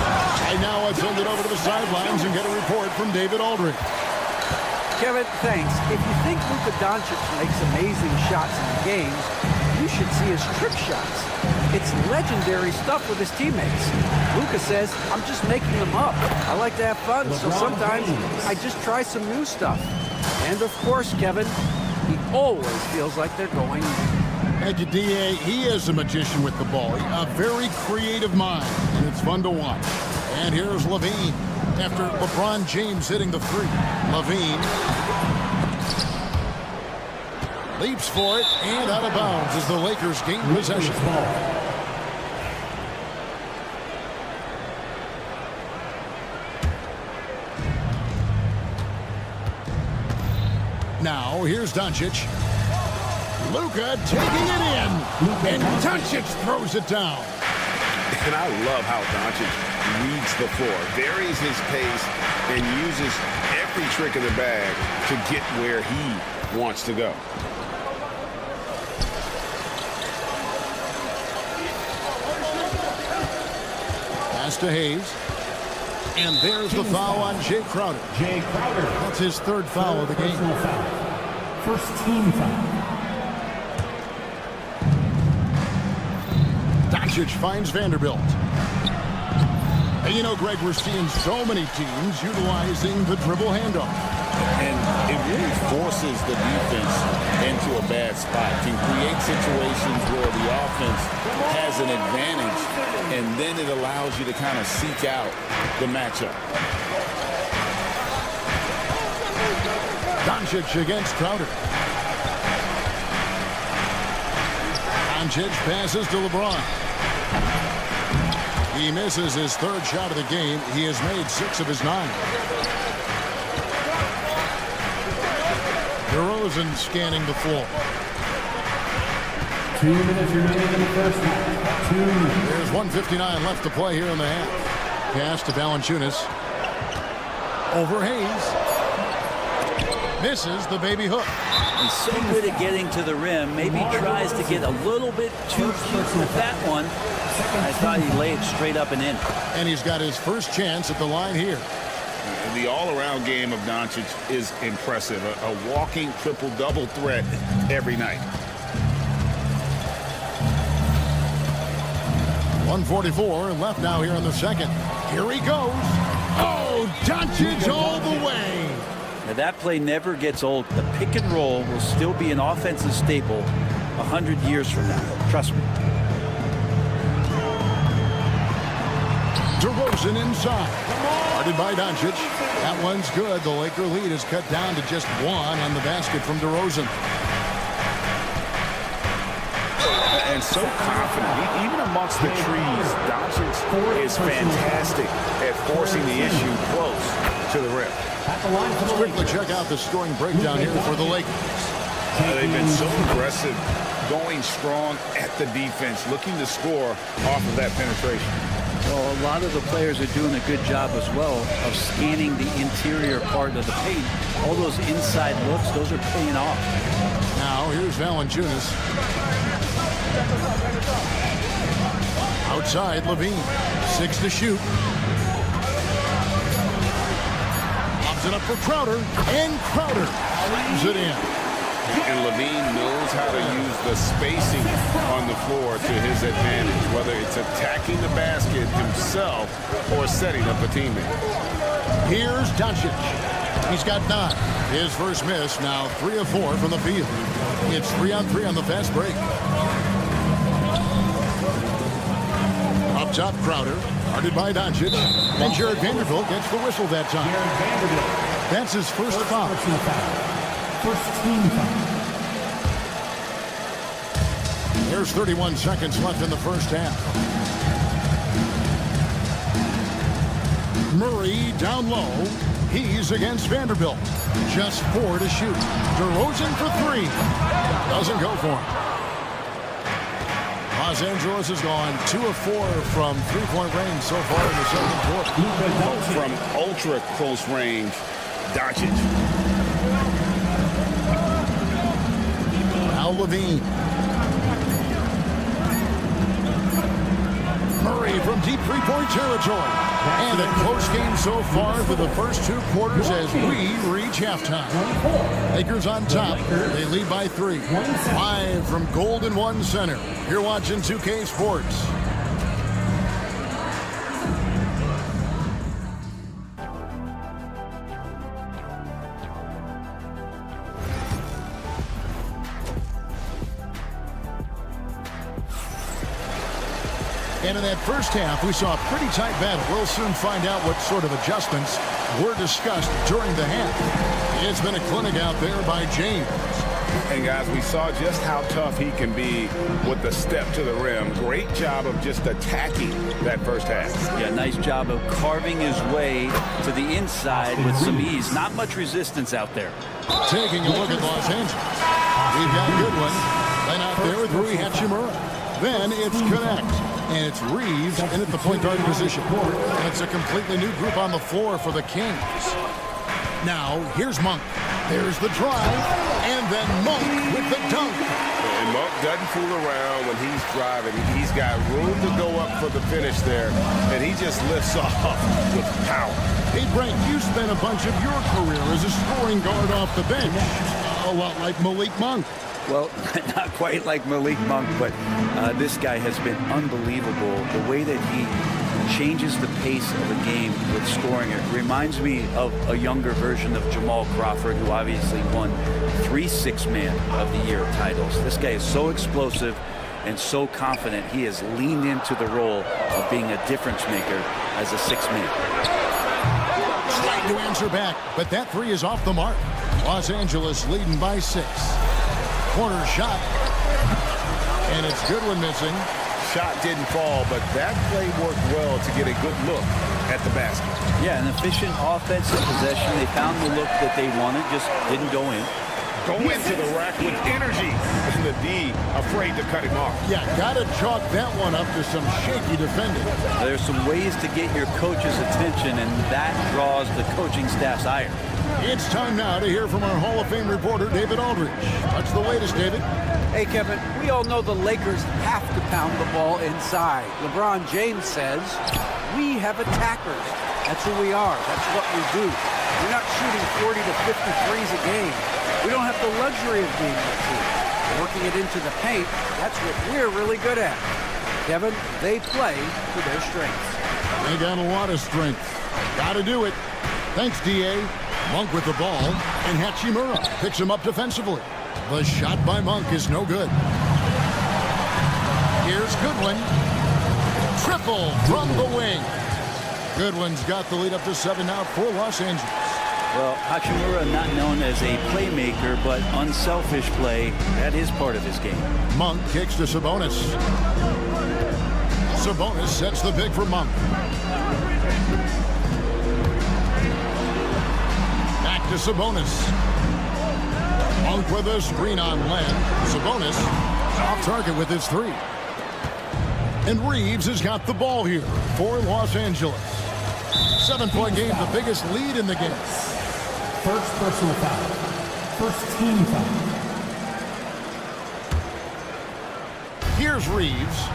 A: And now let's send it over to the sidelines and get a report from David Aldridge.
D: Kevin, thanks. If you think Luka Doncic makes amazing shots in the games, you should see his trick shots. It's legendary stuff with his teammates. Luka says, I'm just making them up. I like to have fun, so sometimes I just try some new stuff. And of course, Kevin, he always feels like they're going.
A: Thank you, D.A. He is a magician with the ball. A very creative mind, and it's fun to watch. And here's Levine after LeBron James hitting the 3. Levine leaps for it and out of bounds as the Lakers gain possession. Now, here's Doncic. Luka taking it in. And Doncic throws it down.
C: And I love how Doncic reads the floor, varies his pace, and uses every trick of the bag to get where he wants to go.
A: Pass to Hayes. And there's the foul on Jay Crowder.
F: Jay Crowder.
A: That's his 3rd foul of the game.
F: First team foul.
A: Doncic finds Vanderbilt. And you know, Greg, we're seeing so many teams utilizing the dribble handoff.
C: And it really forces the defense into a bad spot. Can create situations where the offense has an advantage, and then it allows you to kind of seek out the matchup.
A: Doncic against Crowder. Doncic passes to LeBron. He misses his 3rd shot of the game. He has made 6 of his 9. DeRozan scanning the floor.
F: 2 minutes remaining in the first half. 2 minutes.
A: There's 1:59 left to play here in the half. Pass to Valanciunas. Over Hayes. Misses the baby hook.
J: He's so good at getting to the rim. Maybe tries to get a little bit too cute with that one. I thought he laid straight up and in.
A: And he's got his first chance at the line here.
C: The all-around game of Doncic is impressive. A walking triple-double threat every night.
A: 1:44 left now here in the second. Here he goes. Oh, Doncic all the way.
J: Now that play never gets old. The pick and roll will still be an offensive staple 100 years from now. Trust me.
A: DeRozan inside. Guarded by Doncic. That one's good. The Laker lead is cut down to just one on the basket from DeRozan.
E: And so confident, even amongst the trees. Doncic is fantastic at forcing the issue close to the rim.
A: Let's quickly check out the scoring breakdown here for the Lakers.
C: They've been so aggressive, going strong at the defense, looking to score off of that penetration.
J: Well, a lot of the players are doing a good job as well of scanning the interior part of the paint. All those inside looks, those are paying off.
A: Now, here's Valanciunas. Outside, Levine. 6 to shoot. Lobs it up for Crowder. And Crowder slams it in.
C: And Levine knows how to use the spacing on the floor to his advantage, whether it's attacking the basket himself or setting up a teammate.
A: Here's Doncic. He's got 9. His first miss, now 3 of 4 from the field. It's 3-on-3 on the fast break. Up top, Crowder, guarded by Doncic. And Jared Vanderbilt gets the whistle that time. That's his first foul.
F: First team foul.
A: There's 31 seconds left in the first half. Murray down low. He's against Vanderbilt. Just 4 to shoot. DeRozan for 3. Doesn't go for him. Los Angeles has gone 2 of 4 from three-point range so far in the second quarter.
C: From ultra close range, Doncic.
A: Now Levine. Murray from deep three-point territory. And a close game so far for the first 2 quarters as we reach halftime. Lakers on top. They lead by 3. Live from Golden One Center. You're watching 2K Sports. And in that first half, we saw a pretty tight battle. We'll soon find out what sort of adjustments were discussed during the half. It's been a clinic out there by James.
E: And guys, we saw just how tough he can be with the step to the rim. Great job of just attacking that first half.
J: Yeah, nice job of carving his way to the inside with some ease. Not much resistance out there.
A: Taking a look at Los Angeles. We've got Goodwin. Then out there with Rui Hachimura. Then it's Connect. And it's Reeves in at the point guard position. And it's a completely new group on the floor for the Kings. Now, here's Monk. There's the drive. And then Monk with the dunk.
E: And Monk doesn't fool around when he's driving. He's got room to go up for the finish there. And he just lifts off with power.
A: Hey, Brent, you spent a bunch of your career as a scoring guard off the bench. A lot like Malik Monk.
J: Well, not quite like Malik Monk, but this guy has been unbelievable. The way that he changes the pace of a game with scoring. It reminds me of a younger version of Jamal Crawford, who obviously won 3 Six-Man of the Year titles. This guy is so explosive and so confident. He has leaned into the role of being a difference maker as a 6-man.
A: Trying to answer back, but that 3 is off the mark. Los Angeles leading by 6. Corner shot. And it's Goodwin missing.
E: Shot didn't fall, but that play worked well to get a good look at the basket.
J: Yeah, an efficient offensive possession. They found the look that they wanted, just didn't go in.
E: Go into the rack with energy. And the D afraid to cut him off.
A: Yeah, got to chalk that one up to some shaky defending.
J: There's some ways to get your coach's attention, and that draws the coaching staff's ire.
A: It's time now to hear from our Hall of Fame reporter, David Aldridge. What's the latest, David?
D: Hey, Kevin, we all know the Lakers have to pound the ball inside. LeBron James says, we have attackers. That's who we are. That's what we do. We're not shooting 40 to 53s a game. We don't have the luxury of being that team. Working it into the paint, that's what we're really good at. Kevin, they play to their strengths.
A: They got a lot of strength. Got to do it. Thanks, D.A. Monk with the ball, and Hachimura picks him up defensively. The shot by Monk is no good. Here's Goodwin. Triple from the wing. Goodwin's got the lead up to 7 now for Los Angeles.
J: Well, Hachimura not known as a playmaker, but unselfish play. That is part of his game.
A: Monk kicks to Sabonis. Sabonis sets the big for Monk. Back to Sabonis. Monk with a screen on Len. Sabonis off target with his 3. And Reeves has got the ball here for Los Angeles. 7-point game, the biggest lead in the game.
F: First personal foul. First team foul.
A: Here's Reeves.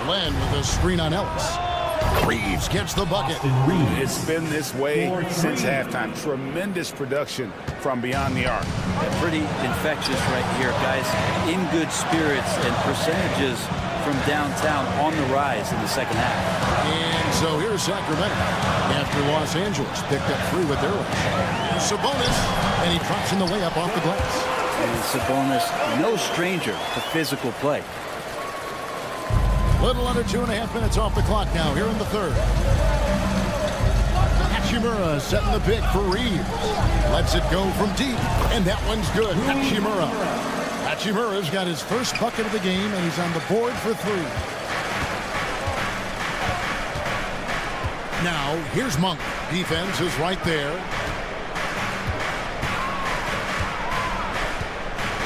A: Len with a screen on Ellis. Reeves gets the bucket.
E: It's been this way since halftime. Tremendous production from beyond the arc.
J: Pretty infectious right here, guys. In good spirits and percentages from downtown on the rise in the second half.
A: And so here's Sacramento after Los Angeles picked up 3 with their rush. Sabonis, and he drops in the layup off the glass.
J: And Sabonis, no stranger to physical play.
A: Little under 2.5 minutes off the clock now here in the third. Hachimura setting the pick for Reeves. Lets it go from deep, and that one's good. Hachimura. Hachimura's got his first bucket of the game, and he's on the board for 3. Now, here's Monk. Defense is right there.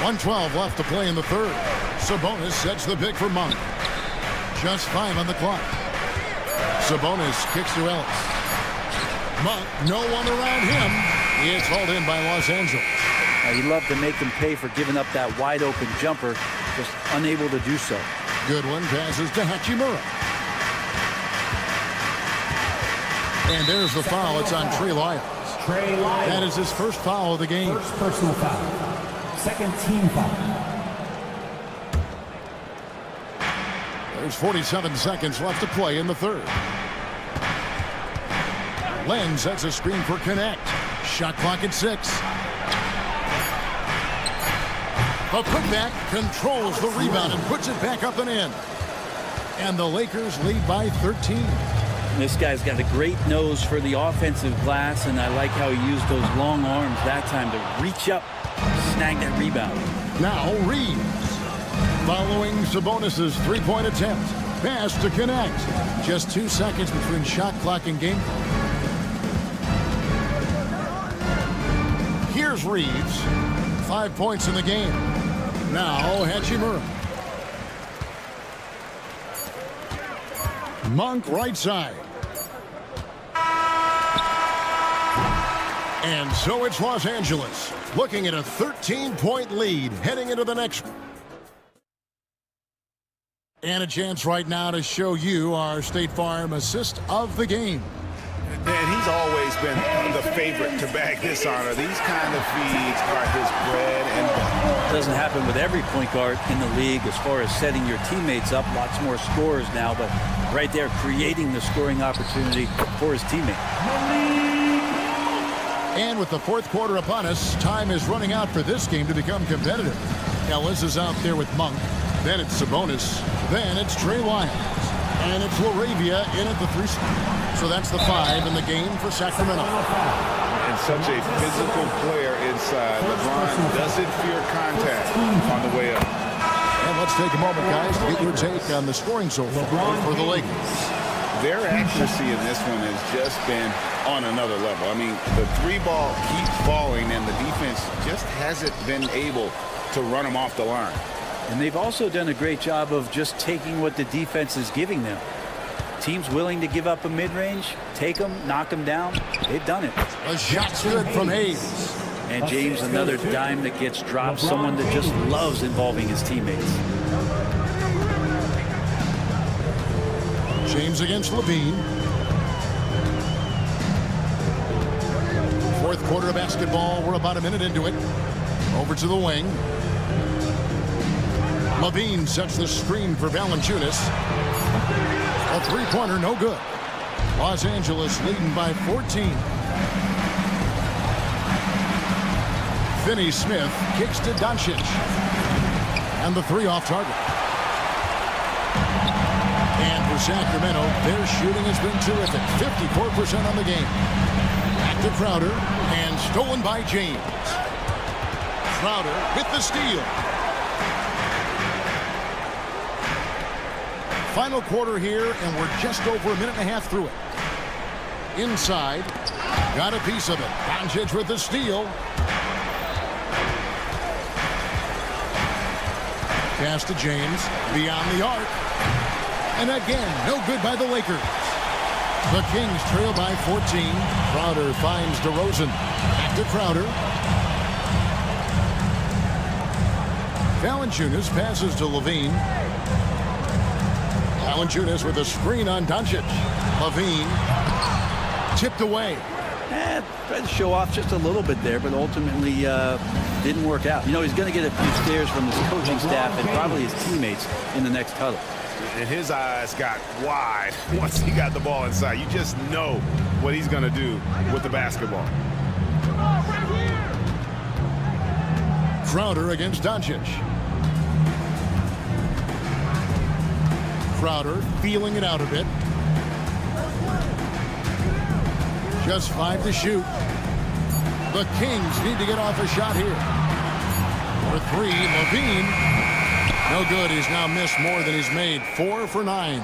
A: 1:12 left to play in the third. Sabonis sets the pick for Monk. Just 5 on the clock. Sabonis kicks to Ellis. Monk, no one around him. It's hauled in by Los Angeles.
J: You love to make them pay for giving up that wide open jumper, just unable to do so.
A: Goodwin passes to Hachimura. And there's the foul. It's on Trey Lyons. That is his first foul of the game.
F: First personal foul. Second team foul.
A: There's 47 seconds left to play in the third. Len sets a screen for Connect. Shot clock at 6. A putback controls the rebound and puts it back up and in. And the Lakers lead by 13.
J: This guy's got a great nose for the offensive glass, and I like how he used those long arms that time to reach up, snag that rebound.
A: Now Reeves. Following Sabonis' 3-point attempt. Pass to Connect. Just 2 seconds between shot clock and game. Here's Reeves. 5 points in the game. Now Hachimura. Monk right side. And so it's Los Angeles looking at a 13-point lead heading into the next one. And a chance right now to show you our State Farm assist of the game.
E: And he's always been the favorite to bag this honor. These kind of feeds are his bread and butter.
J: Doesn't happen with every point guard in the league as far as setting your teammates up. Lots more scorers now, but right there creating the scoring opportunity for his teammate.
A: And with the fourth quarter upon us, time is running out for this game to become competitive. Ellis is out there with Monk. Then it's Sabonis. Then it's Trey Lyons. And it's LaRavia in at the 3 spot. So that's the 5 in the game for Sacramento.
E: And such a physical player inside. LeBron doesn't fear contact on the way up.
A: And let's take a moment, guys, to get your take on the scoring so far for the Lakers.
E: Their accuracy in this one has just been on another level. I mean, the 3-ball keeps falling, and the defense just hasn't been able to run them off the line.
J: And they've also done a great job of just taking what the defense is giving them. Teams willing to give up a mid-range, take them, knock them down. They've done it.
A: A shot's good from Hayes.
J: And James, another dime that gets dropped. Someone that just loves involving his teammates.
A: James against Levine. quarter of basketball. We're about a minute into it. Over to the wing. Levine sets the screen for Valanciunas. A three-pointer, no good. Los Angeles leading by 14. Finney-Smith kicks to Doncic. And the three off target. And for Sacramento, their shooting has been terrific. 54% on the game. Back to Crowder. And stolen by James. Crowder with the steal. Final quarter here, and we're just over a minute and a half through it. Inside. Got a piece of it. Doncic with the steal. Pass to James. Beyond the arc. And again, no good by the Lakers. The Kings trail by 14. Crowder finds DeRozan. Back to Crowder. Valanciunas passes to Levine. Valanciunas with a screen on Doncic. Levine tipped away.
J: Tried to show off just a little bit there, but ultimately didn't work out. You know, he's going to get a few stares from his coaching staff and probably his teammates in the next huddle.
E: And his eyes got wide once he got the ball inside. You just know what he's going to do with the basketball.
A: Crowder against Doncic. Crowder feeling it out a bit. Just 5 to shoot. The Kings need to get off a shot here. For 3, Levine. No good. He's now missed more than he's made. 4 for 9.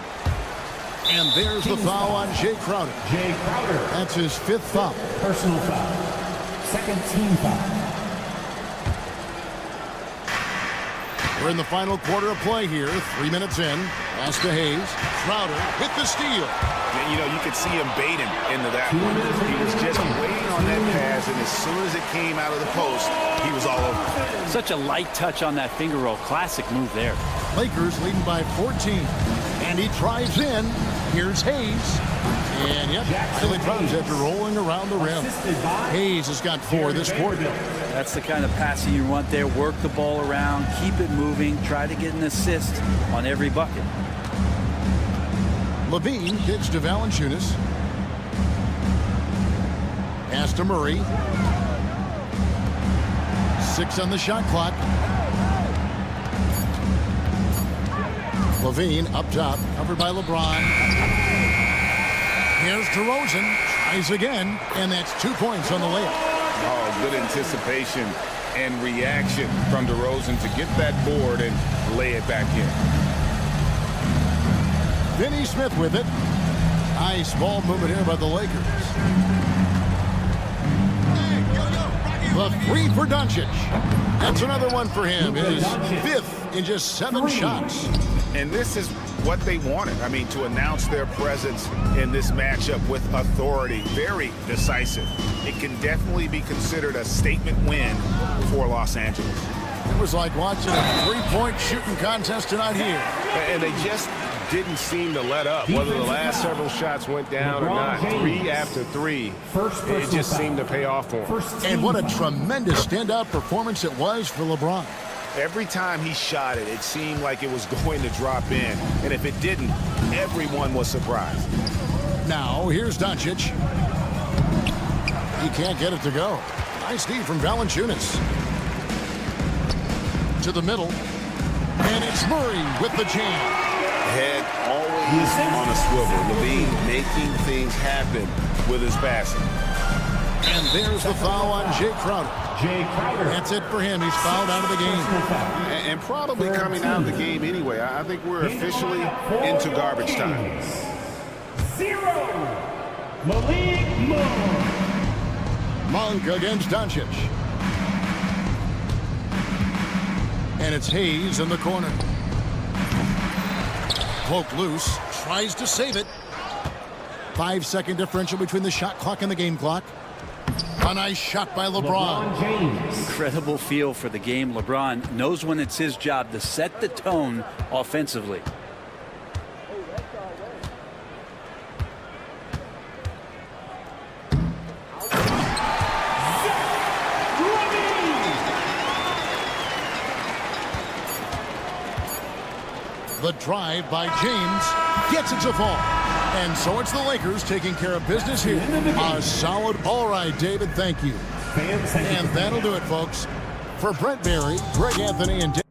A: And there's the foul on Jay Crowder.
F: Jay Crowder.
A: That's his 5th foul.
F: Personal foul. Second team foul.
A: We're in the final quarter of play here. 3 minutes in. Pass to Hayes. Crowder hit the steal.
E: And, you know, you could see him baiting into that one. He was just waiting on that pass, and as soon as it came out of the post, he was all over.
J: Such a light touch on that finger roll. Classic move there.
A: Lakers leading by 14. And he drives in. Here's Hayes. And yep, Philly drops after rolling around the rim. Hayes has got 4 this quarter.
J: That's the kind of passing you want there. Work the ball around, keep it moving, try to get an assist on every bucket.
A: Levine gets to Valanciunas. Pass to Murray. 6 on the shot clock. Levine up top, covered by LeBron. Here's DeRozan. Tries again, and that's 2 points on the layup.
E: Oh, good anticipation and reaction from DeRozan to get that board and lay it back in.
A: Finney-Smith with it. Nice ball movement here by the Lakers. The 3 for Doncic. That's another one for him. His 5th in just 7 shots.
E: And this is what they wanted. I mean, to announce their presence in this matchup with authority. Very decisive. It can definitely be considered a statement win for Los Angeles.
A: It was like watching a three-point shooting contest tonight here.
G: And they just didn't seem to let up. Whether the last several shots went down or not, 3 after 3, it just seemed to pay off for him.
A: And what a tremendous standout performance it was for LeBron.
E: Every time he shot it, it seemed like it was going to drop in. And if it didn't, everyone was surprised.
A: Now, here's Doncic. He can't get it to go. Nice D from Valanciunas. To the middle. And it's Murray with the jam.
C: Head always on a swivel. Levine making things happen with his passing.
A: And there's the foul on Jay Crowder.
F: Jay Crowder.
A: That's it for him. He's fouled out of the game.
E: And probably coming out of the game anyway. I think we're officially into garbage time.
F: 0. Malik Monk.
A: Monk against Doncic. And it's Hayes in the corner. Poke loose. Tries to save it. 5-second differential between the shot clock and the game clock. A nice shot by LeBron.
J: Incredible feel for the game. LeBron knows when it's his job to set the tone offensively.
A: The drive by James gets it to fall. And so it's the Lakers taking care of business here. A solid, all right, David, thank you. And that'll do it, folks. For Brent Berry, Greg Anthony, and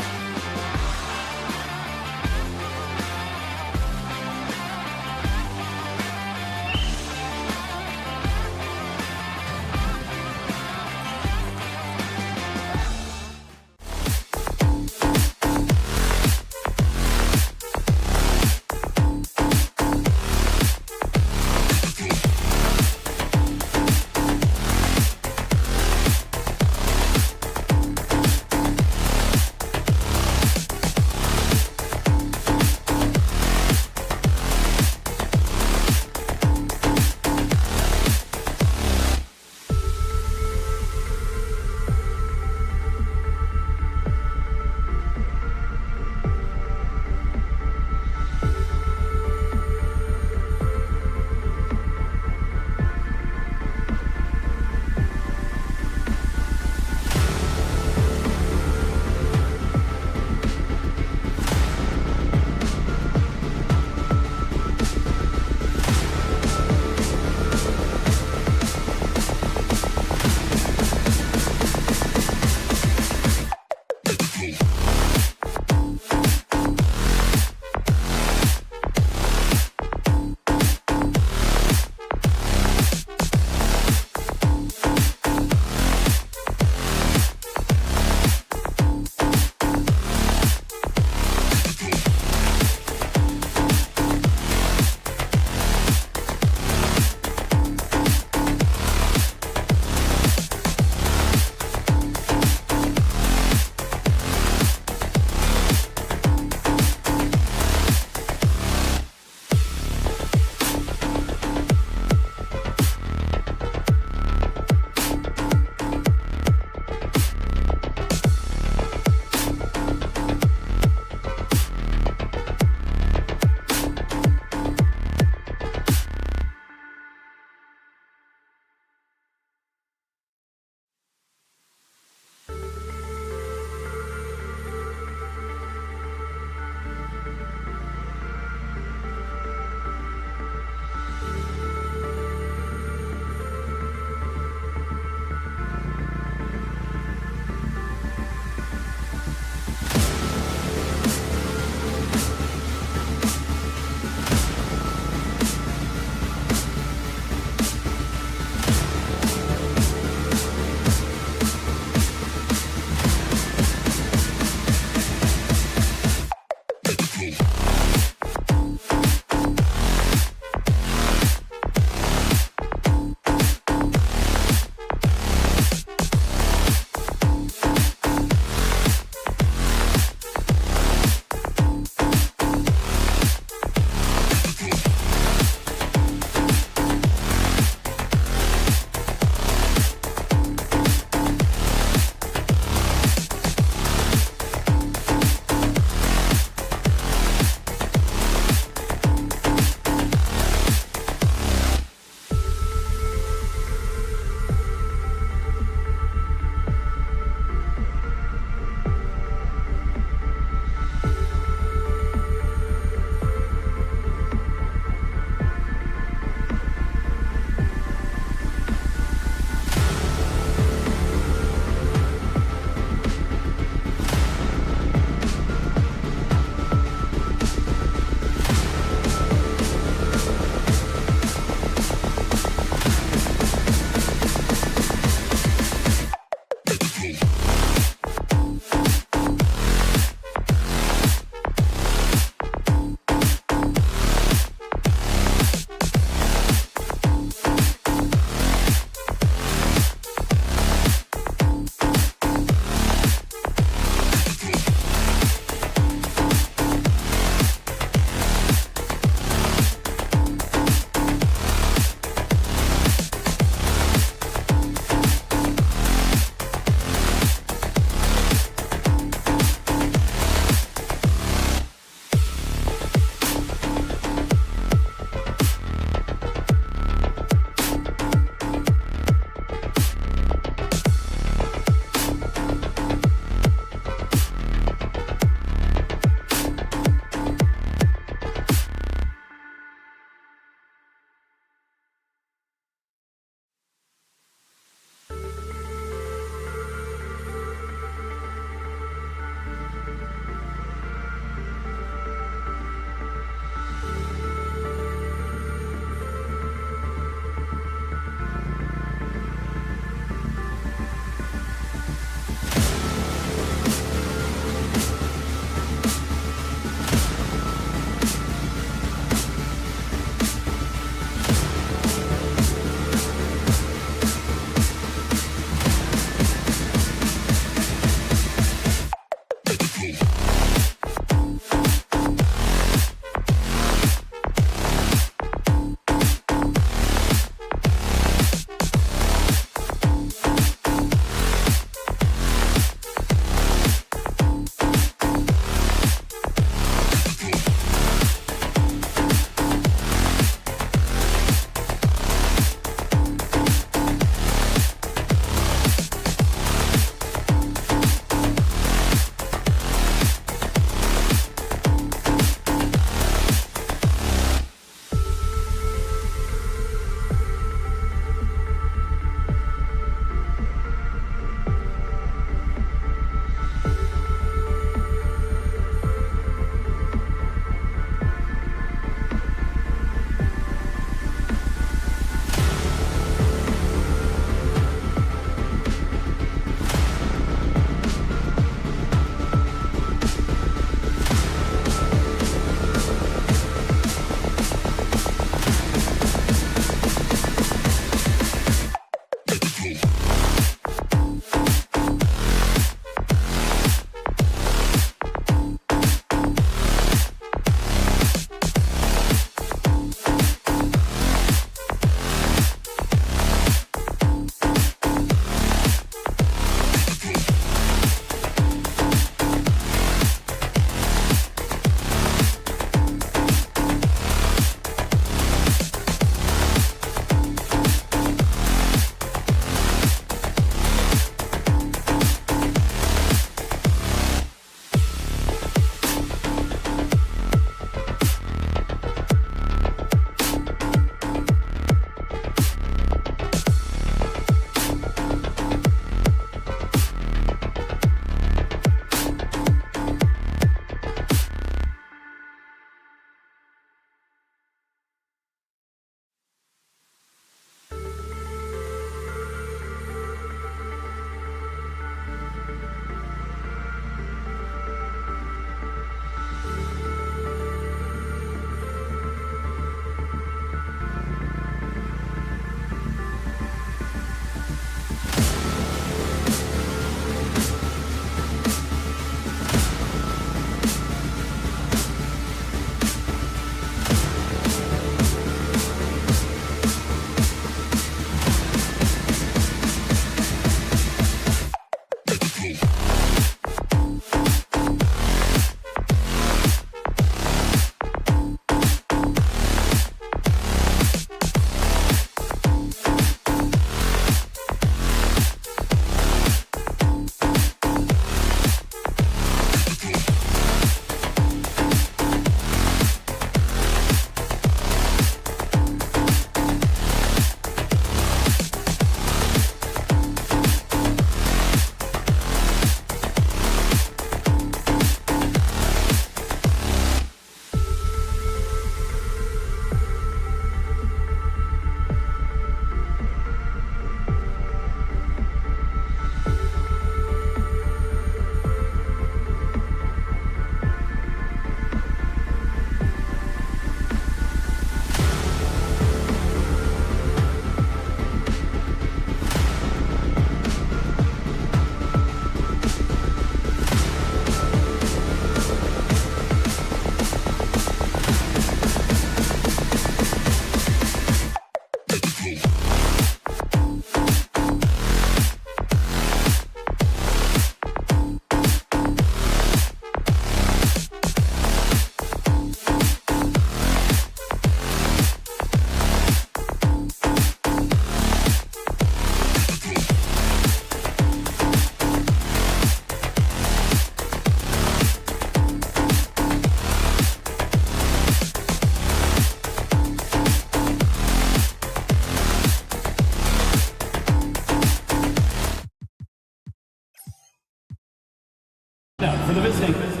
F: for the visiting.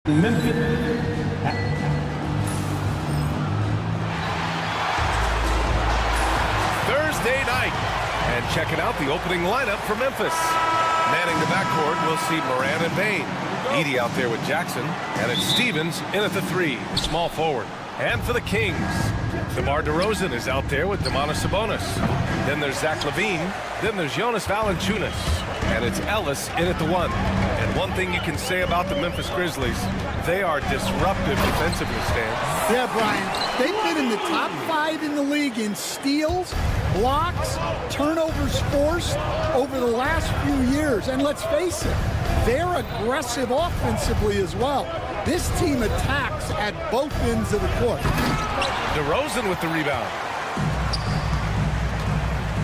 F: Memphis.
H: Thursday night. And checking out the opening lineup for Memphis. Manning the backcourt, we'll see Moran and Bain. Edey out there with Jackson. And it's Stevens in at the 3, the small forward. And for the Kings, DeMar DeRozan is out there with Domantas Sabonis. Then there's Zach LaVine. Then there's Jonas Valanciunas. And it's Ellis in at the 1. And one thing you can say about the Memphis Grizzlies, they are disruptive defensively, Stan.
B: Yeah, Brian. They've been in the top 5 in the league in steals, blocks, turnovers forced over the last few years. And let's face it, they're aggressive offensively as well. This team attacks at both ends of the court.
H: DeRozan with the rebound.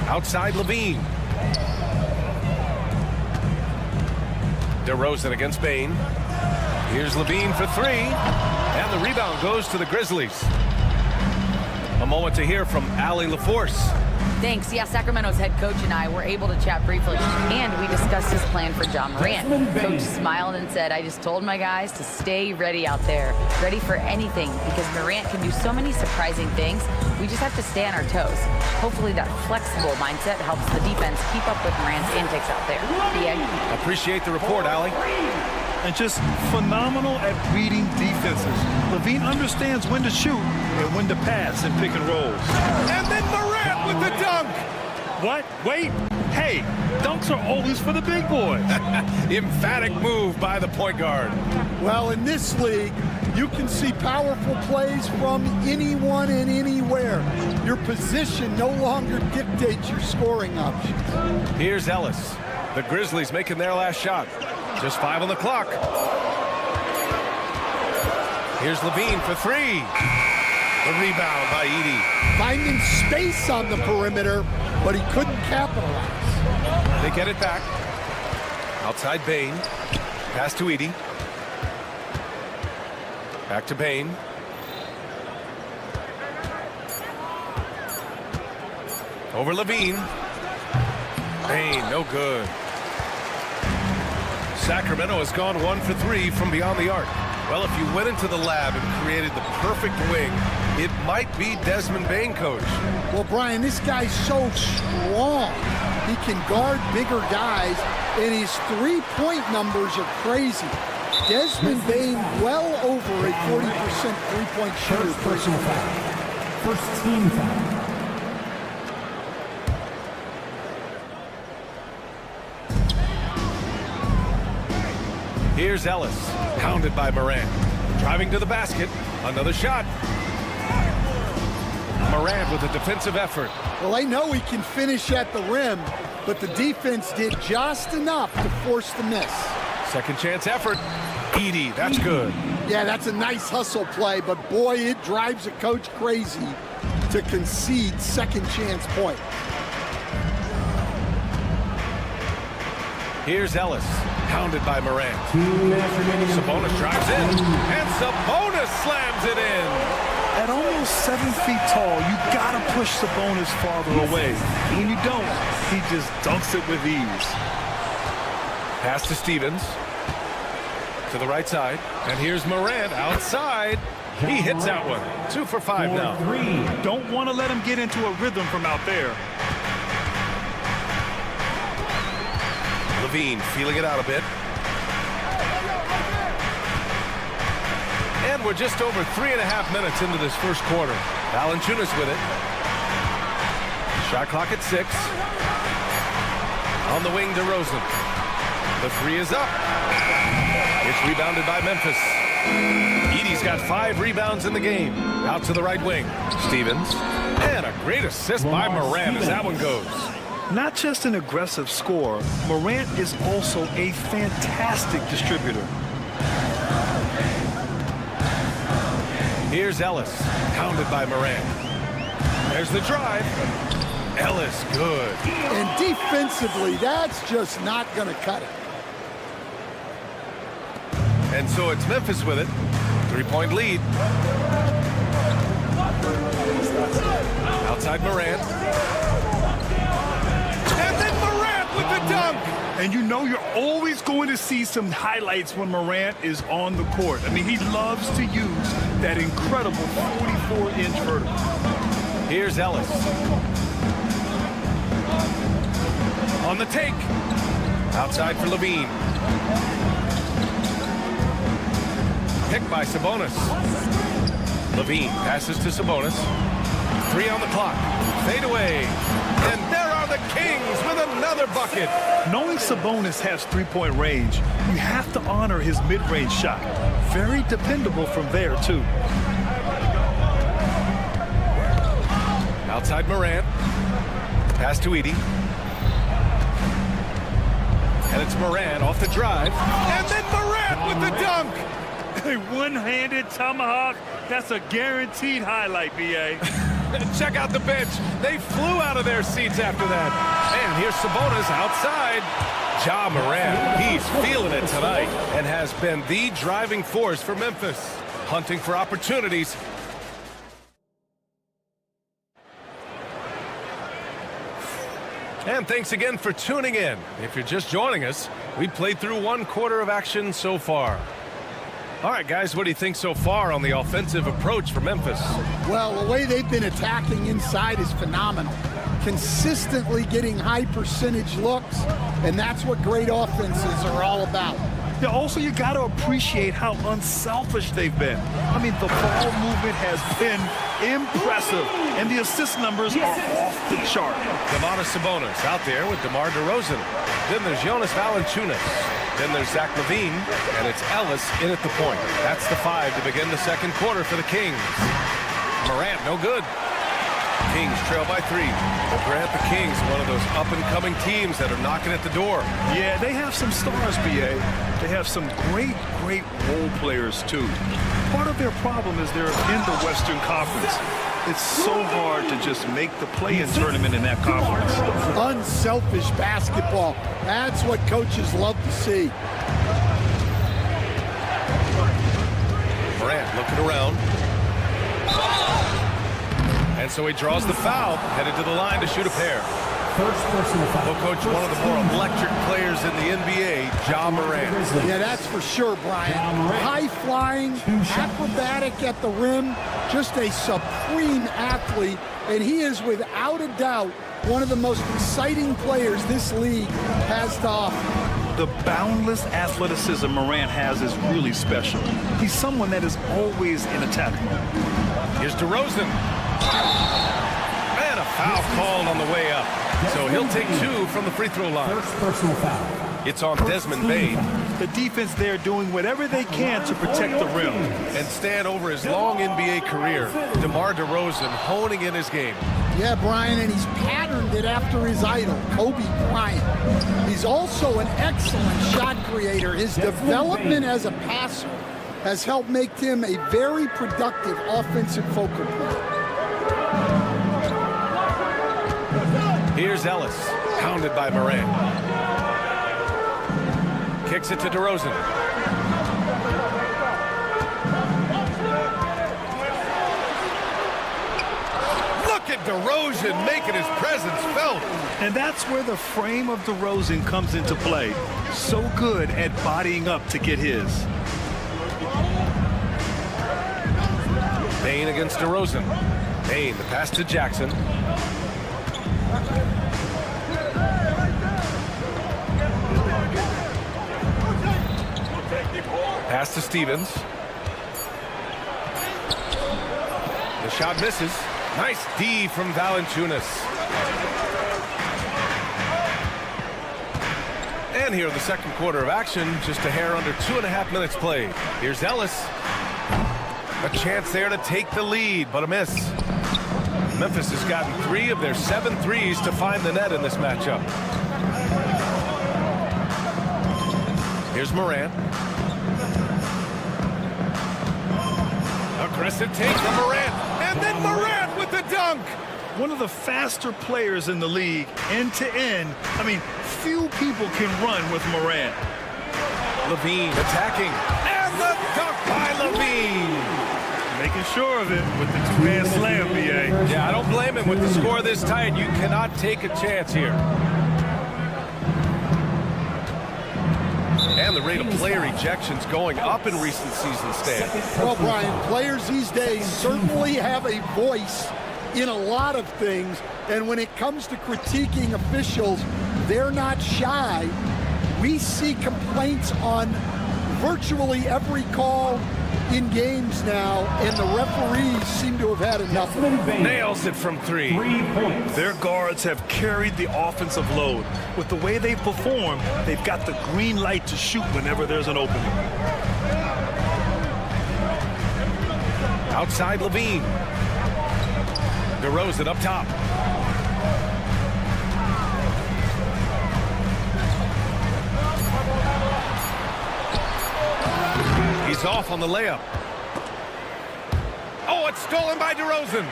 H: Outside LaVine. DeRozan against Bain. Here's LaVine for 3. And the rebound goes to the Grizzlies. A moment to hear from Allie LaForce.
K: Thanks. Yeah, Sacramento's head coach and I were able to chat briefly, and we discussed his plan for John Morant. Coach smiled and said, I just told my guys to stay ready out there, ready for anything, because Morant can do so many surprising things. We just have to stay on our toes. Hopefully that flexible mindset helps the defense keep up with Morant's antics out there. BA.
H: Appreciate the report, Allie.
I: And just phenomenal at reading defenses. LaVine understands when to shoot and when to pass and pick and rolls.
H: And then Morant with the dunk.
I: What? Wait. Hey, dunks are always for the big boys.
H: Emphatic move by the point guard.
B: Well, in this league, you can see powerful plays from anyone and anywhere. Your position no longer dictates your scoring options.
H: Here's Ellis. The Grizzlies making their last shot. Just 5 on the clock. Here's LaVine for 3. The rebound by Edey.
B: Finding space on the perimeter, but he couldn't capitalize.
H: They get it back. Outside Bain. Pass to Edey. Back to Bain. Over LaVine. Bain, no good. Sacramento has gone 1 for 3 from beyond the arc. Well, if you went into the lab and created the perfect wing, it might be Desmond Bain, coach.
B: Well, Brian, this guy's so strong. He can guard bigger guys, and his three-point numbers are crazy. Desmond Bain well over a 40% three-point shooter.
F: Personal foul. First team foul.
H: Here's Ellis, pounded by Morant. Driving to the basket, another shot. Morant with a defensive effort.
B: Well, I know he can finish at the rim, but the defense did just enough to force the miss.
H: Second chance effort. Edey, that's good.
B: Yeah, that's a nice hustle play, but boy, it drives a coach crazy to concede second chance point.
H: Here's Ellis, pounded by Morant. Sabonis drives in, and Sabonis slams it in.
I: At almost 7 feet tall, you gotta push Sabonis farther away. When you don't, he just dunks it with ease.
H: Pass to Stevens. To the right side. And here's Morant outside. He hits that one. 2 for 5 now.
I: Don't want to let him get into a rhythm from out there.
H: LaVine feeling it out a bit. And we're just over 3.5 minutes into this first quarter. Valanciunas with it. Shot clock at 6. On the wing, DeRozan. The three is up. It's rebounded by Memphis. Edey's got 5 rebounds in the game. Out to the right wing. Stevens. And a great assist by Morant as that one goes.
I: Not just an aggressive scorer, Morant is also a fantastic distributor.
H: Here's Ellis, pounded by Morant. There's the drive. Ellis, good.
B: And defensively, that's just not going to cut it.
H: And so it's Memphis with it. 3-point lead. Outside Morant. And then Morant with the dunk.
I: And you know you're always going to see some highlights when Morant is on the court. I mean, he loves to use that incredible 44-inch vertical.
H: Here's Ellis. On the take. Outside for Levine. Picked by Sabonis. Levine passes to Sabonis. 3 on the clock. Fade away. And there are the Kings with another bucket.
I: Knowing Sabonis has 3-point range, you have to honor his mid-range shot. Very dependable from there, too.
H: Outside Morant. Pass to Edey. And it's Morant off the drive. And then Morant with the dunk.
I: A one-handed tomahawk. That's a guaranteed highlight, B.A.
H: Check out the bench. They flew out of their seats after that. And here's Sabonis outside. Ja Morant, he's feeling it tonight and has been the driving force for Memphis. Hunting for opportunities. And thanks again for tuning in. If you're just joining us, we played through 1 quarter of action so far. All right, guys, what do you think so far on the offensive approach for Memphis?
B: Well, the way they've been attacking inside is phenomenal. Consistently getting high percentage looks, and that's what great offenses are all about.
I: Yeah, also, you got to appreciate how unselfish they've been. I mean, the ball movement has been impressive, and the assist numbers are off the chart.
H: Sabonis out there with DeMar DeRozan. Then there's Jonas Valanciunas. Then there's Zach LaVine, and it's Ellis in at the point. That's the 5 to begin the second quarter for the Kings. Morant, no good. Kings trail by 3. But Grant, the Kings, one of those up-and-coming teams that are knocking at the door.
I: Yeah, they have some stars, B.A. They have some great role players, too. Part of their problem is they're in the Western Conference. It's so hard to just make the play-in tournament in that conference.
B: Unselfish basketball. That's what coaches love to see.
H: Morant looking around. And so he draws the foul, headed to the line to shoot a pair.
F: First personal foul.
H: Well, Coach, one of the more electric players in the NBA, Ja Morant.
B: Yeah, that's for sure, Brian. High-flying, acrobatic at the rim, just a supreme athlete, and he is without a doubt one of the most exciting players this league has to offer.
I: The boundless athleticism Morant has is really special. He's someone that is always in attack mode.
H: Here's DeRozan. And a foul called on the way up. So he'll take 2 from the free throw line.
F: First personal foul.
H: It's on Desmond Bane.
I: The defense there doing whatever they can to protect the rim.
H: And stand over his long NBA career, DeMar DeRozan honing in his game.
B: Yeah, Brian, and he's patterned it after his idol, Kobe Bryant. He's also an excellent shot creator. His development as a passer has helped make him a very productive offensive focal point.
H: Here's Ellis, pounded by Morant. Kicks it to DeRozan. Look at DeRozan making his presence felt.
I: And that's where the frame of DeRozan comes into play. So good at bodying up to get his.
H: Bane against DeRozan. Bane, the pass to Jackson. Pass to Stevens. The shot misses. Nice D from Valanciunas. And here in the second quarter of action, just a hair under 2.5 minutes played. Here's Ellis. A chance there to take the lead, but a miss. Memphis has gotten 3 of their 7 threes to find the net in this matchup. Here's Morant. Aggressive take from Morant. And then Morant with the dunk.
I: One of the faster players in the league, end to end. I mean, few people can run with Morant.
H: Levine attacking. And the dunk by Levine.
I: Making sure of it with the two-hand slam, B.A.
H: Yeah, I don't blame him. With the score this tight, you cannot take a chance here. And the rate of player ejections going up in recent seasons, Stan.
B: Well, Brian, players these days certainly have a voice in a lot of things, and when it comes to critiquing officials, they're not shy. We see complaints on virtually every call in games now, and the referees seem to have had enough.
H: Nails it from 3.
F: 3 points.
I: Their guards have carried the offensive load. With the way they perform, they've got the green light to shoot whenever there's an opening.
H: Outside Levine. DeRozan up top. He's off on the layup. Oh, it's stolen by DeRozan.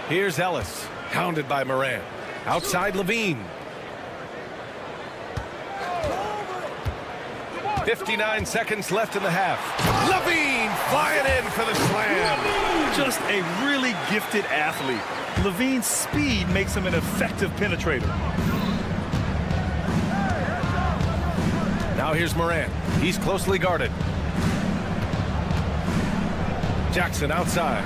H: Here's Ellis, hounded by Morant. Outside Levine. 59 seconds left in the half. Levine flying in for the slam.
I: Just a really gifted athlete. Levine's speed makes him an effective penetrator.
H: Now here's Morant. He's closely guarded. Jackson outside.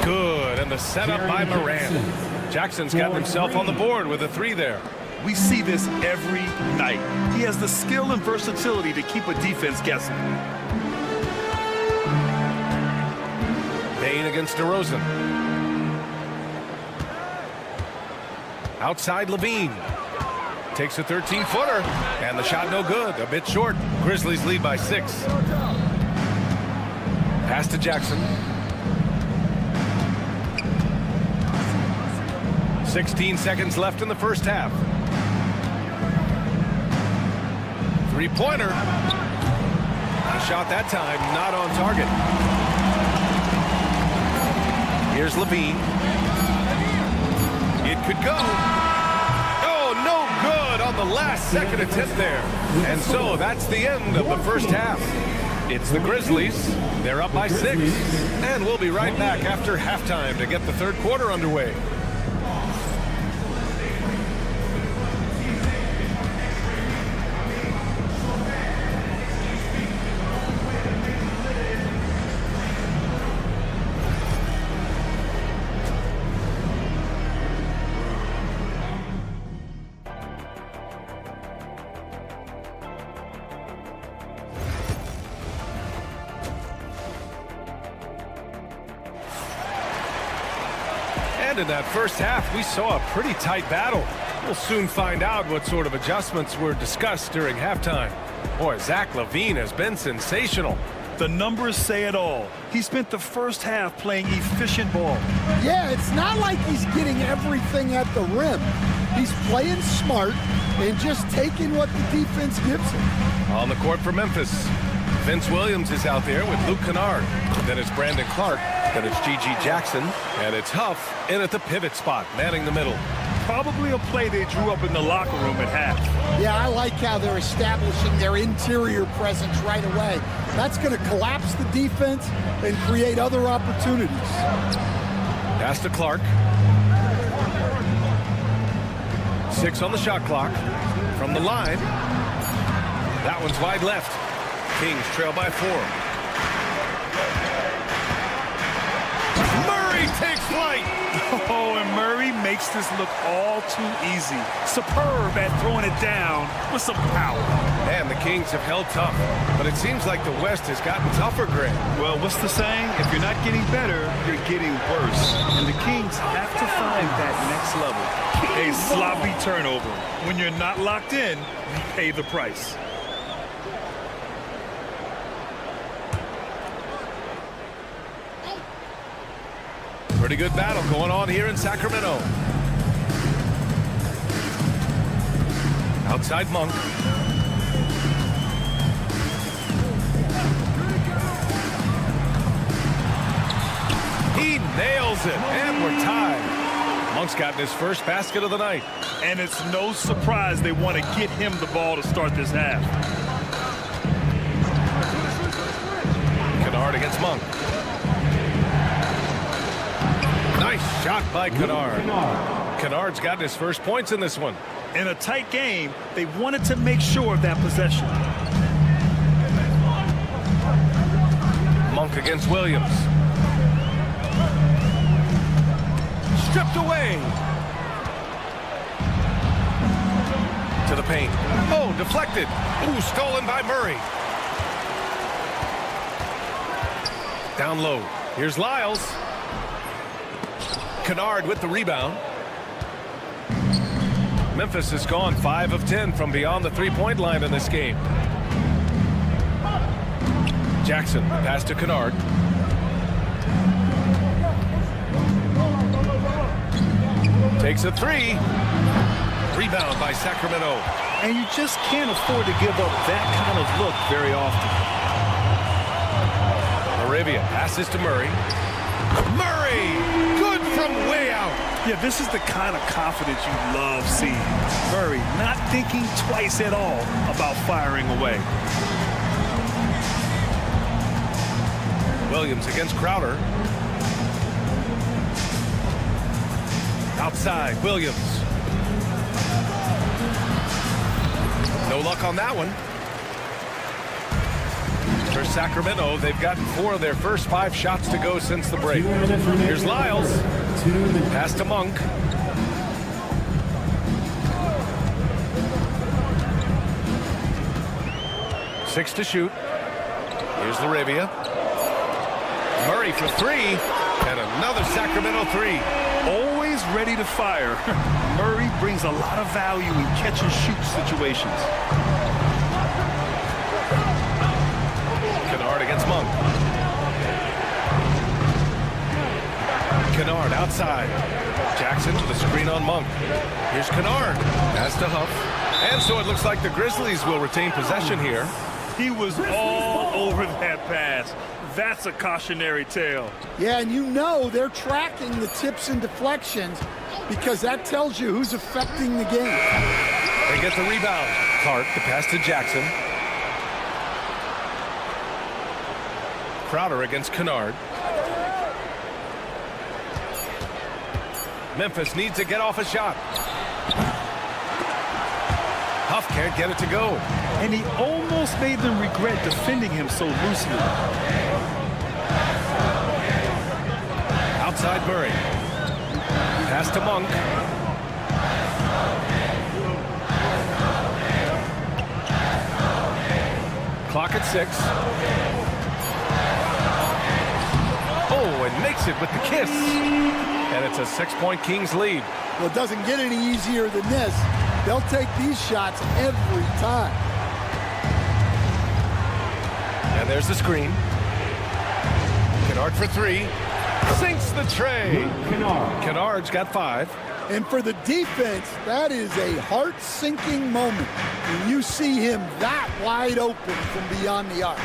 H: Good, and the setup by Morant. Jackson's gotten himself on the board with a 3 there.
I: We see this every night. He has the skill and versatility to keep a defense guessing.
H: Bain against DeRozan. Outside Levine. Takes a 13-footer, and the shot no good. A bit short. Grizzlies lead by 6. Pass to Jackson. 16 seconds left in the first half. 3-pointer. A shot that time, not on target. Here's Levine. It could go. Oh, no good on the last second attempt there. And so that's the end of the first half. It's the Grizzlies. They're up by 6. And we'll be right back after halftime to get the third quarter underway. And in that first half, we saw a pretty tight battle. We'll soon find out what sort of adjustments were discussed during halftime. Boy, Zach LaVine has been sensational.
I: The numbers say it all. He spent the first half playing efficient ball.
B: Yeah, it's not like he's getting everything at the rim. He's playing smart and just taking what the defense gives him.
H: On the court for Memphis, Vince Williams is out there with Luke Kennard. Then it's Brandon Clark. Then it's G.G. Jackson. And it's Huff in at the pivot spot, manning the middle.
I: Probably a play they drew up in the locker room at half.
B: Yeah, I like how they're establishing their interior presence right away. That's going to collapse the defense and create other opportunities.
H: Pass to Clark. 6 on the shot clock. From the line. That one's wide left. Kings trail by 4. Murray Murray takes flight.
I: Oh, and Murray makes this look all too easy. Superb at throwing it down with some power.
H: Man, the Kings have held tough, but it seems like the West has gotten tougher, Greg.
I: Well, what's the saying? If you're not getting better, you're getting worse. And the Kings have to find that next level. A sloppy turnover. When you're not locked in, you pay the price.
H: Pretty good battle going on here in Sacramento. Outside Monk. He nails it, and we're tied. Monk's gotten his first basket of the night.
I: And it's no surprise they want to get him the ball to start this half.
H: Kennard against Monk. Nice shot by Kennard. Kennard's gotten his first points in this one.
I: In a tight game, they wanted to make sure of that possession.
H: Monk against Williams. Stripped away. To the paint. Oh, deflected. Ooh, stolen by Murray. Down low. Here's Lyles. Kennard with the rebound. Memphis has gone 5 of 10 from beyond the three-point line in this game. Jackson, pass to Kennard. Takes a three. Rebound by Sacramento.
I: And you just can't afford to give up that kind of look very often.
H: Arabia passes to Murray. Murray! Good from way out.
I: Yeah, this is the kind of confidence you love seeing. Murray not thinking twice at all about firing away.
H: Williams against Crowder. Outside, Williams. No luck on that one. For Sacramento, they've gotten 4 of their first 5 shots to go since the break. Here's Lyles. Pass to Monk. Six to shoot. Here's Laravia. Murray for 3. And another Sacramento 3.
I: Always ready to fire. Murray brings a lot of value in catch-and-shoot situations.
H: Kennard against Monk. Kennard outside. Jackson with a screen on Monk. Here's Kennard. Pass to Huff. And so it looks like the Grizzlies will retain possession here.
I: He was all over that pass. That's a cautionary tale.
B: Yeah, and you know they're tracking the tips and deflections because that tells you who's affecting the game.
H: They get the rebound. Clark, the pass to Jackson. Crowder against Kennard. Memphis needs to get off a shot. Huff can't get it to go.
I: And he almost made them regret defending him so loosely.
H: Outside Murray. Pass to Monk. Clock at 6. Oh, and makes it with the kiss. And it's a 6-point Kings lead.
B: Well, it doesn't get any easier than this. They'll take these shots every time.
H: And there's the screen. Kennard for 3. Sinks the tray. Kennard's got 5.
B: And for the defense, that is a heart-sinking moment when you see him that wide open from beyond the arc.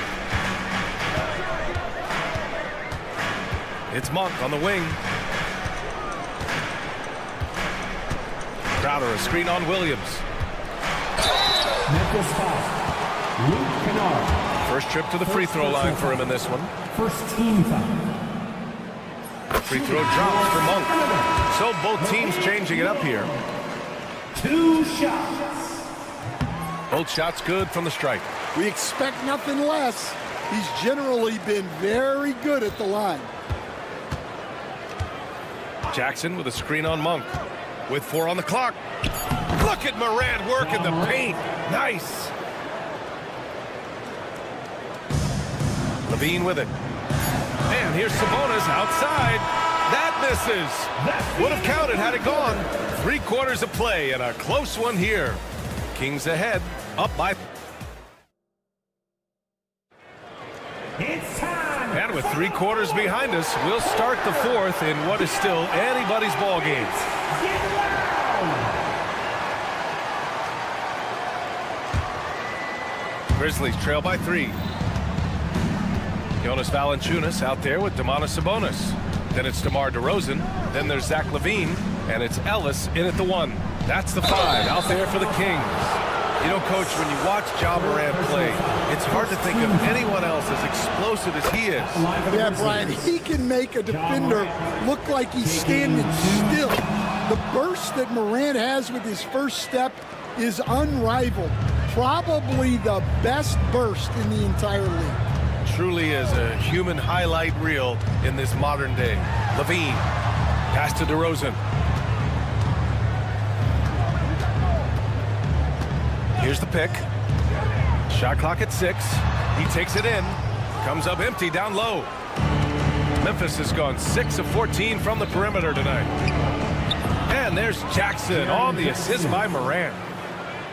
H: It's Monk on the wing. Crowder, a screen on Williams.
F: Memphis foul. Luke Kennard.
H: First trip to the free throw line for him in this one.
F: First team foul.
H: Free throw drops for Monk. So both teams changing it up here.
F: 2 shots.
H: Both shots good from the stripe.
B: We expect nothing less. He's generally been very good at the line.
H: Jackson with a screen on Monk. With 4 on the clock. Look at Morant work in the paint. Nice. Levine with it. And here's Sabonis outside. That misses. Would have counted had it gone. 3 quarters of play and a close one here. Kings ahead, up by.
F: It's time.
H: And with 3 quarters behind us, we'll start the 4th in what is still anybody's ball game. Grizzlies trail by 3. Jonas Valanciunas out there with Domantas Sabonis. Then it's DeMar DeRozan. Then there's Zach LaVine. And it's Ellis in at the 1. That's the 5 out there for the Kings. You know, Coach, when you watch Ja Morant play, it's hard to think of anyone else as explosive as he is.
B: Yeah, Brian, he can make a defender look like he's standing still. The burst that Morant has with his first step is unrivaled. Probably the best burst in the entire league.
H: Truly is a human highlight reel in this modern day. LaVine, pass to DeRozan. Here's the pick. Shot clock at 6. He takes it in. Comes up empty down low. Memphis has gone 6 of 14 from the perimeter tonight. And there's Jackson on the assist by Morant.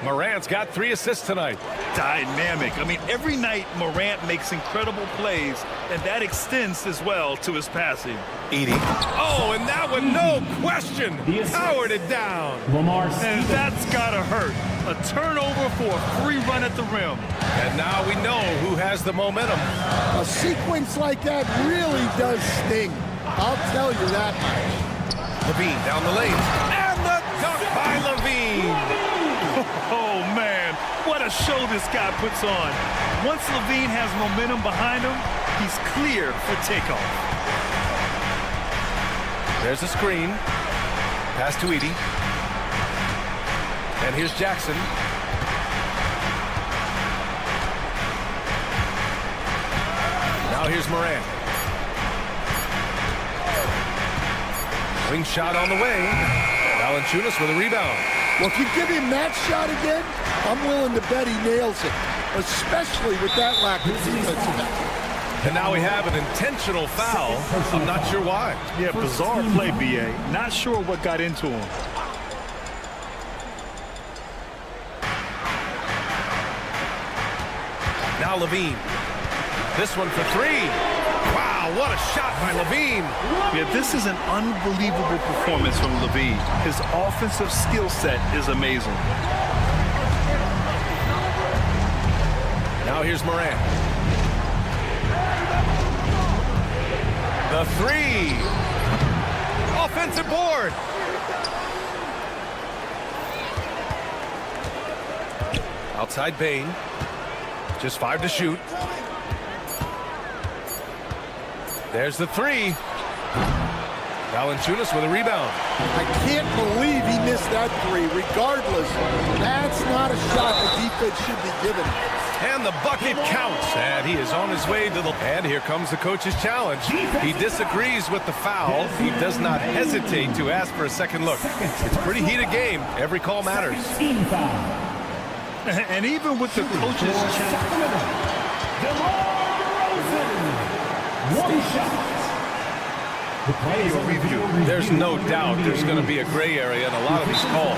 H: Morant's got 3 assists tonight.
I: Dynamic. I mean, every night Morant makes incredible plays, and that extends as well to his passing.
H: Edie. Oh, and that one, no question, powered it down.
I: And that's gotta hurt. A turnover for a free run at the rim.
H: And now we know who has the momentum.
B: A sequence like that really does sting. I'll tell you that much.
H: LaVine down the lane. And the dunk by LaVine.
I: Oh, man, what a show this guy puts on. Once LaVine has momentum behind him, he's clear for takeoff.
H: There's a screen. Pass to Edie. And here's Jackson. Now here's Morant. Wing shot on the way. Valanciunas with a rebound.
B: Well, if you give him that shot again, I'm willing to bet he nails it, especially with that lack of defensive effort.
H: And now we have an intentional foul. I'm not sure why.
I: Yeah, bizarre play, BA. Not sure what got into him.
H: Now LaVine. This one for 3. Wow, what a shot by LaVine.
I: Yeah, this is an unbelievable performance from LaVine. His offensive skill set is amazing.
H: Now here's Morant. The 3. Offensive board. Outside Bane. Just 5 to shoot. There's the 3. Valanciunas with a rebound.
B: I can't believe he missed that 3. Regardless, that's not a shot the defense should be given.
H: And the bucket counts. And he is on his way to the... And here comes the coach's challenge. He disagrees with the foul. He does not hesitate to ask for a second look. It's a pretty heated game. Every call matters.
I: And even with the coach's challenge...
H: There's no doubt there's going to be a gray area in a lot of these calls.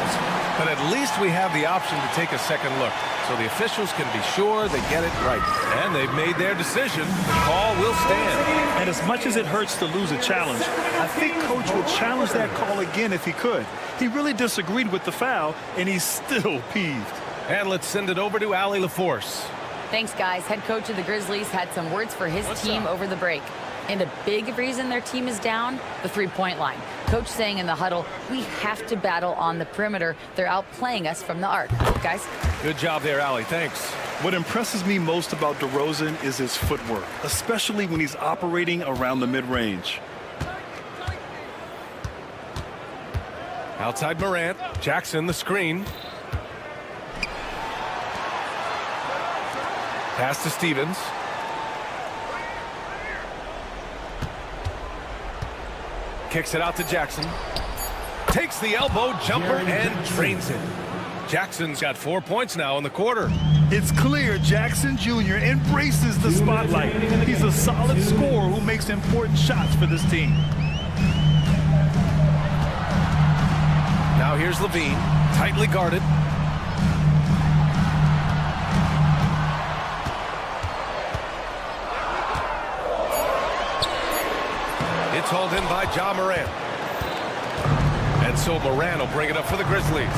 H: But at least we have the option to take a second look. So the officials can be sure they get it right. And they've made their decision. The call will stand.
I: And as much as it hurts to lose a challenge, I think Coach would challenge that call again if he could. He really disagreed with the foul, and he's still peeved.
H: And let's send it over to Allie LaForce.
K: Thanks, guys. Head coach of the Grizzlies had some words for his team over the break. And a big reason their team is down, the three-point line. Coach saying in the huddle, we have to battle on the perimeter. They're outplaying us from the arc. Guys?
H: Good job there, Allie. Thanks.
I: What impresses me most about DeRozan is his footwork, especially when he's operating around the mid-range.
H: Outside Morant. Jackson, the screen. Pass to Stevens. Kicks it out to Jackson. Takes the elbow jumper and drains it. Jackson's got 4 points now in the quarter.
I: It's clear Jackson Jr. embraces the spotlight. He's a solid scorer who makes important shots for this team.
H: Now here's Levine, tightly guarded. It's hauled in by Ja Morant. And so Morant will bring it up for the Grizzlies.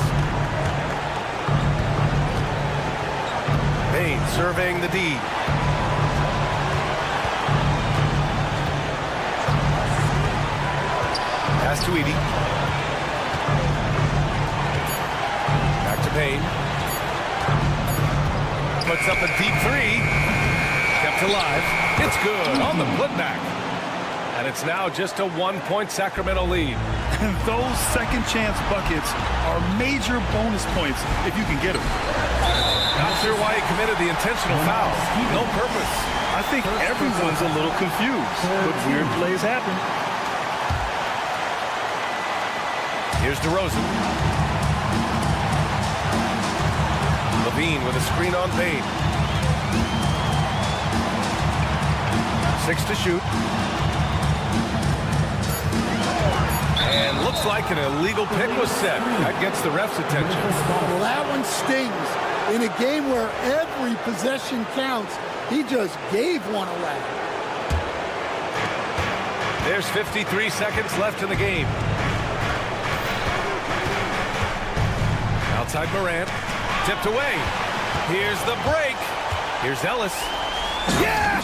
H: Bain surveying the D. Pass to Edey. Back to Bain. Puts up a deep three. Kept alive. It's good on the putback. And it's now just a 1-point Sacramento lead.
I: And those second chance buckets are major bonus points if you can get them.
H: Not sure why he committed the intentional foul. No purpose.
I: I think everyone's a little confused, but weird plays happen.
H: Here's DeRozan. Levine with a screen on Bain. 6 to shoot. And looks like an illegal pick was set. That gets the ref's attention.
B: Well, that one stings. In a game where every possession counts, he just gave one away.
H: There's 53 seconds left in the game. Outside Morant. Tipped away. Here's the break. Here's Ellis.
I: Yes!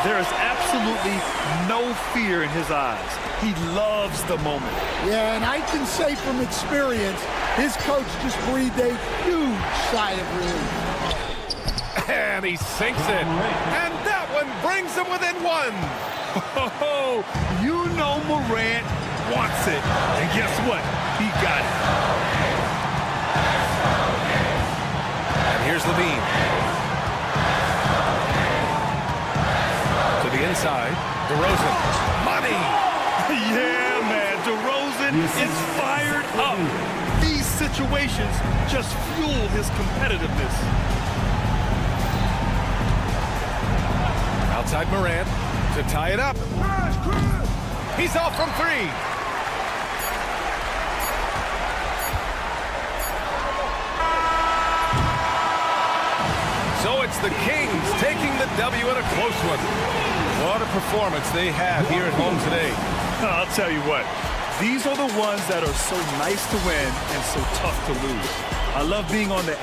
I: There is absolutely no fear in his eyes. He loves the moment.
B: Yeah, and I can say from experience, his coach just breathed a huge sigh of relief.
H: And he sinks it. And that one brings him within one.
I: Oh, you know Morant wants it. And guess what? He got it.
H: And here's Levine. To the inside. DeRozan. Money!
I: Yeah, man. DeRozan is fired up. These situations just fuel his competitiveness.
H: Outside Morant to tie it up. He's off from three. So it's the Kings taking the W in a close one. What a performance they have here at home today.
I: I'll tell you what, these are the ones that are so nice to win and so tough to lose. I love being on the